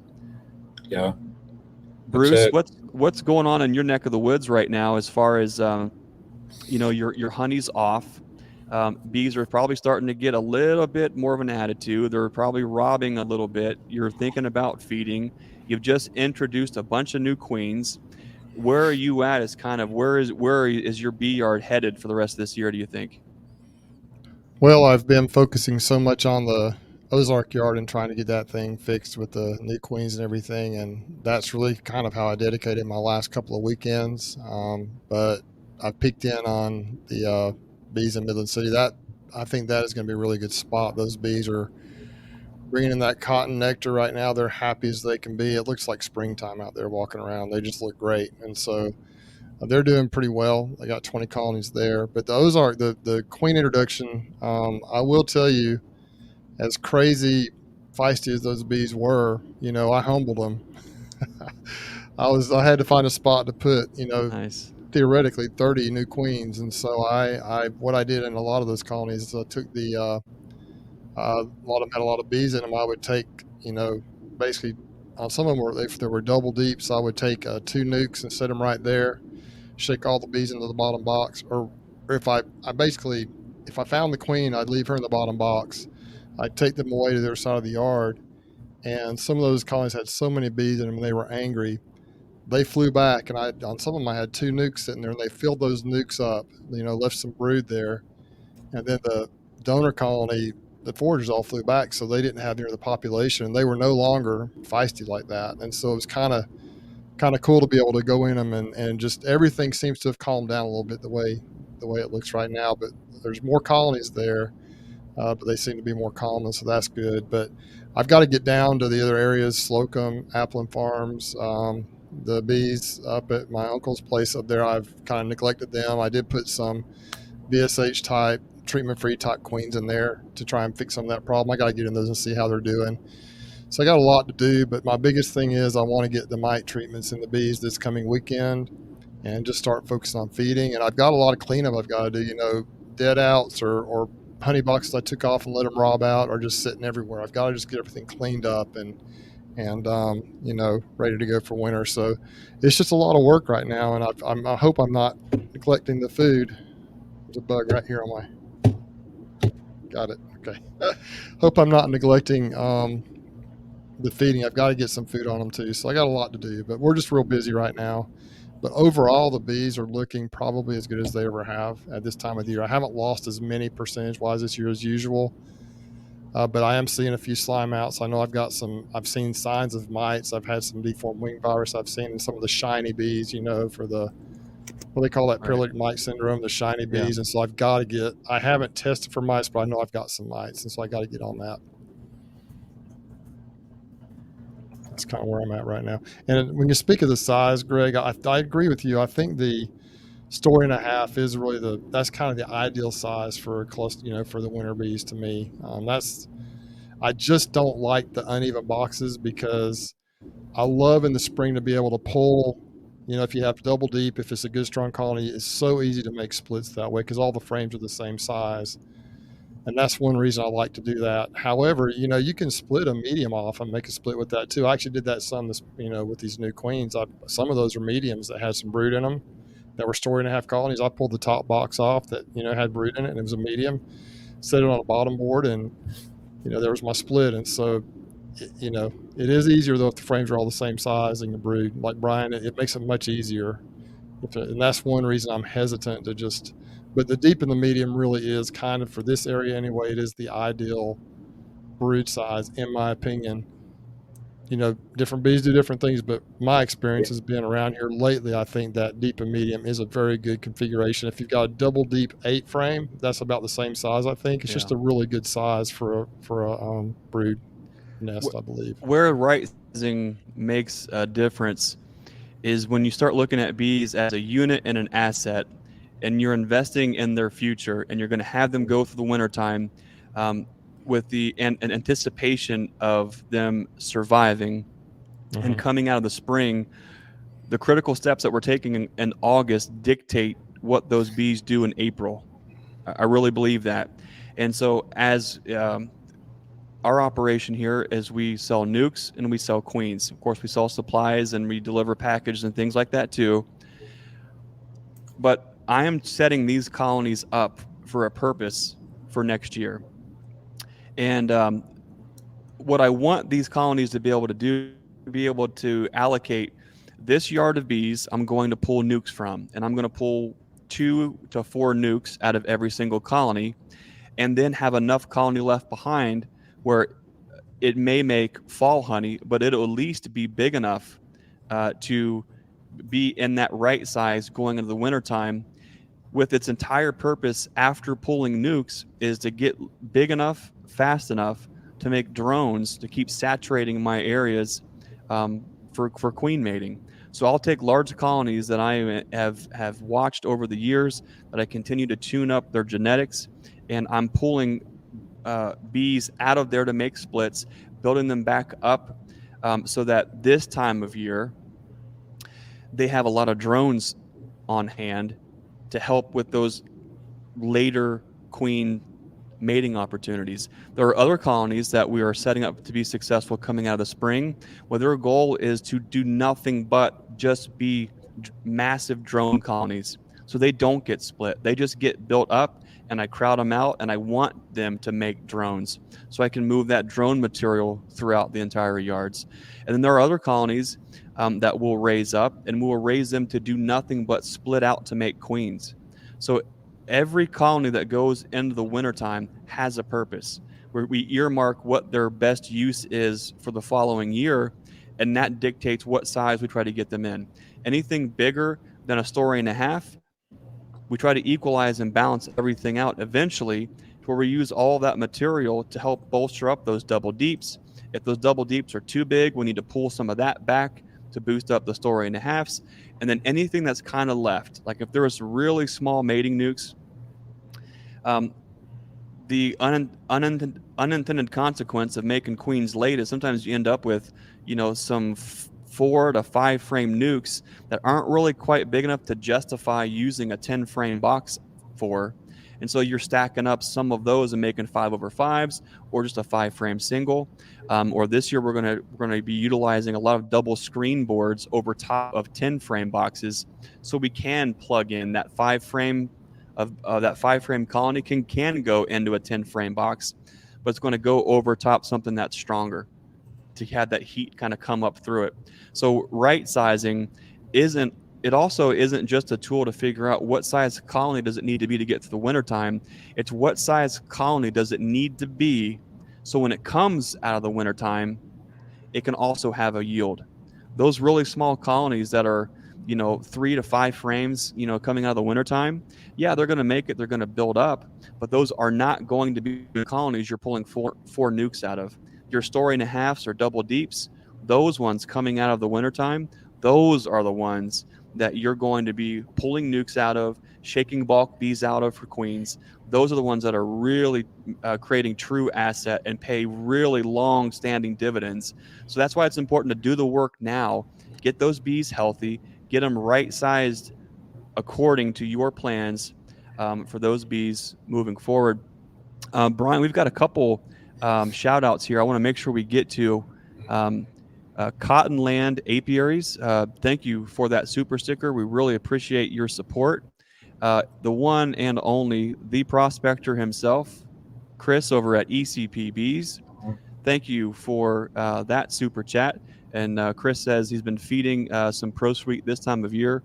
Yeah. Bruce, what's going on in your neck of the woods right now as far as your honey's off? Bees are probably starting to get a little bit more of an attitude. They're probably robbing a little bit. You're thinking about feeding. You've just introduced a bunch of new queens. where are you at as kind of where is your bee yard headed for the rest of this year, do you think? Well, I've been focusing so much on the Ozark yard and trying to get that thing fixed with the new queens and everything, and that's really kind of how I dedicated my last couple of weekends. But I've peeked in on the bees in Midland City. That I think that is going to be a really good spot. Those bees are bringing in that cotton nectar right now. They're happy as they can be. It looks like springtime out there walking around. They just look great, and so they're doing pretty well. They got 20 colonies there. But the Ozark, the queen introduction, I will tell you, as crazy feisty as those bees were, I humbled them. I had to find a spot to put, Nice. theoretically 30 new queens. And so what I did in a lot of those colonies is I took a lot of them had a lot of bees in them. I would take, basically on some of them they were double deep. So I would take 2 nukes and set them right there, shake all the bees into the bottom box, or if I found the queen, I'd leave her in the bottom box. I'd take them away to their side of the yard, and some of those colonies had so many bees in them, and they were angry. They flew back, and on some of them I had 2 nukes sitting there, and they filled those nukes up, left some brood there, and then the donor colony, the foragers all flew back, so they didn't have near the population, and they were no longer feisty like that, and so it was kind of cool to be able to go in them and just everything seems to have calmed down a little bit the way it looks right now. But there's more colonies there, but they seem to be more calm, and so that's good. But I've got to get down to the other areas, Slocum, Applin Farms, the bees up at my uncle's place up there. I've kind of neglected them. I did put some BSH type, treatment-free type queens in there to try and fix some of that problem. I got to get in those and see how they're doing. So I got a lot to do, but my biggest thing is I want to get the mite treatments in the bees this coming weekend and just start focusing on feeding. And I've got a lot of cleanup I've got to do, dead outs or honey boxes I took off and let them rob out are just sitting everywhere. I've got to just get everything cleaned up and ready to go for winter. So it's just a lot of work right now, and I hope I'm not neglecting the food. There's a bug right here on my. Got it. Okay. Hope I'm not neglecting the feeding. I've got to get some food on them too. So I got a lot to do, but we're just real busy right now. But overall, the bees are looking probably as good as they ever have at this time of the year. I haven't lost as many percentage-wise this year as usual, but I am seeing a few slime outs. I know I've seen signs of mites. I've had some deformed wing virus I've seen in some of the shiny bees, for the, what they call that, paralytic mite syndrome, the shiny bees. And so I haven't tested for mites, but I know I've got some mites. And so I got to get on that. That's kind of where I'm at right now. And when you speak of the size, Greg, I agree with you. I think the story and a half is really that's kind of the ideal size for for the winter bees to me. I just don't like the uneven boxes because I love in the spring to be able to pull, if you have double deep, if it's a good strong colony, it's so easy to make splits that way because all the frames are the same size. And that's one reason I like to do that. However, you can split a medium off and make a split with that too. I actually did that some, with these new queens. Some of those are mediums that had some brood in them that were story and a half colonies. I pulled the top box off that, had brood in it, and it was a medium, set it on a bottom board, and, there was my split. And so, it is easier though if the frames are all the same size and the brood. Like Brian, it makes it much easier. And that's one reason I'm hesitant to just. But the deep and the medium really is kind of, for this area anyway, it is the ideal brood size, in my opinion. Different bees do different things, but my experience has been around here lately. I think that deep and medium is a very good configuration. If you've got a double deep 8 frame, that's about the same size, I think. It's just a really good size for a brood nest, I believe. Where rising makes a difference is when you start looking at bees as a unit and an asset, and you're investing in their future, and you're going to have them go through the wintertime with the anticipation of them surviving and coming out of the spring. The critical steps that we're taking in August dictate what those bees do in April. I really believe that. And so as our operation here is we sell nukes and we sell queens. Of course, we sell supplies and we deliver packages and things like that too. But I am setting these colonies up for a purpose for next year. And what I want these colonies to be able to do, be able to allocate this yard of bees I'm going to pull nukes from, and I'm going to pull 2 to 4 nukes out of every single colony, and then have enough colony left behind where it may make fall honey, but it'll at least be big enough to be in that right size going into the wintertime, with its entire purpose after pulling nukes is to get big enough, fast enough to make drones to keep saturating my areas for queen mating. So I'll take large colonies that I have watched over the years, that I continue to tune up their genetics, and I'm pulling bees out of there to make splits, building them back up so that this time of year they have a lot of drones on hand to help with those later queen mating opportunities. There are other colonies that we are setting up to be successful coming out of the spring, where their goal is to do nothing but just be massive drone colonies. So they don't get split. They just get built up, and I crowd them out, and I want them to make drones so I can move that drone material throughout the entire yards. And then there are other colonies that we'll raise up, and we'll raise them to do nothing but split out to make queens. So every colony that goes into the wintertime has a purpose, where we earmark what their best use is for the following year, and that dictates what size we try to get them in. Anything bigger than a story and a half, we try to equalize and balance everything out eventually to where we use all that material to help bolster up those double deeps. If those double deeps are too big, we need to pull some of that back to boost up the story and a halves. And then anything that's kind of left, like if there was really small mating nukes, the unintended consequence of making queens late is sometimes you end up with, some 4 to 5 frame nukes that aren't really quite big enough to justify using a 10 frame box for. And so you're stacking up some of those and making 5/5s, or just a 5 frame single. Or this year we're gonna be utilizing a lot of double screen boards over top of 10 frame boxes, so we can plug in that 5 frame of that 5 frame colony can go into a 10 frame box, but it's going to go over top something that's stronger to have that heat kind of come up through it. So right sizing also isn't just a tool to figure out what size colony does it need to be to get through the wintertime. It's what size colony does it need to be so when it comes out of the wintertime, it can also have a yield. Those really small colonies that are 3 to 5 frames, coming out of the wintertime, yeah, they're going to make it, they're going to build up, but those are not going to be the colonies you're pulling four nukes out of. Your story and a halves or double deeps, those ones coming out of the wintertime, those are the ones that you're going to be pulling nukes out of, shaking bulk bees out of for queens. Those are the ones that are really creating true asset and pay really long standing dividends. So that's why it's important to do the work now, get those bees healthy, get them right sized according to your plans for those bees moving forward. Brian, we've got a couple shout outs here I want to make sure we get to. Cottonland Apiaries, thank you for that super sticker. We really appreciate your support. The one and only, the prospector himself, Chris over at ECP Bees, thank you for that super chat. And Chris says he's been feeding some Pro Sweet this time of year.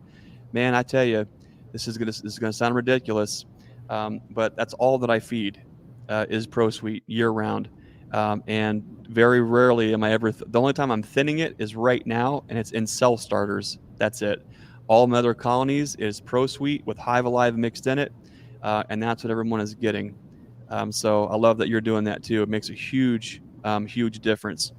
Man, I tell you, this is gonna sound ridiculous, but that's all that I feed is Pro Sweet year round. And very rarely am I ever. The only time I'm thinning it is right now, and it's in cell starters. That's it. All my other colonies is Pro Sweet with Hive Alive mixed in it, and that's what everyone is getting. So I love that you're doing that too. It makes a huge difference.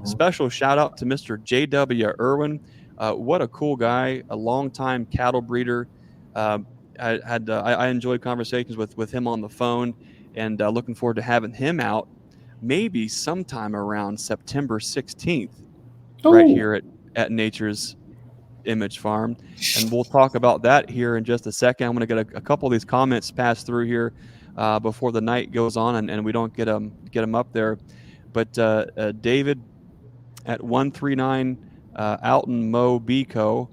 Special shout out to Mr. J.W. Irwin. What a cool guy, a longtime cattle breeder. I enjoyed conversations with him on the phone, and looking forward to having him out maybe sometime around September 16th, right here at Nature's Image Farm. And we'll talk about that here in just a second. I'm going to get a couple of these comments passed through here before the night goes on and we don't get them up there. But David at 139 Alton Mo Beco,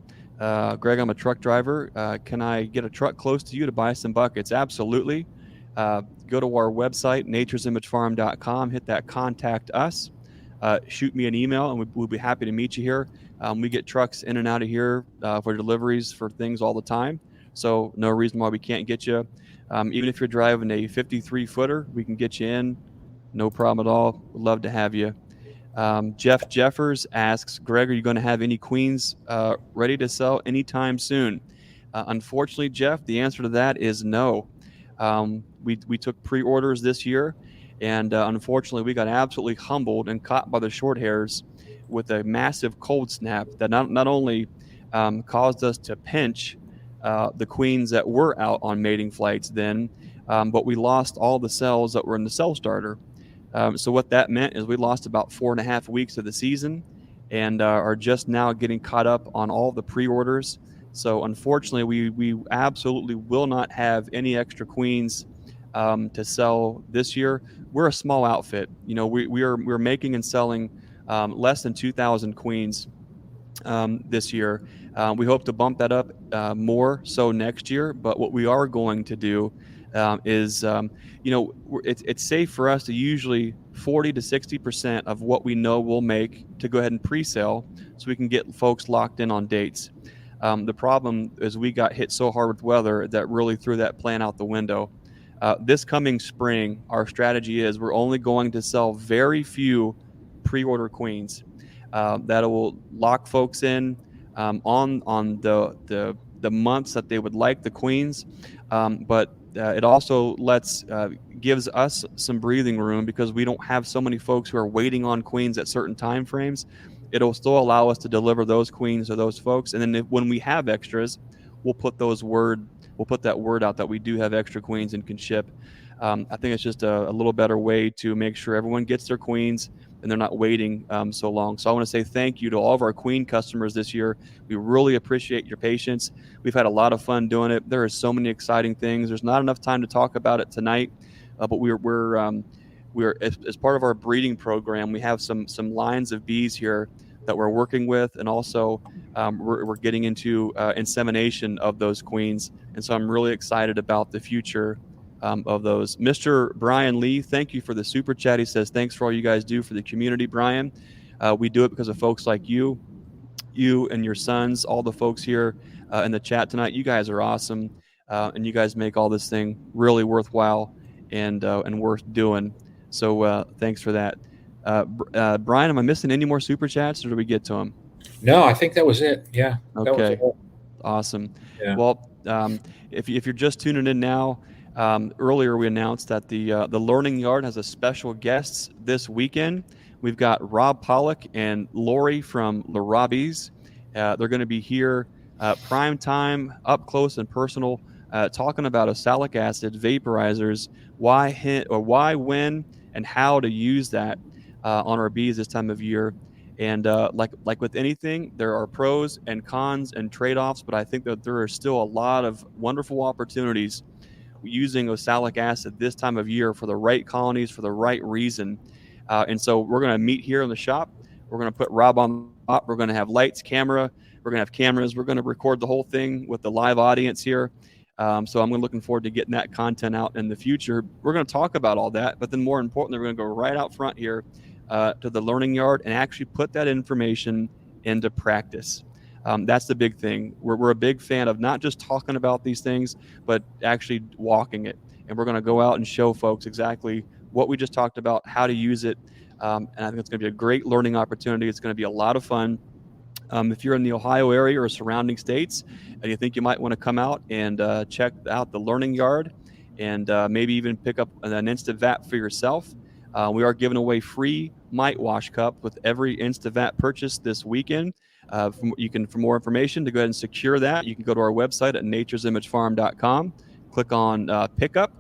Greg, I'm a truck driver. Can I get a truck close to you to buy some buckets? Absolutely. Go to our website, naturesimage.farm.com, hit that contact us. shoot me an email, and we'll be happy to meet you here. We get trucks in and out of here for deliveries for things all the time. So no reason why we can't get you. Even if you're driving a 53 footer, we can get you in. No problem at all. We'd love to have you. Jeff Jeffers asks, Greg, are you going to have any queens ready to sell anytime soon? Unfortunately, Jeff, the answer to that is no. We took pre-orders this year, and unfortunately, we got absolutely humbled and caught by the short hairs with a massive cold snap that not only caused us to pinch the queens that were out on mating flights then, but we lost all the cells that were in the cell starter. So what that meant is we lost about 4.5 weeks of the season, and are just now getting caught up on all the pre-orders. So unfortunately, we absolutely will not have any extra queens to sell this year. We're a small outfit. We're making and selling less than 2,000 queens this year. We hope to bump that up more so next year. But what we are going to do is, it's safe for us to usually 40 to 60% of what we know we'll make to go ahead and pre-sale, so we can get folks locked in on dates. The problem is we got hit so hard with weather that really threw that plan out the window. This coming spring, our strategy is we're only going to sell very few pre-order queens. That will lock folks in on the months that they would like the queens, but it also gives us some breathing room, because we don't have so many folks who are waiting on queens at certain time frames. It'll still allow us to deliver those queens to those folks, and then when we have extras, we'll put that word out that we do have extra queens and can ship. I think it's just a little better way to make sure everyone gets their queens and they're not waiting so long. So I want to say thank you to all of our queen customers this year. We really appreciate your patience. We've had a lot of fun doing it. There are so many exciting things. There's not enough time to talk about it tonight, but we're as part of our breeding program, we have some lines of bees here that we're working with, and also we're getting into insemination of those queens. And so I'm really excited about the future of those. Mr. Brian Lee, thank you for the super chat. He says, thanks for all you guys do for the community, Brian. We do it because of folks like you and your sons, all the folks here in the chat tonight. You guys are awesome, and you guys make all this thing really worthwhile and worth doing. So thanks for that. Brian, am I missing any more super chats, or did we get to them? No, I think that was it. Yeah. Okay. That was it. Awesome. Yeah. Well, if you're just tuning in now, earlier we announced that the Learning Yard has a special guests this weekend. We've got Rob Pollock and Lori from the Robbies. They're going to be here prime time, up close and personal, talking about oxalic acid vaporizers, why, when, and how to use that on our bees this time of year. And like with anything, there are pros and cons and trade-offs, but I think that there are still a lot of wonderful opportunities using oxalic acid this time of year for the right colonies, for the right reason. And so we're going to meet here in the shop. We're going to put Rob on the spot. We're going to have lights, camera. We're going to have cameras. We're going to record the whole thing with the live audience here. So I'm looking forward to getting that content out in the future. We're going to talk about all that, but then more importantly, we're going to go right out front here to the Learning Yard and actually put that information into practice. That's the big thing. We're a big fan of not just talking about these things, but actually walking it. And we're going to go out and show folks exactly what we just talked about, how to use it. And I think it's going to be a great learning opportunity. It's going to be a lot of fun. If you're in the Ohio area or surrounding states and you think you might want to come out and check out the Learning Yard and maybe even pick up an INSTANTVAP for yourself, we are giving away free mite wash cup with every INSTANTVAP purchase this weekend. For more information to go ahead and secure that, you can go to our website at naturesimagefarm.com, click on pickup,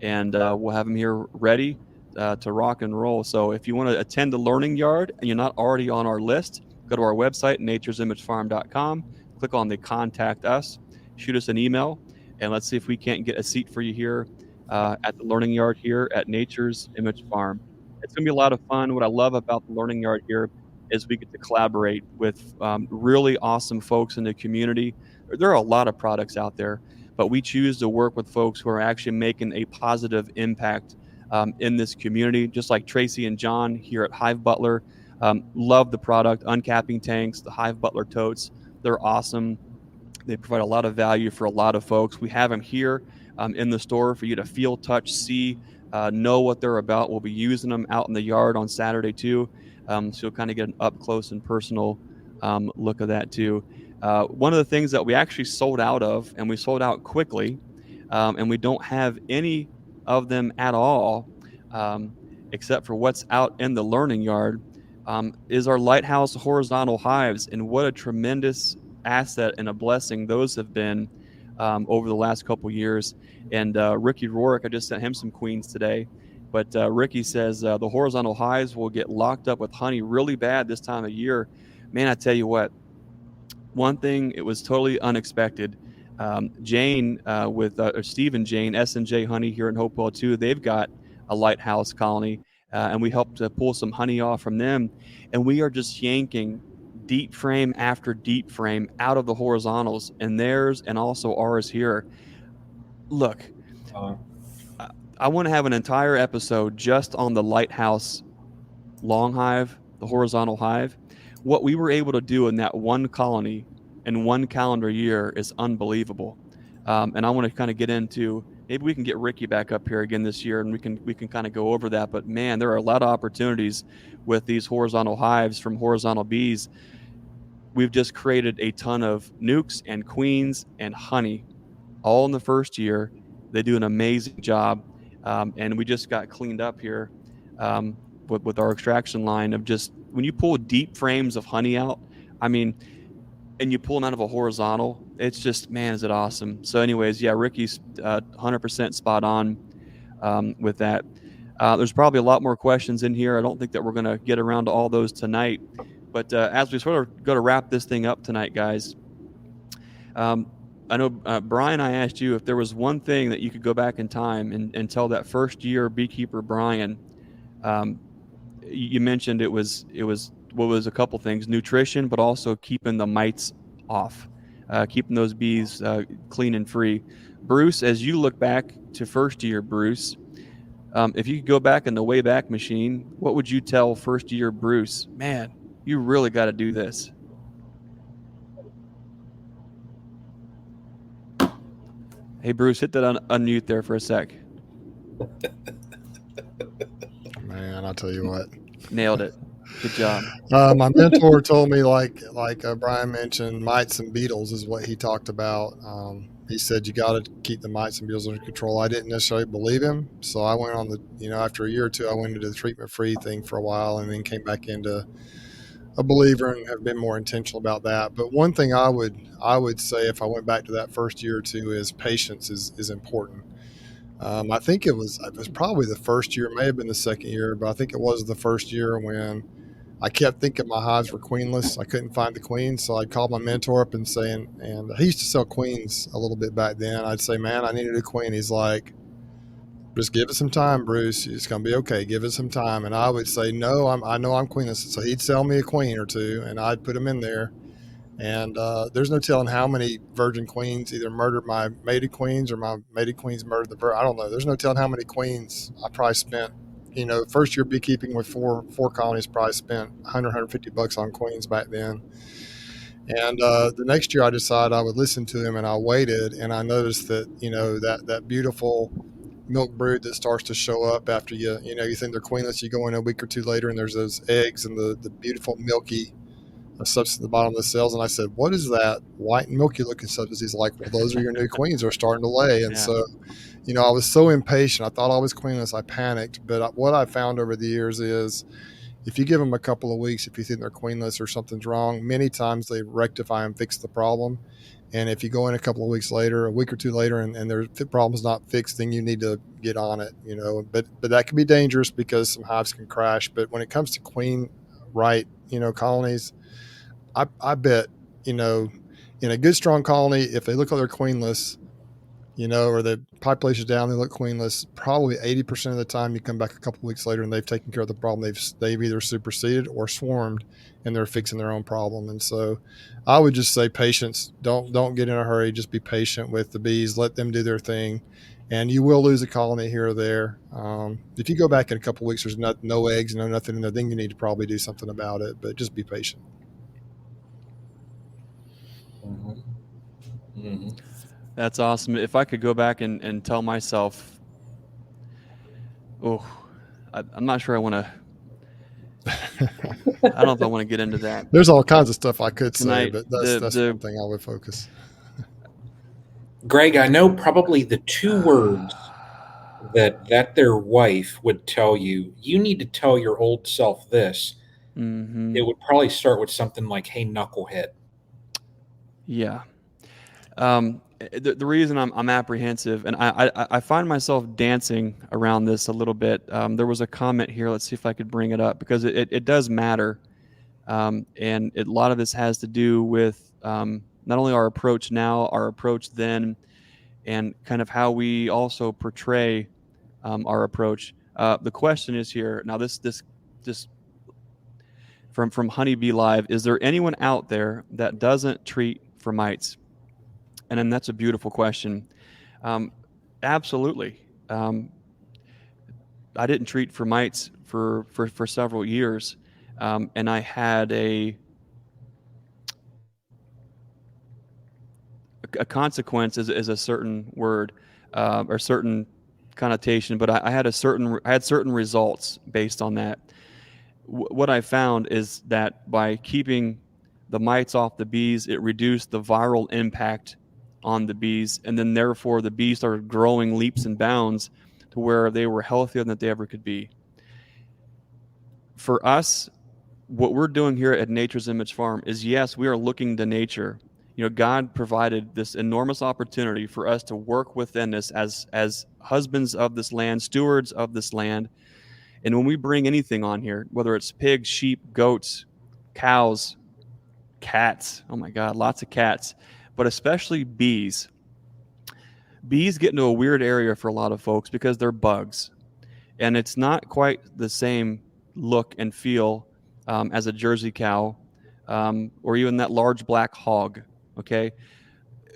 and we'll have them here ready to rock and roll. So if you want to attend the Learning Yard and you're not already on our list, go to our website, naturesimagefarm.com, click on the Contact Us, shoot us an email, and let's see if we can't get a seat for you here at the Learning Yard here at Nature's Image Farm. It's going to be a lot of fun. What I love about the Learning Yard here is we get to collaborate with really awesome folks in the community. There are a lot of products out there, but we choose to work with folks who are actually making a positive impact in this community, just like Tracy and John here at Hive Butler. Love the product, uncapping tanks, the Hive Butler totes. They're awesome. They provide a lot of value for a lot of folks. We have them here in the store for you to feel, touch, see, know what they're about. We'll be using them out in the yard on Saturday too. So you'll kind of get an up close and personal look of that too. One of the things that we actually sold out of, and we sold out quickly, and we don't have any of them at all, except for what's out in the learning yard, is our Lighthouse horizontal hives. And what a tremendous asset and a blessing those have been over the last couple years. And Ricky Rorick, I just sent him some queens today. But Ricky says the horizontal hives will get locked up with honey really bad this time of year. Man, I tell you what, one thing, it was totally unexpected. Jane with Steve and Jane, S&J Honey here in Hopewell too, they've got a lighthouse colony, and we helped to pull some honey off from them. And we are just yanking deep frame after deep frame out of the horizontals, and theirs and also ours here. Look, I want to have an entire episode just on the lighthouse long hive, the horizontal hive. What we were able to do in that one colony in one calendar year is unbelievable. And I want to kind of get into, maybe we can get Ricky back up here again this year, and we can kind of go over that. But man, there are a lot of opportunities with these horizontal hives from horizontal bees. We've just created a ton of nukes and queens and honey all in the first year. They do an amazing job. And we just got cleaned up here with our extraction line of just, when you pull deep frames of honey out, I mean, and you pull them out of a horizontal, it's just, man, is it awesome. So anyways, yeah, Ricky's 100% spot on with that. There's probably a lot more questions in here. I don't think that we're going to get around to all those tonight. But as we sort of go to wrap this thing up tonight, guys, I know, Brian, I asked you if there was one thing that you could go back in time and tell that first year beekeeper Brian. You mentioned it was what was a couple things: nutrition, but also keeping the mites off, keeping those bees clean and free. Bruce, as you look back to first year, Bruce, if you could go back in the Wayback Machine, what would you tell first year Bruce? Man, you really got to do this. Hey, Bruce, hit that unmute there for a sec. Man, I'll tell you what. Nailed it. Good job. My mentor told me, like Brian mentioned, mites and beetles is what he talked about. He said you got to keep the mites and beetles under control. I didn't necessarily believe him, so I went on after a year or two, I went into the treatment-free thing for a while, and then came back into a believer and have been more intentional about that. But one thing I would say, if I went back to that first year or two, is patience is important. I think it was probably the first year, it may have been the second year, but I think it was the first year when I kept thinking my hives were queenless. I couldn't find the queens, so I'd call my mentor up and he used to sell queens a little bit back then. I'd say, man, I need a new queen. He's like, just give it some time, Bruce. It's going to be okay. Give it some time. And I would say, no, I know I'm queenless. So he'd sell me a queen or two, and I'd put them in there. And there's no telling how many virgin queens either murdered my mated queens or my mated queens murdered the bird. I don't know. There's no telling how many queens I probably spent. First year beekeeping with four colonies, probably spent $150 on queens back then. And the next year I decided I would listen to him, and I waited, and I noticed that, that beautiful milk brood that starts to show up after you think they're queenless. You go in a week or two later, and there's those eggs and the beautiful milky substance at the bottom of the cells. And I said, what is that white and milky looking substance? He's like, well, those are your new queens. They're starting to lay. And so, I was so impatient. I thought I was queenless. I panicked. But what I found over the years is, if you give them a couple of weeks, if you think they're queenless or something's wrong, many times they rectify and fix the problem. And if you go in a couple of weeks later, a week or two later, and their problem's not fixed, then you need to get on it, But that can be dangerous because some hives can crash. But when it comes to queen right, colonies, I bet, in a good strong colony, if they look like they're queenless, or the population's down, they look queenless, probably 80% of the time you come back a couple of weeks later and they've taken care of the problem. They've either superseded or swarmed, and they're fixing their own problem. And so I would just say patience. Don't get in a hurry. Just be patient with the bees. Let them do their thing. and you will lose a colony here or there. If you go back in a couple of weeks, there's no eggs, nothing in there, then you need to probably do something about it, but just be patient. That's awesome. If I could go back and tell myself, I'm not sure I want to. I don't know if I want to get into that. There's all kinds of stuff I could say, Tonight, but that's one thing I would focus. Greg, I know probably the two words that their wife would tell you, you need to tell your old self this. Mm-hmm. It would probably start with something like, "Hey, knucklehead." Yeah. The reason I'm apprehensive, and I find myself dancing around this a little bit. There was a comment here. Let's see if I could bring it up, because it does matter. And a lot of this has to do with not only our approach now, our approach then, and kind of how we also portray our approach. The question is here now. This from Honeybee Live: is there anyone out there that doesn't treat for mites? And then that's a beautiful question. Absolutely. I didn't treat for mites for several years, and I had a consequence is a certain word or certain connotation, but I had certain results based on that. What I found is that by keeping the mites off the bees, it reduced the viral impact on the bees, and then therefore the bees started growing leaps and bounds to where they were healthier than they ever could be. For us, what we're doing here at Nature's Image Farm is, yes, we are looking to nature. God provided this enormous opportunity for us to work within this as husbands of this land, stewards of this land. And when we bring anything on here, whether it's pigs, sheep, goats, cows, cats, oh my God, lots of cats, but especially bees. Bees get into a weird area for a lot of folks because they're bugs. And it's not quite the same look and feel as a Jersey cow or even that large black hog, okay?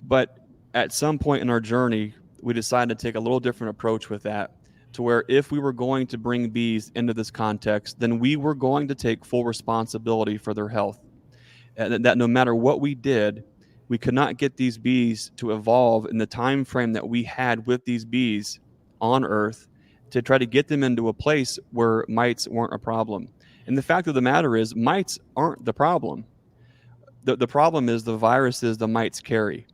But at some point in our journey, we decided to take a little different approach with that, to where if we were going to bring bees into this context, then we were going to take full responsibility for their health. And that no matter what we did, we could not get these bees to evolve in the time frame that we had with these bees on Earth to try to get them into a place where mites weren't a problem. And the fact of the matter is, mites aren't the problem. The problem is the viruses the mites carry.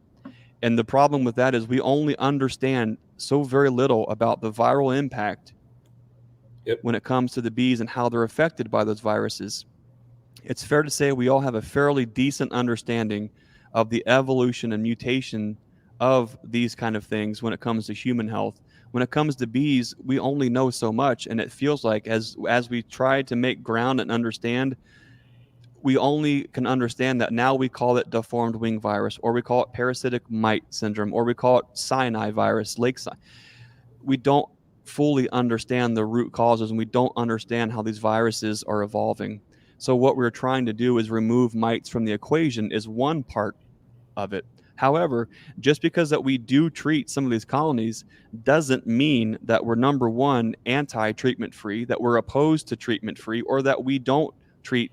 And the problem with that is we only understand so very little about the viral impact when it comes to the bees and how they're affected by those viruses. It's fair to say we all have a fairly decent understanding of the evolution and mutation of these kind of things when it comes to human health. When it comes to bees, we only know so much, and it feels like as we try to make ground and understand, we only can understand that now we call it deformed wing virus, or we call it parasitic mite syndrome, or we call it Sinai virus, lake Sinai. We don't fully understand the root causes, and we don't understand how these viruses are evolving. So what we're trying to do is remove mites from the equation is one part of it. However, just because that we do treat some of these colonies doesn't mean that we're, number one, anti-treatment free, that we're opposed to treatment free, or that we don't treat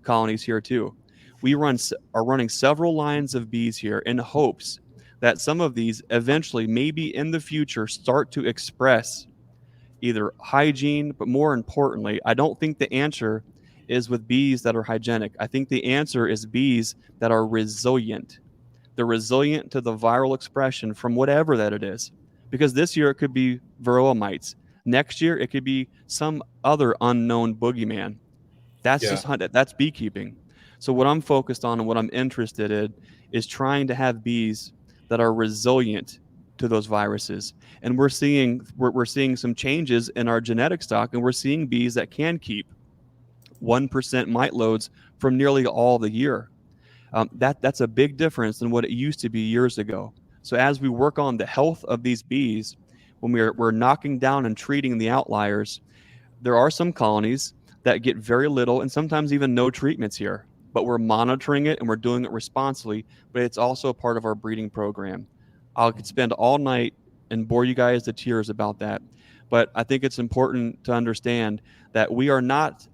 colonies here too. We are running several lines of bees here in hopes that some of these eventually, maybe in the future, start to express either hygiene, but more importantly, I don't think the answer is with bees that are hygienic. I think the answer is bees that are resilient. They're resilient to the viral expression from whatever that it is. Because this year it could be varroa mites. Next year it could be some other unknown boogeyman. That's beekeeping. So what I'm focused on and what I'm interested in is trying to have bees that are resilient to those viruses. And we're seeing some changes in our genetic stock, and we're seeing bees that can keep 1% mite loads from nearly all the year. That's a big difference than what it used to be years ago. So as we work on the health of these bees, when we're knocking down and treating the outliers, there are some colonies that get very little and sometimes even no treatments here, but we're monitoring it and we're doing it responsibly, but it's also a part of our breeding program. I could spend all night and bore you guys to tears about that. But I think it's important to understand that we're not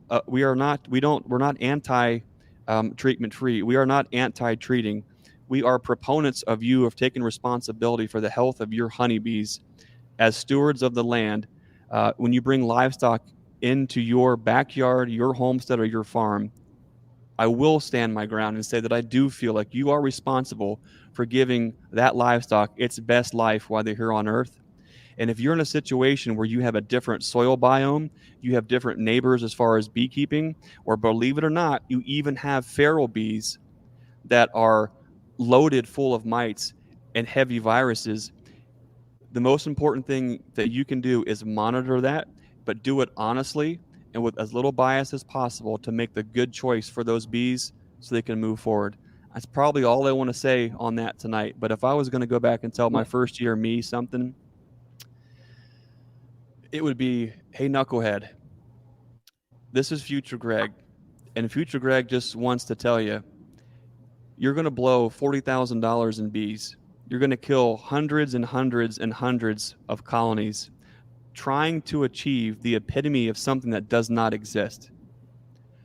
anti treatment free. We are not anti treating. We are proponents of taking responsibility for the health of your honeybees as stewards of the land. When you bring livestock into your backyard, your homestead, or your farm, I will stand my ground and say that I do feel like you are responsible for giving that livestock its best life while they're here on Earth. And if you're in a situation where you have a different soil biome, you have different neighbors as far as beekeeping, or believe it or not, you even have feral bees that are loaded full of mites and heavy viruses, the most important thing that you can do is monitor that, but do it honestly and with as little bias as possible to make the good choice for those bees so they can move forward. That's probably all I want to say on that tonight. But if I was going to go back and tell my first year me something, it would be, hey, knucklehead, this is future Greg. And future Greg just wants to tell you, you're going to blow $40,000 in bees. You're going to kill hundreds and hundreds and hundreds of colonies trying to achieve the epitome of something that does not exist.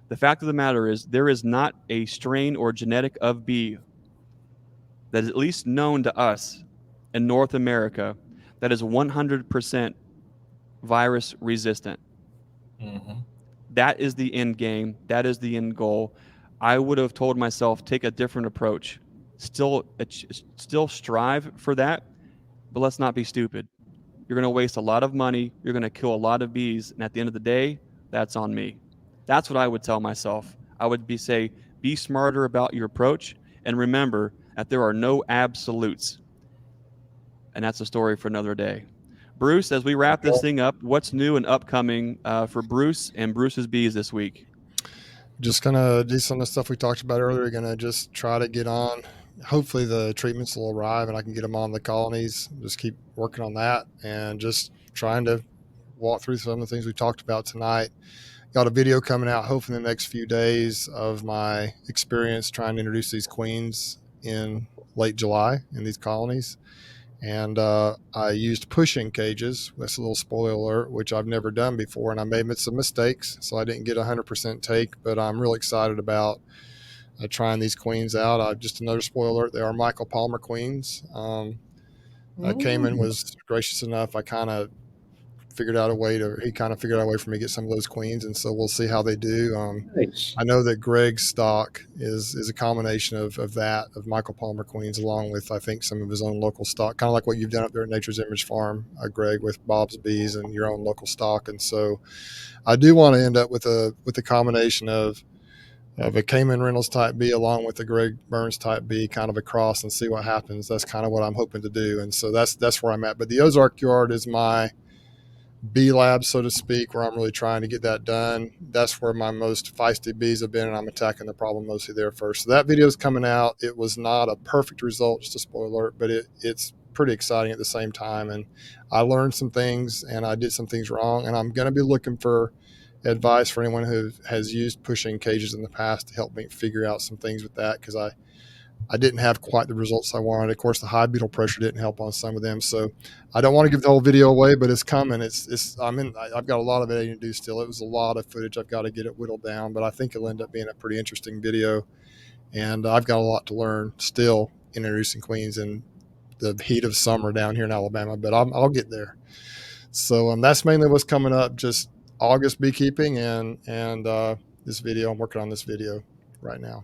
The fact of the matter is, there is not a strain or genetic of bee that is at least known to us in North America that is 100% virus resistant. Mm-hmm. That is the end game. That is the end goal. I would have told myself, take a different approach. Still strive for that, but let's not be stupid. You're going to waste a lot of money. You're going to kill a lot of bees. And at the end of the day, that's on me. That's what I would tell myself. I would say, be smarter about your approach. And remember that there are no absolutes. And that's a story for another day. Bruce, as we wrap this thing up, what's new and upcoming for Bruce and Bruce's bees this week? Just going to do some of the stuff we talked about earlier. Going to just try to get on. Hopefully the treatments will arrive and I can get them on the colonies. Just keep working on that and just trying to walk through some of the things we talked about tonight. Got a video coming out hopefully in the next few days of my experience trying to introduce these queens in late July in these colonies. And I used pushing cages. That's a little spoiler alert, which I've never done before. And I made some mistakes, so I didn't get 100% take. But I'm really excited about trying these queens out. Just another spoiler alert, they are Michael Palmer queens. Kamon was gracious enough. He kind of figured out a way for me to get some of those queens. And so we'll see how they do. Nice. I know that Greg's stock is a combination of Michael Palmer queens, along with, I think, some of his own local stock, kind of like what you've done up there at Nature's Image Farm, Greg, with Bob's Bees and your own local stock. And so I do want to end up with a combination of a Kamon Reynolds type bee along with a Greg Burns type bee, kind of a cross, and see what happens. That's kind of what I'm hoping to do. And so that's where I'm at. But the Ozark Yard is my bee lab, so to speak, where I'm really trying to get that done. That's where my most feisty bees have been, and I'm attacking the problem mostly there first. So that video is coming out. It was not a perfect result, just a spoiler alert, but it's pretty exciting at the same time. And I learned some things, and I did some things wrong, and I'm going to be looking for advice for anyone who has used pushing cages in the past to help me figure out some things with that, because I didn't have quite the results I wanted. Of course, the high beetle pressure didn't help on some of them. So I don't want to give the whole video away, but it's coming. I've got a lot of editing to do still. It was a lot of footage. I've got to get it whittled down, but I think it'll end up being a pretty interesting video. And I've got a lot to learn still in introducing queens in the heat of summer down here in Alabama, but I'll get there. So that's mainly what's coming up, just August beekeeping and this video. I'm working on this video right now.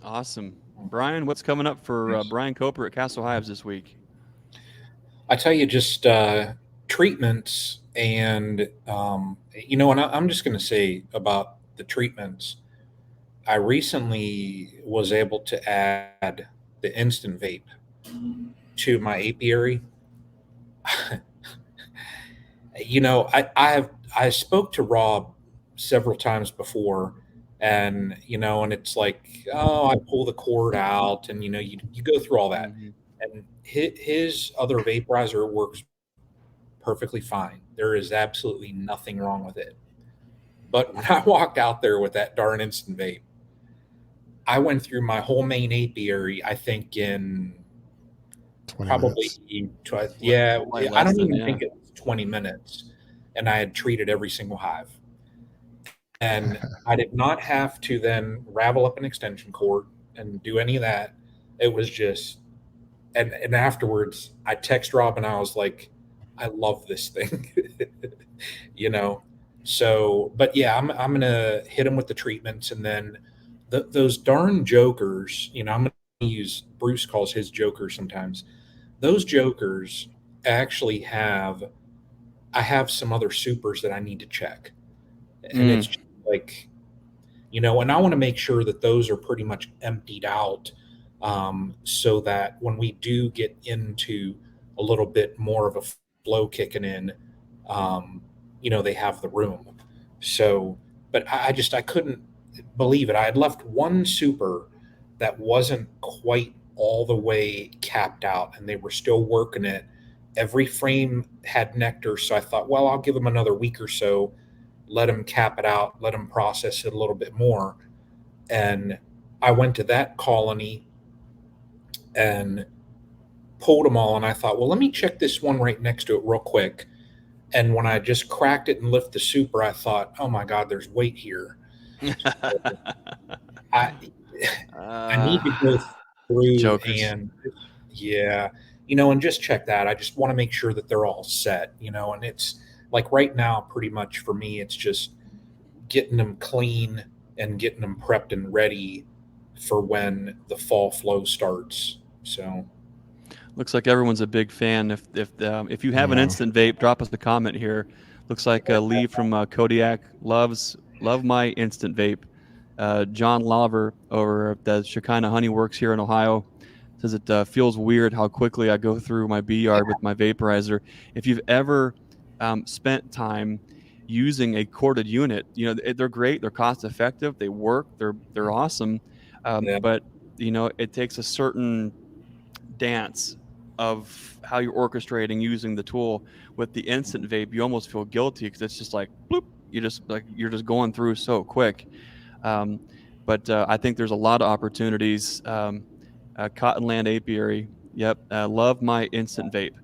Awesome. Brian, what's coming up for Brian Coper at Castle Hives this week? I tell you, just treatments and, and I'm just going to say about the treatments. I recently was able to add the INSTANTVAP to my apiary. I spoke to Rob several times before, and it's like, oh, I pull the cord out, and you go through all that. Mm-hmm. And his other vaporizer works perfectly fine. There is absolutely nothing wrong with it. But when I walked out there with that darn INSTANTVAP, I went through my whole main apiary, I think in 20 probably minutes. yeah, Probably I less don't than, even yeah. think it was 20 minutes, and I had treated every single hive. And I did not have to then ravel up an extension cord and do any of that. It was just, and afterwards I text Rob and I was like, I love this thing, you know. So, but yeah, I'm gonna hit him with the treatments, and then those darn jokers. I'm gonna use Bruce calls his jokers sometimes. Those jokers actually have. I have some other supers that I need to check, and it's just like, and I want to make sure that those are pretty much emptied out, so that when we do get into a little bit more of a flow kicking in, they have the room. So, but I couldn't believe it. I had left one super that wasn't quite all the way capped out, and they were still working it. Every frame had nectar, so I thought, well, I'll give them another week or so, let them cap it out, let them process it a little bit more. And I went to that colony and pulled them all, and I thought, well, let me check this one right next to it real quick. And when I just cracked it and lift the super, I thought, oh my God, there's weight here. I I need to go through Jokers. and yeah, and just check that. I just want to make sure that they're all set, and it's like right now, pretty much for me, it's just getting them clean and getting them prepped and ready for when the fall flow starts. So Looks like everyone's a big fan. If you have an Yeah. instant vape, drop us a comment here. Looks like Lee from Kodiak love my instant vape. John Laver over at the Shekinah Honey Works here in Ohio says it feels weird how quickly I go through my bee yard with my vaporizer. If you've ever spent time using a corded unit, they're great, they're cost effective, they work, they're awesome, yeah, but it takes a certain dance of how you're orchestrating using the tool. With the instant vape, you almost feel guilty because it's just like bloop, you're just going through so quick. um, but I think there's a lot of opportunities. Cottonland Apiary, yep, love my instant vape.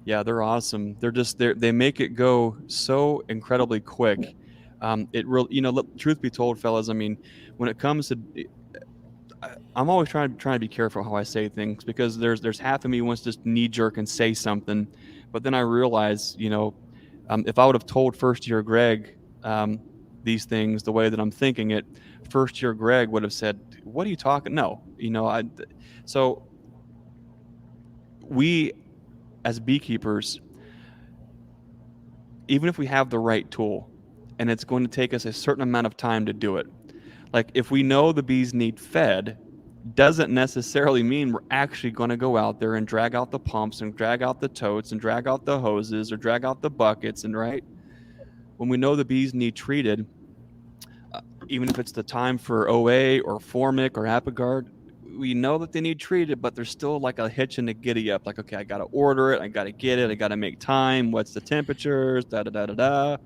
Yeah, they're awesome. They make it go so incredibly quick. It really, truth be told, fellas, I mean, when it comes to I'm always trying to be careful how I say things, because there's half of me wants to just knee jerk and say something, but then I realize, if I would have told first year Greg these things the way that I'm thinking it, first year Greg would have said, "What are you talking?" No, so we as beekeepers, even if we have the right tool, and it's going to take us a certain amount of time to do it. Like if we know the bees need fed, doesn't necessarily mean we're actually going to go out there and drag out the pumps and drag out the totes and drag out the hoses or drag out the buckets. And right when we know the bees need treated, even if it's the time for OA or Formic or Apigard, we know that they need treated, but there's still like a hitch in the giddy up. Like, okay, I got to order it. I got to get it. I got to make time. What's the temperatures? Da, da, da, da, da.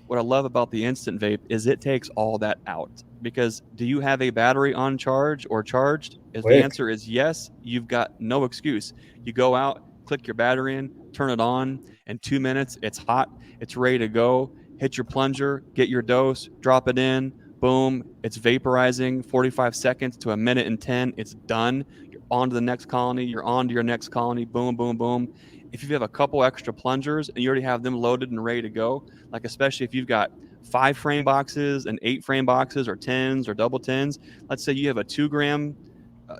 What I love about the instant vape is it takes all that out. Because do you have a battery on charge or charged? If the quick. answer is yes, you've got no excuse. You go out, click your battery in, turn it on. In 2 minutes, it's hot. It's ready to go. Hit your plunger, get your dose, drop it in. Boom. It's vaporizing. 45 seconds to a minute and 10. It's done. You're on to the next colony. You're on to your next colony. Boom, boom, boom. If you have a couple extra plungers and you already have them loaded and ready to go, like especially if you've got 5 frame boxes and 8 frame boxes or 10s or double 10s, let's say you have a 2 gram,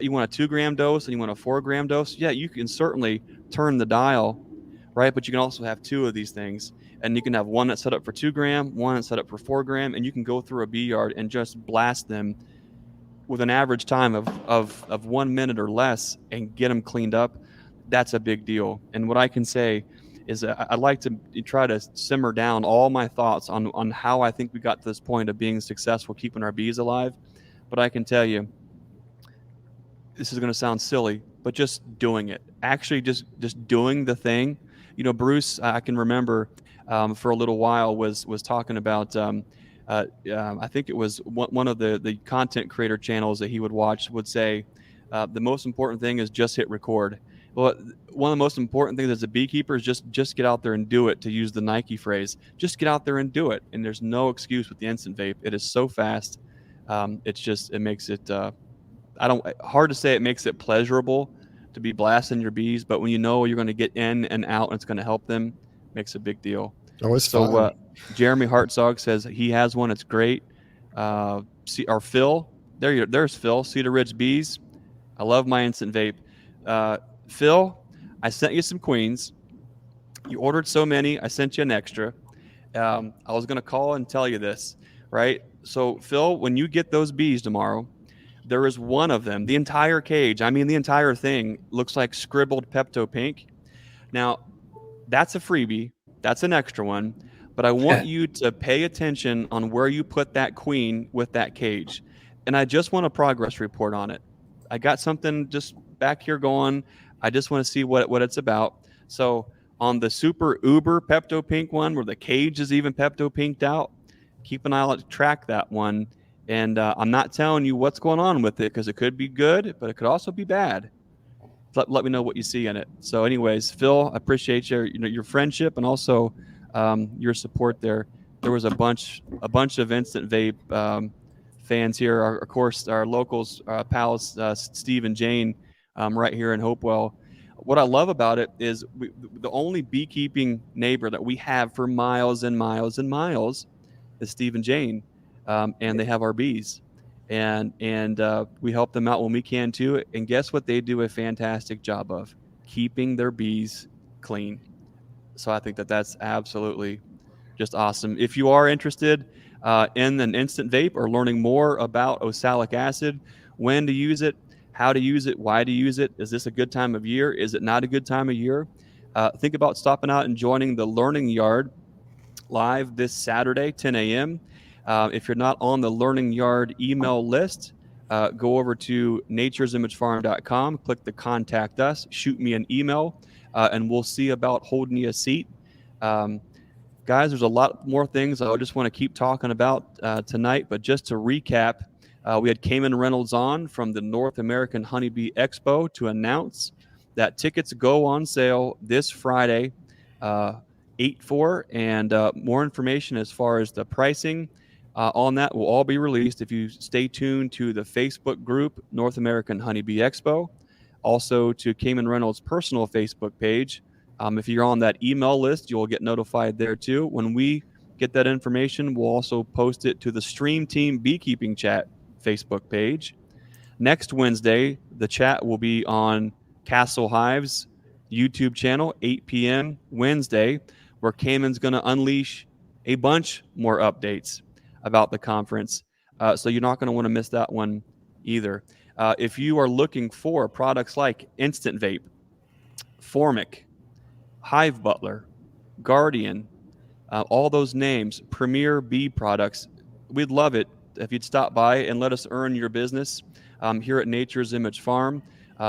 you want a 2 gram dose and you want a 4 gram dose. Yeah, you can certainly turn the dial, right? But you can also have 2 of these things, and you can have one that's set up for 2 gram, one that's set up for 4 gram, and you can go through a bee yard and just blast them with an average time of 1 minute or less and get them cleaned up. That's a big deal. And what I can say is I'd like to try to simmer down all my thoughts on how I think we got to this point of being successful keeping our bees alive. But I can tell you, this is going to sound silly, but just doing it, actually just doing the thing. Bruce, I can remember for a little while was talking about I think it was one of the content creator channels that he would watch would say the most important thing is just hit record. Well, one of the most important things as a beekeeper is just get out there and do it, to use the Nike phrase. Just get out there and do it. And there's no excuse with the instant vape. It is so fast. It makes it, hard to say it makes it pleasurable to be blasting your bees, but when you know you're going to get in and out and it's going to help them, makes a big deal. Oh, it's So fun. Jeremy Hartzog says he has one. It's great. Phil, there's Phil, Cedar Ridge Bees. I love my instant vape. Phil, I sent you some queens. You ordered so many, I sent you an extra. I was going to call and tell you this, right? So, Phil, when you get those bees tomorrow, there is one of them, the entire cage, I mean, the entire thing looks like scribbled Pepto Pink. Now, that's a freebie. That's an extra one. But I want you to pay attention on where you put that queen with that cage. And I just want a progress report on it. I got something just back here going. I just want to see what it's about. So on the super uber Pepto Pink one, where the cage is even Pepto Pinked out, keep an eye out to track that one. And I'm not telling you what's going on with it, because it could be good, but it could also be bad. Let me know what you see in it. So anyways, Phil, I appreciate your friendship and also your support there. There was a bunch of Instant Vape fans here. Of course, our locals, pals, Steve and Jane, right here in Hopewell. What I love about it is the only beekeeping neighbor that we have for miles and miles and miles is Steve and Jane, and they have our bees. And we help them out when we can too. And guess what they do a fantastic job of? Keeping their bees clean. So I think that's absolutely just awesome. If you are interested in an instant vape or learning more about oxalic acid, when to use it, how to use it, why to use it, is this a good time of year? Is it not a good time of year? Think about stopping out and joining the Learning Yard live this Saturday, 10 a.m. If you're not on the Learning Yard email list, go over to naturesimagefarm.com, click the contact us, shoot me an email, and we'll see about holding you a seat. Guys, there's a lot more things I just want to keep talking about tonight, but just to recap, we had Kamon Reynolds on from the North American Honeybee Expo to announce that tickets go on sale this Friday, 8/4, and more information as far as the pricing on that will all be released if you stay tuned to the Facebook group, North American Honeybee Expo, also to Kamon Reynolds' personal Facebook page. If you're on that email list, you'll get notified there too. When we get that information, we'll also post it to the Stream Team Beekeeping Chat Facebook page. Next Wednesday, the chat will be on Castle Hive's YouTube channel, 8 p.m. Wednesday, where Kamon's going to unleash a bunch more updates about the conference. So you're not going to want to miss that one either. If you are looking for products like Instant Vape, Formic, Hive Butler, Guardian, all those names, Premier Bee products, we'd love it if you'd stop by and let us earn your business here at Nature's Image Farm.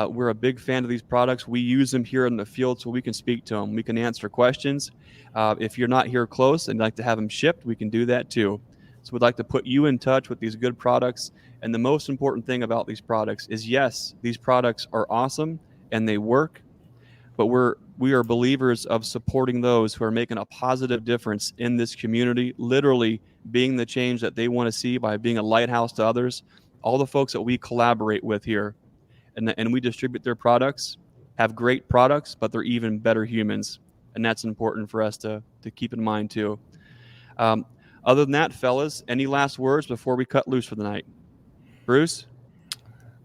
We're a big fan of these products. We use them here in the field so we can speak to them. We can answer questions. If you're not here close and like to have them shipped, we can do that too. So we'd like to put you in touch with these good products. And the most important thing about these products is, yes, these products are awesome and they work, but we are believers of supporting those who are making a positive difference in this community, literally being the change that they want to see by being a lighthouse to others. All the folks that we collaborate with here and we distribute their products have great products, but they're even better humans. And that's important for us to keep in mind too. Other than that, fellas, any last words before we cut loose for the night? Bruce?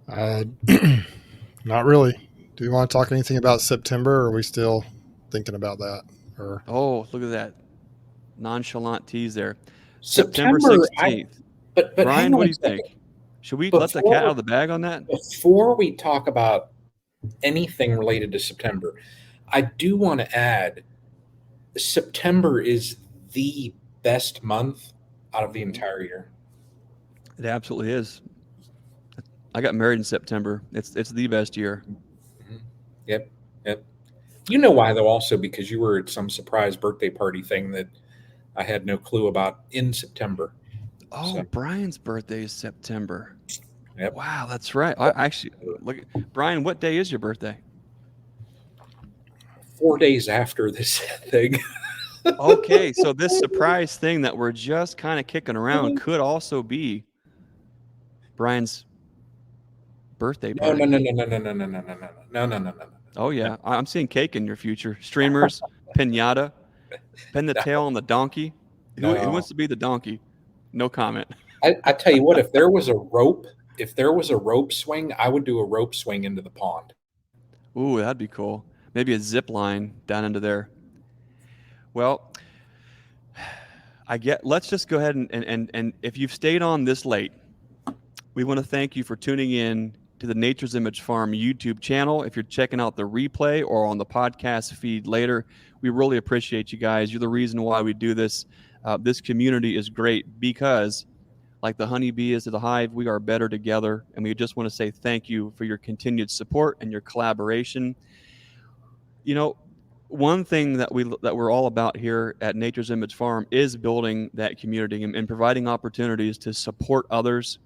Not really. Do you want to talk anything about September, or are we still thinking about that? Or Oh, look at that. Nonchalant tease there. September, September 16th. but Brian, hang on what a do you second. think? Should we let the cat out of the bag on that? Before we talk about anything related to September, I do want to add September is the best month out of the entire year. It absolutely is. I got married in September. It's the best year. Mm-hmm. Yep. You know why, though, also because you were at some surprise birthday party thing that I had no clue about in September. Oh, So, Brian's birthday is September. Yep. Wow, that's right. I actually look, Brian, what day is your birthday? 4 days after this thing. Okay, so this surprise thing that we're just kind of kicking around could also be Brian's birthday No, party. no. Oh yeah, I'm seeing cake in your future. Streamers, pinata, pin the tail on the donkey. Who No. wants to be the donkey? No comment. I tell you what, if there was a rope swing, I would do a rope swing into the pond. Ooh, that'd be cool. Maybe a zip line down into there. Well, let's just go ahead and if you've stayed on this late, we want to thank you for tuning in to the Nature's Image Farm YouTube channel. If you're checking out the replay or on the podcast feed later, we really appreciate you guys. You're the reason why we do this. This community is great because, like the honeybee is to the hive, we are better together. And we just want to say thank you for your continued support and your collaboration. You know, one thing that we're all about here at Nature's Image Farm is building that community and providing opportunities to support others.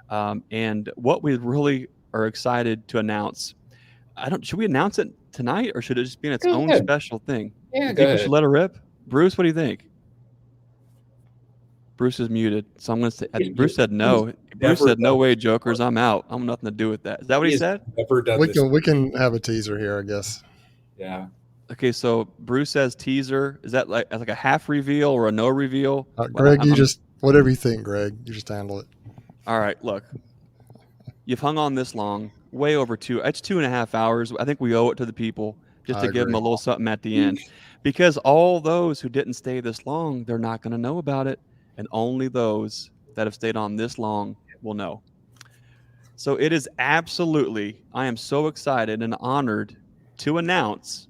And what we really are excited to announce, should we announce it tonight or should it just be in its own special thing? Yeah, You go think we ahead. should let her rip? Bruce, what do you think? Bruce is muted, so I'm going to say. Bruce said no. Bruce said no way, jokers. I'm out. I'm nothing to do with that. Is that what he said? Never done this. We can have a teaser here, I guess. Yeah. Okay, so Bruce says teaser. Is that like a half reveal or a no reveal? Greg, just whatever you think, Greg. You just handle it. All right, look. You've hung on this long, way over it's 2.5 hours. I think we owe it to the people just to give them a little something at the end. Because all those who didn't stay this long, they're not going to know about it. And only those that have stayed on this long will know. So it is absolutely, I am so excited and honored to announce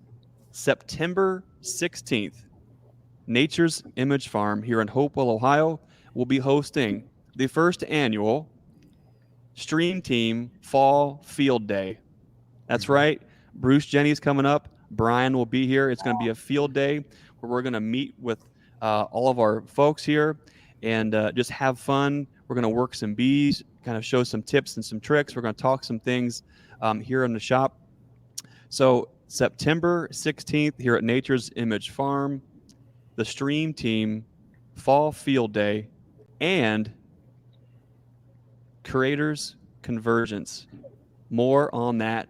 September 16th, Nature's Image Farm here in Hopewell, Ohio, will be hosting the first annual Stream Team Fall Field Day. That's right. Bruce Jenny's coming up. Brian will be here. It's going to be a field day where we're going to meet with all of our folks here and just have fun. We're going to work some bees, kind of show some tips and some tricks. We're going to talk some things here in the shop. So September 16th here at Nature's Image Farm, the Stream Team Fall Field Day, and Creators Convergence. More on that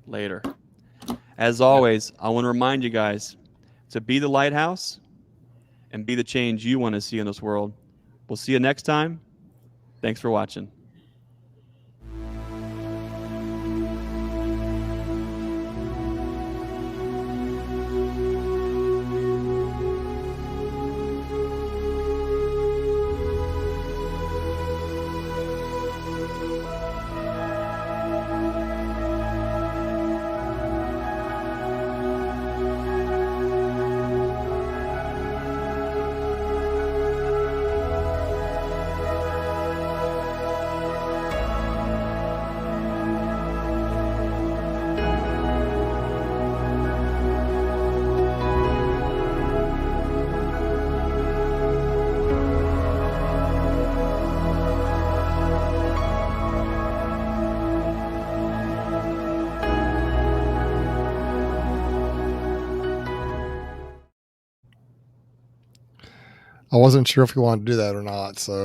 later. As always, I want to remind you guys to be the lighthouse and be the change you want to see in this world. We'll see you next time. Thanks for watching. I wasn't sure if you wanted to do that or not, so